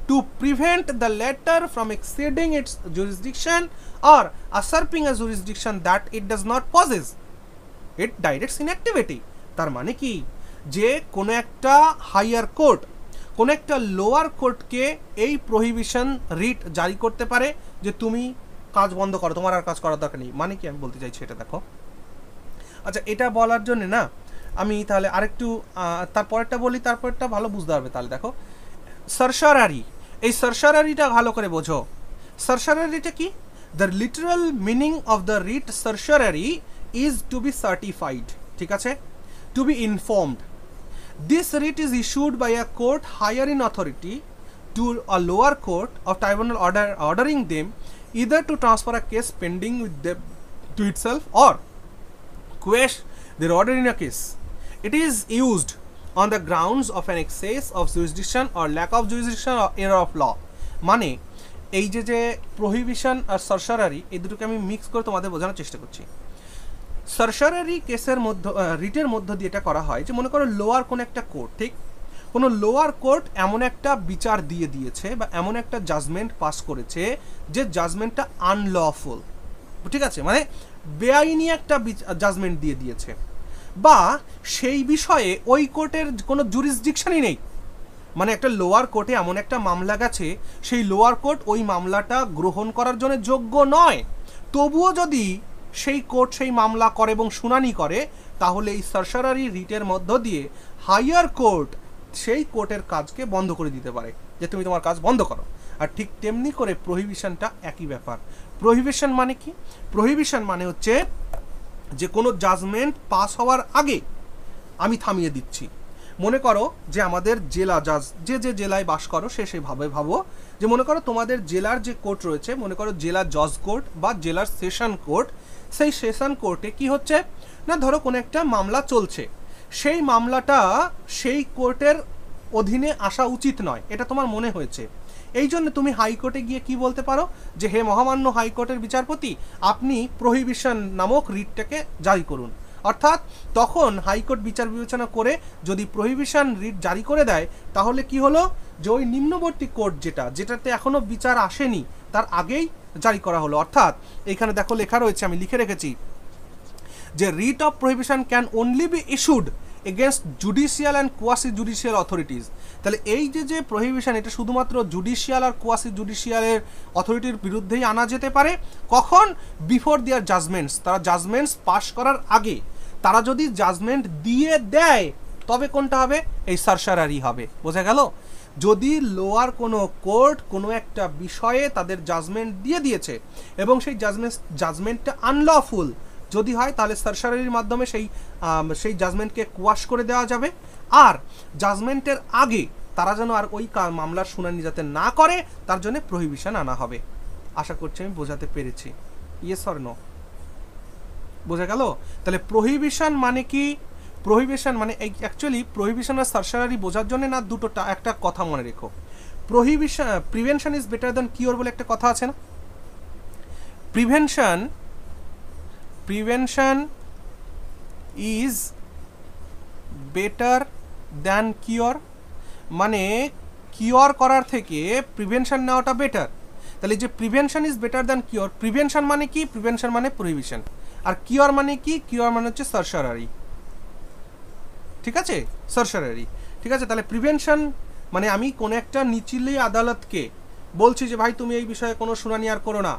to prevent the latter from exceeding its jurisdiction or usurping a jurisdiction that it does not possess. It directs inactivity. তার মানে কি, যে কোনো একটা higher court কোনো একটা lower কোর্টকে এই প্রহিবিশন রিট জারি করতে পারে যে তুমি কাজ বন্ধ করো, তোমার আর কাজ করার দরকার নেই। মানে কি আমি বলতে চাইছি এটা দেখো। আচ্ছা, এটা বলার জন্য না আমি তাহলে আরেকটু তারপরেরটা বলি, তারপরেরটা ভালো বুঝতে পারবে। তাহলে দেখো, সারসারারি, এই সারসারারিটা ভালো করে বোঝো। সারসারারিটা কি? The literal meaning of the writ certiorari is to be certified, ঠিক আছে, to be informed. This writ is issued by a court higher in authority to a lower court of tribunal ordering them either to transfer a case pending with them to itself or quash their order in a case. It is used on the grounds of an excess of jurisdiction or lack of jurisdiction or error of law. মানে এই যে prohibition আর সারসারারি, এই দুটোকে আমি mix করে তোমাদের বোঝানোর চেষ্টা করছি। সারসারারি কেসের মধ্যে, রিটের মধ্য দিয়ে এটা করা হয় যে মনে করো লোয়ার কোন একটা কোর্ট, ঠিক, কোনো লোয়ার কোর্ট এমন একটা বিচার দিয়ে দিয়েছে বা এমন একটা জাজমেন্ট পাস করেছে যে জাজমেন্টটা আনলফুল, ঠিক আছে, মানে বেআইনি একটা জাজমেন্ট দিয়ে দিয়েছে, বা সেই বিষয়ে ওই কোর্টের কোনো জুরিসডিকশনই নেই। মানে একটা লোয়ার কোর্টে এমন একটা মামলা গেছে, সেই লোয়ার কোর্ট ওই মামলাটা গ্রহণ করার জন্য যোগ্য নয়, তবুও যদি সেই কোর্ট সেই মামলা করে এবং শুনানি করে, তাহলে এই সারসারারি রিটের মধ্য দিয়ে হাইয়ার কোর্ট সেই কোর্টের কাজকে বন্ধ করে দিতে পারে যে তুমি তোমার কাজ বন্ধ করো। আর ঠিক তেমনি করে প্রহিবিশনটা একই ব্যাপার। প্রহিবিশন মানে কি? প্রহিবিশন মানে হচ্ছে যে কোনো জাজমেন্ট পাস হওয়ার আগে আমি থামিয়ে দিচ্ছি। মনে করো যে আমাদের জেলা জাজ, যে জেলায় বাস করো সে সেভাবে ভাবো যে মনে করো তোমাদের জেলার যে কোর্ট রয়েছে, মনে করো জেলা জজ কোর্ট বা জেলার সেশন কোর্ট, সেই সেশন কোর্টে কি হচ্ছে না, ধরো কোনো একটা মামলা চলছে, সেই মামলাটা সেই কোর্টের অধীনে আসা উচিত নয়, এটা তোমার মনে হয়েছে। এই জন্য তুমি হাইকোর্টে গিয়ে কি বলতে পারো যে হে মহামান্য হাইকোর্টের বিচারপতি, আপনি প্রহিবিশন নামক রিটটাকে জারি করুন। অর্থাৎ তখন হাইকোর্ট বিচার বিবেচনা করে যদি প্রহিবিশন রিট জারি করে দেয়, তাহলে কি হলো যে ওই নিম্নবর্তী কোর্ট যেটাতে এখনো বিচার আসেনি তার আগেই জারি করা হলো। অর্থাৎ এখানে দেখো লেখা রয়েছে, আমি লিখে রেখেছি যে writ of prohibition can only be issued against judicial and quasi judicial authorities. তাহলে এই যে প্রহিবিশন, এটা শুধুমাত্র জুডিশিয়াল আর কোয়াসি জুডিশিয়ালের অথরিটির বিরুদ্ধেই আনা যেতে পারে। কখন? বিফোর দেয়ার জাজমেন্টস, তারা জাজমেন্টস পাশ করার আগে। তারা যদি জাজমেন্ট দিয়ে দেয় তবে কোনটা হবে? এই সারসারারি হবে। বোঝা গেল? যদি লোয়ার কোনো কোর্ট কোনো একটা বিষয়ে তাদের জাজমেন্ট দিয়ে দিয়েছে এবং সেই জাজমেন্টটা আনলফুল যদি হয়, তাহলে সারসারারির মাধ্যমে সেই জাজমেন্টকে কোয়াশ করে দেওয়া যাবে। আর জাজমেন্টের আগে তারা যেন আর ওই মামলার শুনানি যাতে না করে, তার জন্য প্রহিবিশন আনা হবে। আশা করছি আমি বোঝাতে পেরেছি। Yes or no? বোঝা গেল? তাহলে প্রহিবিশন মানে কি? প্রহিবিশন মানে অ্যাকচুয়ালি প্রহিবিশন আর সারসারারি বোঝার জন্য না দুটোটা একটা কথা মনে রেখো। Prohibition, prevention is better than cure বলে একটা কথা আছে না? Prevention is better than cure, মানে কিওর করার থেকে প্রিভেনশন নেওয়াটা বেটার। তাহলে যে prevention is better than cure, prevention মানে কি? প্রিভেনশন মানে প্রহিবিশন। আর কিওর মানে কি? কিওর মানে হচ্ছে সারসারারি। ঠিক আছে? সারসারারি। ঠিক আছে? তাহলে প্রিভেনশন মানে আমি কোনো একটা নিচলি আদালতকে বলছি যে ভাই তুমি এই বিষয়ে কোনো শুনানি আর করো না,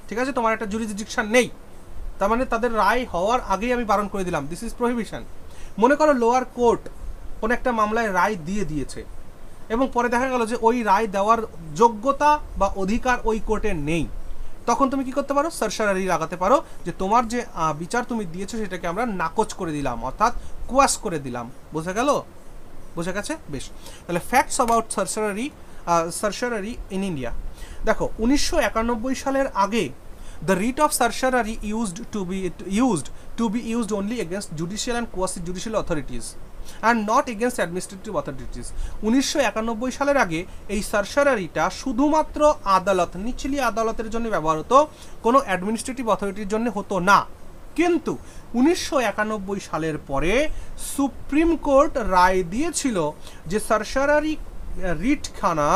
ঠিক আছে, তোমার একটা জুরিসডিকশন নেই, তার মানে তাদের রায় হওয়ার আগেই আমি বারণ করে দিলাম, দিস ইজ প্রহিবিশন। মনে করো লোয়ার কোর্ট কোনো একটা মামলায় রায় দিয়ে দিয়েছে এবং পরে দেখা গেল যে ওই রায় দেওয়ার যোগ্যতা বা অধিকার ওই কোর্টের নেই, তখন তুমি কি করতে পারো, সারসারারি লাগাতে পারো যে তোমার যে বিচার তুমি দিয়েছো সেটাকে আমরা নাকচ করে দিলাম, অর্থাৎ কুয়াশ করে দিলাম। বোঝা গেল? বোঝা গেছে? বেশ, তাহলে ফ্যাক্টস অ্যাবাউট সারসারারি ইন ইন্ডিয়া। দেখো 1991 সালের আগে the writ of certiorari used to be used only against judicial and quasi judicial authorities and not against administrative authorities। 1991 সালের আগে এই সারসারারিটা শুধুমাত্র আদালত, নিচলি আদালতের জন্য ব্যবহার হতো, কোনো অ্যাডমিনিস্ট্রেটিভ অথরিটির জন্য হতো না। কিন্তু 1991 সালের পরে সুপ্রিম কোর্ট রায় দিয়েছিল যে সারসারারি রিটখানা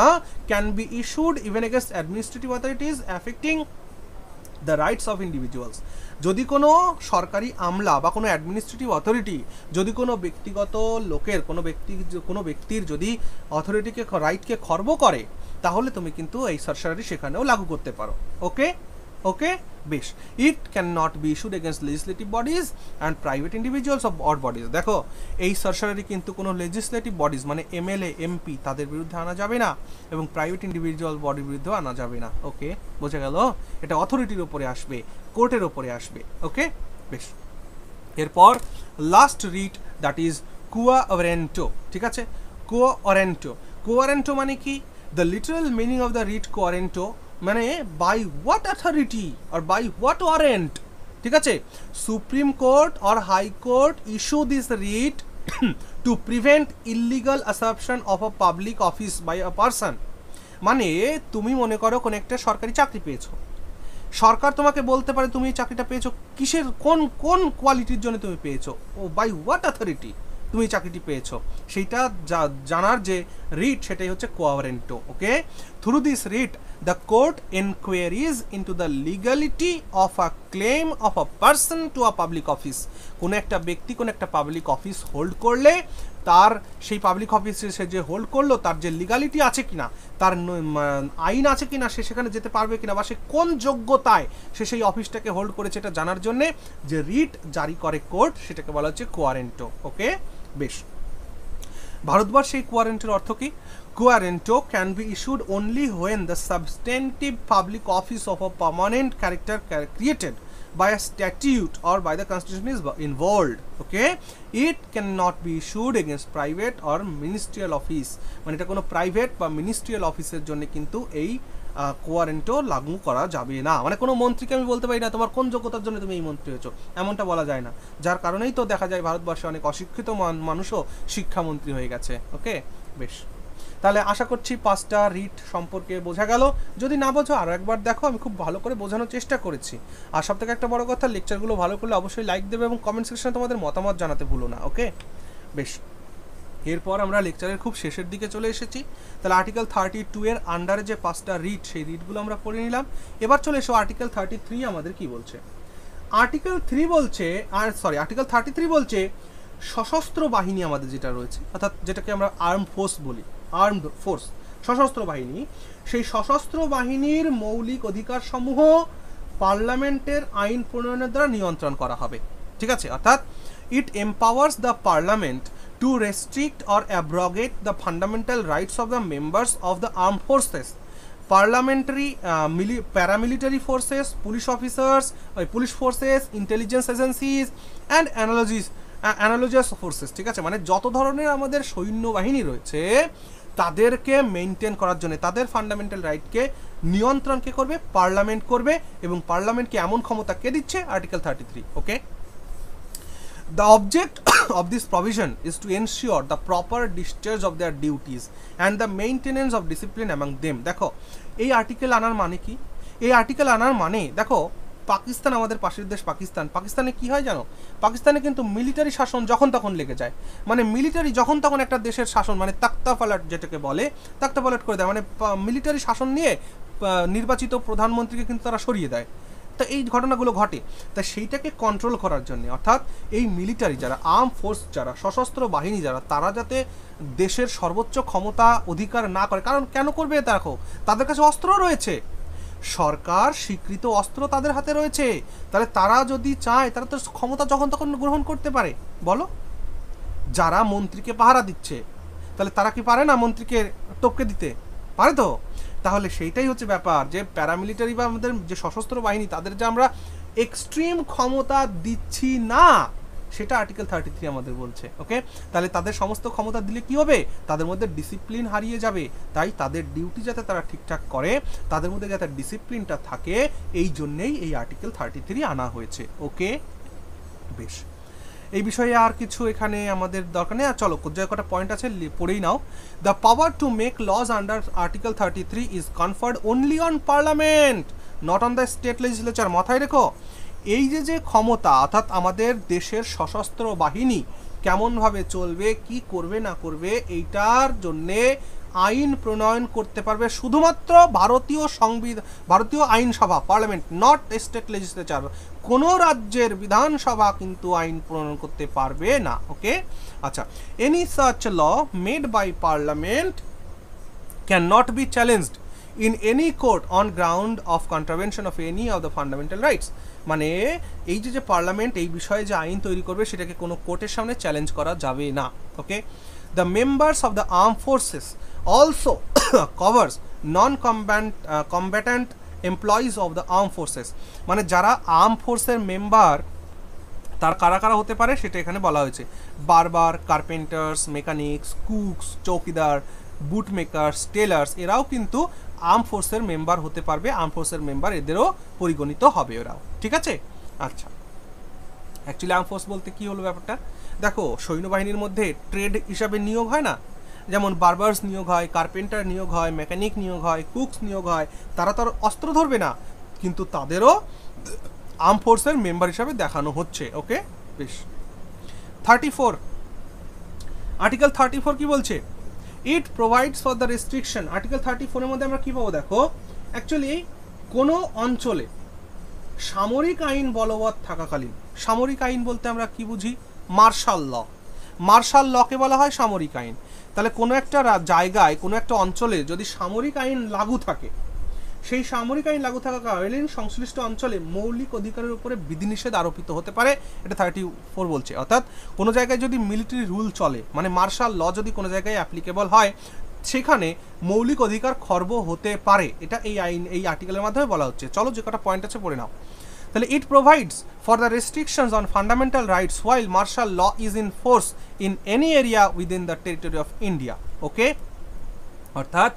can be issued even against administrative authorities affecting the rights of individuals. যদি কোনো সরকারি আমলা বা কোনো অ্যাডমিনিস্ট্রেটিভ অথরিটি যদি কোনো ব্যক্তিগত লোকের কোনো ব্যক্তির যদি অথরিটিকে রাইটকে খর্ব করে, তাহলে তুমি কিন্তু এই সারসারারি সেখানেও লাগু করতে পারো। ওকে ওকে, বেশ। It can not be issued against legislative bodies and private individuals or bodies. দেখো এই সারসারারি কিন্তু কোনো লেজিসলেটিভ বডিজ মানে এমএলএ এমপি তাদের বিরুদ্ধে আনা যাবে না, এবং প্রাইভেট ইন্ডিভিজুয়াল বডির বিরুদ্ধেও আনা যাবে না। ওকে, বোঝা গেল? এটা অথরিটির ওপরে আসবে, কোর্টের ওপরে আসবে। ওকে, বেশ। এরপর last writ, that is quo warranto. ঠিক আছে, কুয়া ওয়ারেন্টো মানে কি? The literal meaning of the writ quo warranto মানে by what authority are by what warrant. ঠিক আছে, Supreme court or high Court issue this writ to prevent illegal assumption of a public office by a person. মানে তুমি মনে করো কোনো একটা সরকারি চাকরি পেয়েছো, সরকার তোমাকে বলতে পারে তুমি এই চাকরিটা পেয়েছো কিসের, কোন কোয়ালিটির জন্য তুমি পেয়েছো, ও বাই হোয়াট অথরিটি তুমি চাকরিটি পেয়েছো, সেইটা জানার যে রিট সেটাই হচ্ছে কুয়া warranto. Okay, through this writ the court inquiries into the legality of a claim of a person to a public office। কোনো একটা ব্যক্তি কোনো একটা পাবলিক অফিস হোল্ড করলে তার সেই পাবলিক অফিসে সে যে হোল্ড করলো তার যে লিগালিটি আছে কিনা, তার আইন আছে কিনা, সে সেখানে যেতে পারবে কিনা, বা সে কোন যোগ্যতায় সে সেই অফিসটাকে হোল্ড করেছে এটা জানার জন্যে যে রিট জারি করে কোর্ট, সেটাকে বলা হচ্ছে কুয়া ওয়ারেন্টো। ওকে, বেশ। ভারতবর্ষে এই কুয়া ওয়ারেন্টোর অর্থ কি? Quo warranto can be issued only when the substantive public office of a permanent character created by a statute or by the constitution is involved. Okay, it cannot be issued against private or ministerial office। মানে এটা কোনো private বা ministerial অফিসের জন্য কিন্তু এই কুয়া warranto লাগু করা যাবে না। মানে কোনো মন্ত্রীকে আমি বলতে পারি না তোমার কোন যোগ্যতার জন্য তুমি এই মন্ত্রী হয়েছো, এমনটা বলা যায় না। যার কারণেই তো দেখা যায় ভারতবর্ষে অনেক অশিক্ষিত মানুষও শিক্ষামন্ত্রী হয়ে গেছে। ওকে, বেশ। তাহলে আশা করছি 5টা রিট সম্পর্কে বোঝা গেল। যদি না বোঝো আরও একবার দেখো, আমি খুব ভালো করে বোঝানোর চেষ্টা করেছি। আর সব থেকে একটা বড় কথা, লেকচারগুলো ভালো করলে অবশ্যই লাইক দেবে এবং কমেন্ট সেকশনে তোমাদের মতামত জানাতে ভুলো না। ওকে, বেশ। এরপর আমরা লেকচারের খুব শেষের দিকে চলে এসেছি। তাহলে আর্টিকেল 32 এর আন্ডারে যে 5টা রিট, সেই রিটগুলো আমরা পড়ে নিলাম। এবার চলে এসো আর্টিকেল 33 আমাদের কি বলছে। আর্টিকেল 33 বলছে সশস্ত্র বাহিনী আমাদের যেটা রয়েছে, অর্থাৎ যেটাকে আমরা আর্ম ফোর্স বলি, আর্মড ফোর্স, সশস্ত্র বাহিনী, সেই সশস্ত্র বাহিনীর মৌলিক অধিকার সমূহ পার্লামেন্টের আইন প্রণয়নের দ্বারা নিয়ন্ত্রণ করা হবে। ঠিক আছে, অর্থাৎ it empowers the parliament to restrict or abrogate the fundamental rights of the members of the arm forces, parliamentary paramilitary forces, police officers, police forces, intelligence agencies and analogous forces. ঠিক আছে, মানে যত ধরনের আমাদের সৈন্যবাহিনী রয়েছে তাদেরকে মেনটেন করার জন্য, তাদের ফান্ডামেন্টাল রাইটকে নিয়ন্ত্রণ কে করবে? পার্লামেন্ট করবে। এবং পার্লামেন্টকে এমন ক্ষমতা কে দিচ্ছে? Article 33। Okay, the object of this provision is to ensure the proper discharge of their duties and the maintenance of discipline among them। দেখো এই আর্টিকেল আনার মানে কি? এই আর্টিকেল আনার মানে দেখো, পাকিস্তান আমাদের পাশের দেশ পাকিস্তানে কি হয় জানো? পাকিস্তানে কিন্তু মিলিটারি শাসন যখন তখন লেগে যায়। মানে মিলিটারি যখন তখন একটা দেশের শাসন, মানে তাক্তা পালট যেটাকে বলে, তাক্তা পালট করে দেয়। মানে মিলিটারি শাসন নিয়ে নির্বাচিত প্রধানমন্ত্রীকে কিন্তু তারা সরিয়ে দেয়। তো এই ঘটনাগুলো ঘটে, তাই সেইটাকে কন্ট্রোল করার জন্য, অর্থাৎ এই মিলিটারি যারা, আর্ম ফোর্স যারা, সশস্ত্র বাহিনী যারা, তারা যাতে দেশের সর্বোচ্চ ক্ষমতা অধিকার না করে। কারণ কেন করবে? দেখো তাদের কাছে অস্ত্র রয়েছে, সরকার স্বীকৃত অস্ত্র তাদের হাতে রয়েছে। তাহলে তারা যদি চায় তারা তো ক্ষমতা যখন তখন গ্রহণ করতে পারে। বলো, যারা মন্ত্রীকে পাহারা দিচ্ছে তাহলে তারা কি পারে না মন্ত্রীকে টপকে দিতে? পারে তো। তাহলে সেইটাই হচ্ছে ব্যাপার, যে প্যারামিলিটারি বা আমাদের যে সশস্ত্র বাহিনী তাদের যে আমরা এক্সট্রিম ক্ষমতা দিচ্ছি না, সেটা আর্টিকেল 33 আমাদের বলছে। ওকে, তাহলে তাদের সমস্ত ক্ষমতা দিলে কি হবে, তাদের মধ্যে ডিসিপ্লিন হারিয়ে যাবে। তাই তাদের ডিউটি যাতে তারা ঠিকঠাক করে, তাদের মধ্যে যাতে ডিসিপ্লিনটা থাকে, এই জন্যেই এই আর্টিকেল 33 আনা হয়েছে। ওকে, বেশ, এই বিষয়ে আর কিছু এখানে আমাদের দরকার নেই। আর চলো যে কটা পয়েন্ট আছে পড়েই নাও। The power to make laws under article 33 is conferred only on parliament, not on the state legislature. মাথায় রেখো, এই যে ক্ষমতা, অর্থাৎ আমাদের দেশের সশস্ত্র বাহিনী কেমনভাবে চলবে, কি করবে না করবে, এইটার জন্যে আইন প্রণয়ন করতে পারবে শুধুমাত্র ভারতীয় আইনসভা, পার্লামেন্ট, নট স্টেট লেজিসলেচার। কোনো রাজ্যের বিধানসভা কিন্তু আইন প্রণয়ন করতে পারবে না। ওকে, আচ্ছা, any such law made by parliament can not be challenged in any court on ground of contravention of any of the fundamental rights। মানে এই যে পার্লামেন্ট এই বিষয়ে যে আইন তৈরি করবে সেটাকে কোনো কোর্টের সামনে চ্যালেঞ্জ করা যাবে না। Okay, the members of the arm forces also covers non combatant employees of the arm forces. মানে যারা আর্ম ফোর্সের মেম্বার তার কারা কারা হতে পারে সেটা এখানে বলা হয়েছে। বারবার, কার্পেন্টার্স, মেকানিক্স, কুকস, চৌকিদার, বুট মেকার্স, টেলার্স, এরাও কিন্তু আর্ম ফোর্সের মেম্বার হতে পারবে। আর্ম ফোর্সের মেম্বার এদেরও পরিগণিত হবে ওরাও। ঠিক আছে, আচ্ছা, অ্যাকচুয়ালি আর্ম ফোর্স বলতে কি হলো ব্যাপারটা, দেখো সৈন্যবাহিনীর মধ্যে ট্রেড হিসাবে নিয়োগ হয় না, যেমন বার্বার্স নিয়োগ হয়, কার্পেন্টার নিয়োগ হয়, মেকানিক নিয়োগ হয়, কুকস নিয়োগ হয়। তারা তো আর অস্ত্র ধরবে না, কিন্তু তাদেরও আর্ম ফোর্সের মেম্বার হিসাবে দেখানো হচ্ছে। ওকে, বেশ। 34, আর্টিকেল 34 কি বলছে, ইট provides for the restriction. Article 34 এর মধ্যে আমরা কি পাবো, দেখো অ্যাকচুয়ালি কোনো অঞ্চলে সামরিক আইন বলবৎ থাকাকালীন, সামরিক আইন বলতে আমরা কি বুঝি, মার্শাল ল। মার্শাল লকে বলা হয় সামরিক আইন। তাহলে কোনো একটা জায়গায়, কোনো একটা অঞ্চলে যদি সামরিক আইন লাগু থাকে, সেই সামরিক আইন লাগু থাকাকালীন সংশ্লিষ্ট অঞ্চলে মৌলিক অধিকারের উপরে বিধিনিষেধ আরোপিত হতে পারে, এটা 34 বলছে। অর্থাৎ কোনো জায়গায় যদি মিলিটারি রুল চলে, মানে মার্শাল ল যদি কোনো জায়গায় অ্যাপ্লিকেবল হয়, সেখানে মৌলিক অধিকার খর্ব হতে পারে। এটা এই আইন, এই আর্টিকেলের মাধ্যমে বলা হচ্ছে। চলো যে কটা পয়েন্ট আছে পড়ে নাও। তাহলে it provides for the restrictions on fundamental rights while martial law is in force in any area within the territory of India. Okay, অর্থাৎ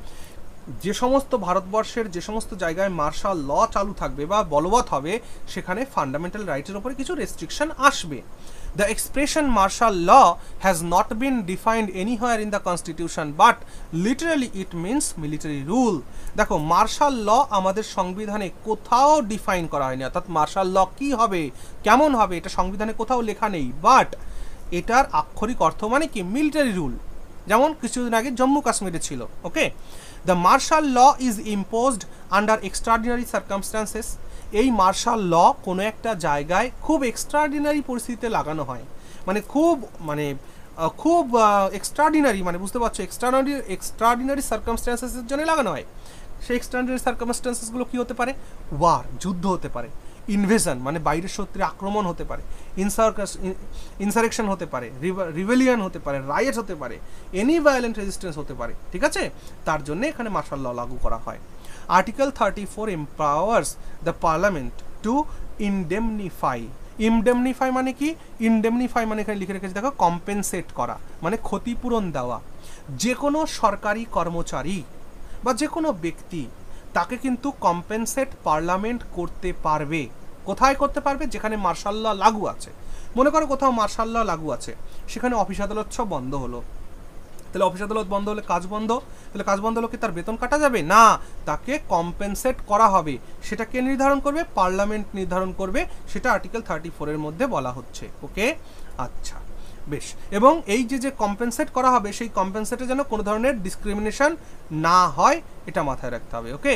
যে সমস্ত ভারতবর্ষের যে সমস্ত জায়গায় মার্শাল ল চালু থাকবে বা বলবৎ হবে, সেখানে ফান্ডামেন্টাল রাইটের উপরে কিছু রেস্ট্রিকশন আসবে। The expression martial law has not been defined anywhere in the constitution, but literally it means military rule. দেখো, মার্শাল ল আমাদের সংবিধানে কোথাও ডিফাইন করা হয়নি, অর্থাৎ মার্শাল ল কী হবে, কেমন হবে, এটা সংবিধানে কোথাও লেখা নেই। বাট এটার আক্ষরিক অর্থ মানে কি, মিলিটারি রুল, যেমন কিছুদিন আগে জম্মু কাশ্মীরে ছিল। Okay, the martial law is imposed under extraordinary circumstances. এই মার্শাল ল কোনো একটা জায়গায় খুব এক্সট্রাঅর্ডিনারি পরিস্থিতিতে লাগানো হয়, মানে খুব এক্সট্রাঅর্ডিনারি, মানে বুঝতে পারছো, এক্সট্রাঅর্ডিনারি সার্কামস্ট্যান্সেসের জন্য লাগানো হয়। সেই এক্সট্রাঅর্ডিনারি সার্কামস্ট্যান্সেসগুলো কী হতে পারে, ওয়ার, যুদ্ধ হতে পারে, ইনভেশন মানে বাইরের শত্রুর আক্রমণ হতে পারে, ইনসারেকশন হতে পারে, রিভেলিয়ন হতে পারে, রাইট হতে পারে, এনি ভায়োলেন্ট রেজিস্ট্যান্স হতে পারে। ঠিক আছে, তার জন্য এখানে মার্শাল ল লাগু করা হয়। Article 34 empowers the parliament to indemnify. Indemnify মানে কি, ইনডেমনিফাই মানে এখানে লিখে রেখেছি দেখো, কম্পেনসেট করা, মানে ক্ষতিপূরণ দেওয়া। যে কোনো সরকারি কর্মচারী বা যে কোনো ব্যক্তি, তাকে কিন্তু কম্পেনসেট পার্লামেন্ট করতে পারবে। কোথায় করতে পারবে, যেখানে মার্শাল ল লাগু আছে। মনে করো কোথাও মার্শাল ল লাগু আছে, সেখানে অফিস আদালত সব বন্ধ হলো, তাহলে অফিস আদালত বন্ধ হলে কাজ বন্ধ, তাহলে কাজ বন্ধ হলে কি তার বেতন কাটা যাবে না, তাকে কম্পেনসেট করা হবে। সেটা কে নির্ধারণ করবে, পার্লামেন্ট নির্ধারণ করবে। সেটা আর্টিকেল 34 এর মধ্যে বলা হচ্ছে। ওকে, আচ্ছা, বেশ। এবং এই যে কম্পেনসেট করা হবে, সেই কম্পেনসেটে যেন কোনো ধরনের ডিসক্রিমিনেশন না হয়, এটা মাথায় রাখতে হবে। ওকে,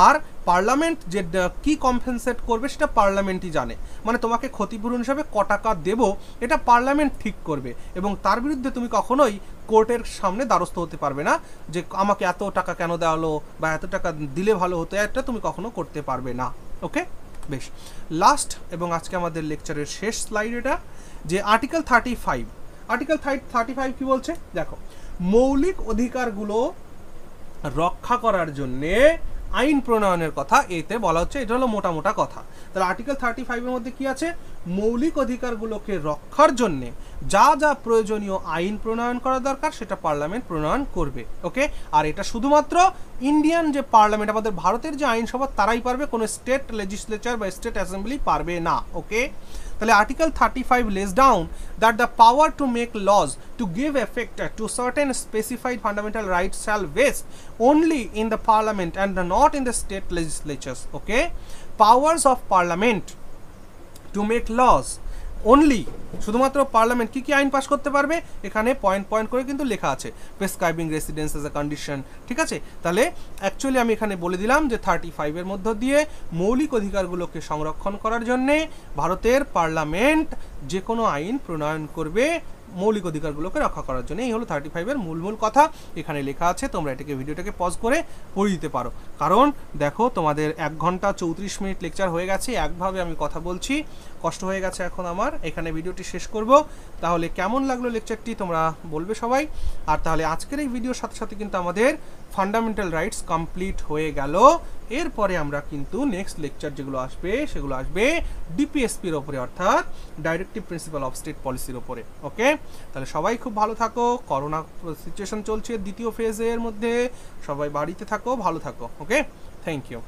আর পার্লামেন্ট যে কি কম্পেনসেট করবে সেটা পার্লামেন্টই জানে, মানে তোমাকে ক্ষতিপূরণ হিসাবে ক টাকা দেবো এটা পার্লামেন্ট ঠিক করবে, এবং তার বিরুদ্ধে তুমি কখনোই কোর্টের সামনে দ্বারস্থ হতে পারবে না যে আমাকে এত টাকা কেন দেওয়া হলো বা এত টাকা দিলে ভালো হতো, এটা তুমি কখনো করতে পারবে না। ওকে, বেশ। লাস্ট এবং আজকে আমাদের লেকচারের শেষ স্লাইড এটা, যে আর্টিকেল 35। আর্টিকেল 35 কি বলছে, দেখো, মৌলিক অধিকারগুলো রক্ষা করার জন্যে আইন প্রণয়নের কথা এতে বলা হচ্ছে। এটা হলো মোটা মোটা কথা। তাহলে আর্টিকেল 35 এর মধ্যে কি আছে? মৌলিক অধিকারগুলোকে রক্ষার জন্য যা যা প্রয়োজনীয় আইন প্রণয়ন করা দরকার সেটা পার্লামেন্ট প্রণয়ন করবে। ওকে, আর এটা শুধুমাত্র ইন্ডিয়ান যে পার্লামেন্ট, আমাদের ভারতের যে আইনসভা, তারাই পারবে, কোনো স্টেট লেজিসলেচার বা স্টেট অ্যাসেম্বলি পারবে না। ওকে, তাহলে article 35 lays down that the power to make laws to give effect to certain specified fundamental rights shall vest only in the parliament and not in the state legislatures. Okay, powers of parliament to make laws only, শুধুমাত্র parliament কি কি আইন pass করতে পারবে, এখানে point point করে কিন্তু লেখা আছে, prescribing residence as a condition. ঠিক আছে, তাহলে অ্যাকচুয়ালি আমি এখানে বলে দিলাম যে 35 এর মধ্য দিয়ে মৌলিক অধিকারগুলোকে সংরক্ষণ করার জন্যে ভারতের পার্লামেন্ট যে কোনো আইন প্রণয়ন করবে মৌলিক অধিকারগুলোকে রক্ষা করার জন্য। এই হলো 35 এর মূল কথা, এখানে লেখা আছে। তোমরা এটাকে ভিডিওটাকে পজ করে পড়ে দিতে পারো, কারণ দেখো তোমাদের 1 ঘন্টা 34 মিনিট লেকচার হয়ে গেছে, একভাবে আমি কথা বলছি, কষ্ট হয়ে গেছে এখন আমার। এখানে ভিডিওটি শেষ করব। তাহলে কেমন লাগলো লেকচারটি তোমরা বলবে সবাই। আর তাহলে আজকের এই ভিডিওর সাথে সাথে কিন্তু আমাদের ফান্ডামেন্টাল রাইটস কমপ্লিট হয়ে গেল। এরপরে আমরা কিন্তু নেক্সট লেকচার যেগুলো আসবে সেগুলো আসবে ডিপিএসপির ওপরে, অর্থাৎ ডাইরেক্টিভ প্রিন্সিপাল অফ স্টেট পলিসির ওপরে। ওকে, তাহলে সবাই খুব ভালো থাকো। করোনা সিচুয়েশন চলছে দ্বিতীয় ফেজের মধ্যে, সবাই বাড়িতে থাকো, ভালো থাকো। ওকে, থ্যাংক ইউ।